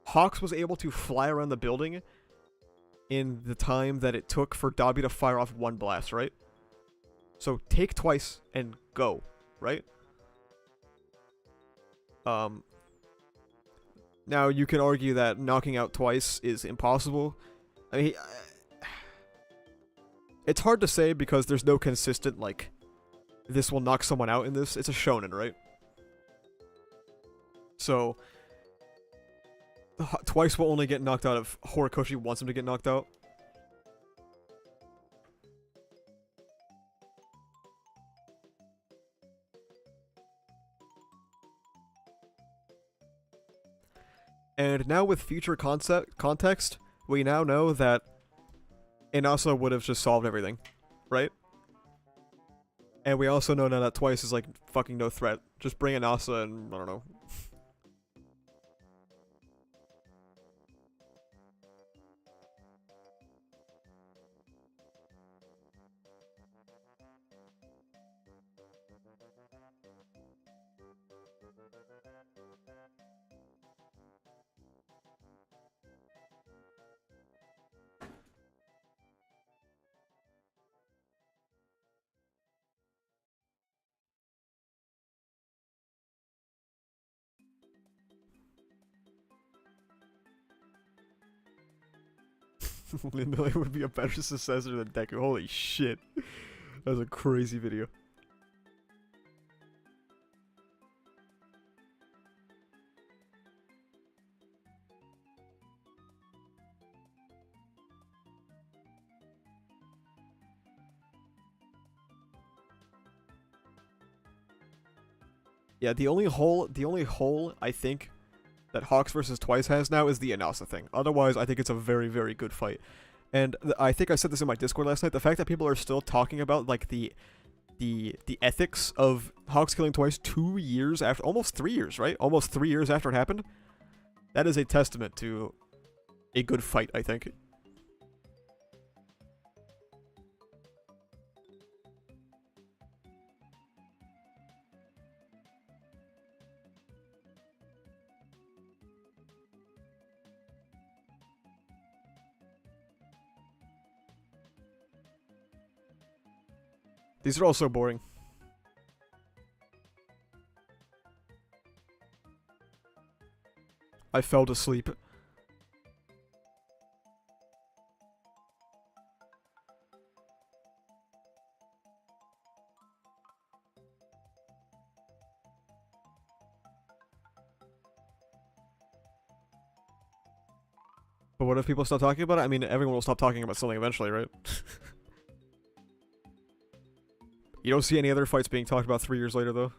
Hawks was able to fly around the building in the time that it took for Dabi to fire off one blast, right? So, take twice and go, right? Now, you can argue that knocking out twice is impossible. I mean, it's hard to say because there's no consistent, like, this will knock someone out in this. It's a shonen, right? So, twice will only get knocked out if Horikoshi wants him to get knocked out. And now with future context, we now know that Inasa would have just solved everything, right? And we also know now that Twice is like fucking no threat. Just bring Inasa and I don't know. Lindley would be a better successor than Deku. Holy shit. That was a crazy video. Yeah, the only hole I think that Hawks versus Twice has now is the Inasa thing. Otherwise, I think it's a very, very good fight. And I think I said this in my Discord last night. The fact that people are still talking about like the ethics of Hawks killing Twice 2 years after, almost 3 years, right? Almost 3 years after it happened. That is a testament to a good fight, I think. These are all so boring. I fell to sleep. But what if people stop talking about it? I mean, everyone will stop talking about something eventually, right? You don't see any other fights being talked about 3 years later, though.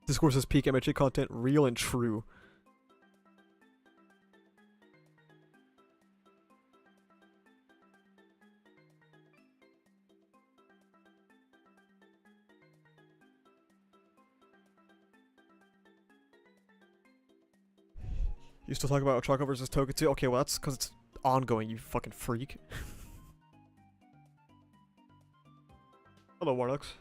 Discourse says peak MHA content, real and true. You still talk about Ochako versus Toga too? Okay, well that's because it's ongoing, you fucking freak. Hello, Warnox.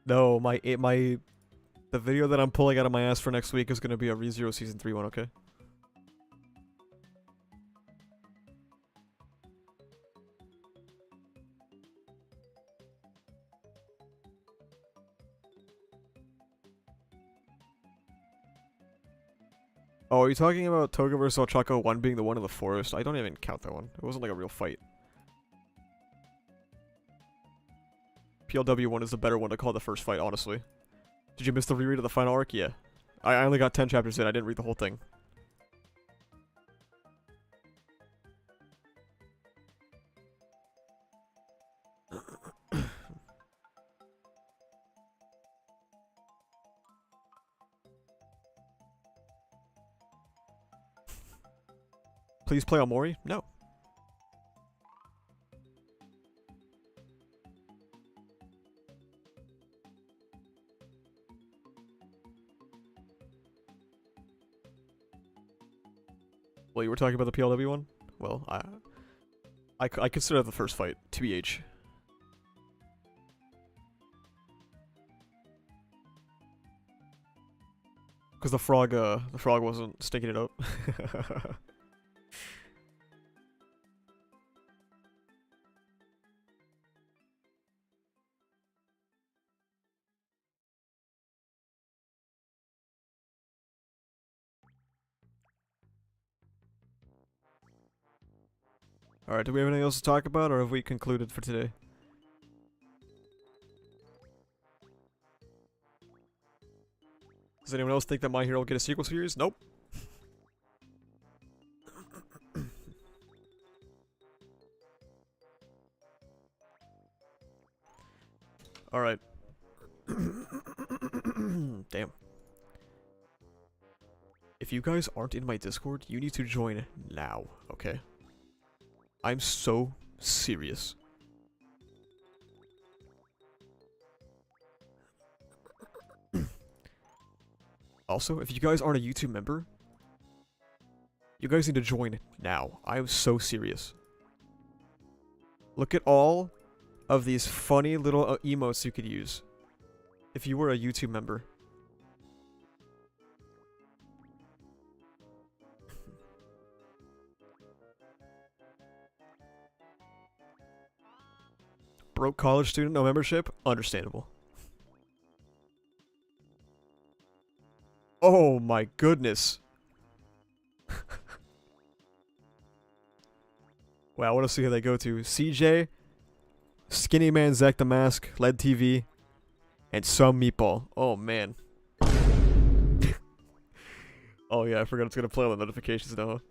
No, the video that I'm pulling out of my ass for next week is gonna be a ReZero Season 3 one, okay? Oh, are you talking about Toga vs. Ochako 1 being the one in the forest? I don't even count that one. It wasn't like a real fight. PLW 1 is the better one to call the first fight, honestly. Did you miss the reread of the final arc? Yeah. I only got 10 chapters in, I didn't read the whole thing. Please play Omori? No. Well, you were talking about the PLW one? Well, I consider that the first fight, TBH. Because the frog wasn't sticking it up. Alright, do we have anything else to talk about, or have we concluded for today? Does anyone else think that My Hero will get a sequel series? Nope. Alright. Damn. If you guys aren't in my Discord, you need to join now, okay? I'm so serious. Also, if you guys aren't a YouTube member, you guys need to join now. I am so serious. Look at all of these funny little emotes you could use if you were a YouTube member. Broke college student, no membership? Understandable. Oh my goodness. Wow, I want to see who they go to. CJ, Skinny Man Zach the Mask, LED TV, and some meatball. Oh man. Oh yeah, I forgot it's gonna play all the notifications now.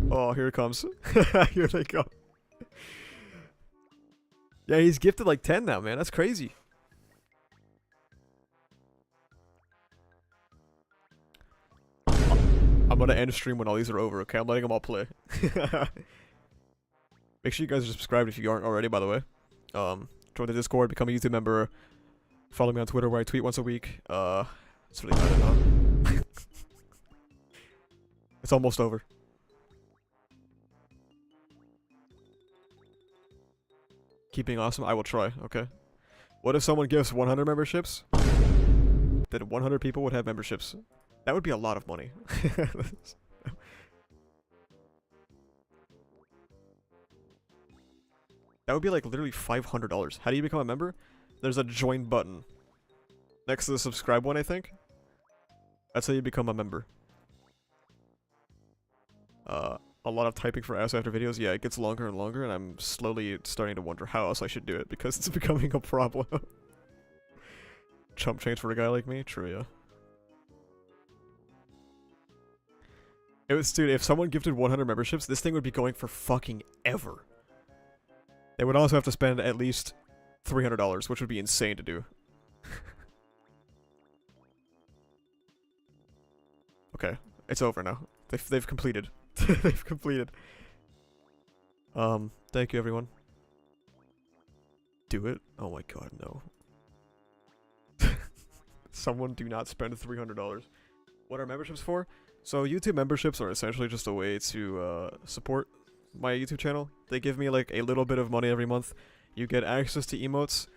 Oh, here it comes. Here they go. Yeah, he's gifted like 10 now, man. That's crazy. I'm gonna end stream when all these are over, okay? I'm letting them all play. Make sure you guys are subscribed if you aren't already, by the way. Join the Discord, become a YouTube member. Follow me on Twitter where I tweet once a week. It's really bad enough. It's almost over. Keep being awesome. I will try, okay? What if someone gives 100 memberships? Then 100 people would have memberships. That would be a lot of money. That would be like literally $500. How do you become a member? There's a join button next to the subscribe one, I think. That's how you become a member. A lot of typing for ass after videos. Yeah, it gets longer and longer, and I'm slowly starting to wonder how else I should do it because it's becoming a problem. Chump change for a guy like me? True, yeah. Dude, if someone gifted 100 memberships, this thing would be going for fucking ever. They would also have to spend at least $300, which would be insane to do. Okay, it's over now. They've completed. They've completed. Thank you, everyone. Do it? Oh my god, no. Someone do not spend $300. What are memberships for? So YouTube memberships are essentially just a way to support my YouTube channel. They give me like a little bit of money every month. You get access to emotes,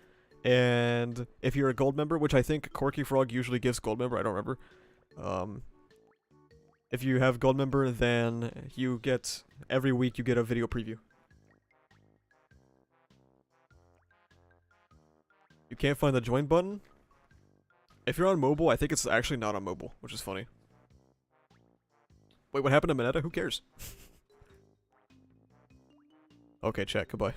and if you're a gold member, which I think Corky Frog usually gives gold member, I don't remember. If you have gold member, then you get, every week you get a video preview. You can't find the join button? If you're on mobile, I think it's actually not on mobile, which is funny. Wait, what happened to Mineta? Who cares? Okay, chat, goodbye.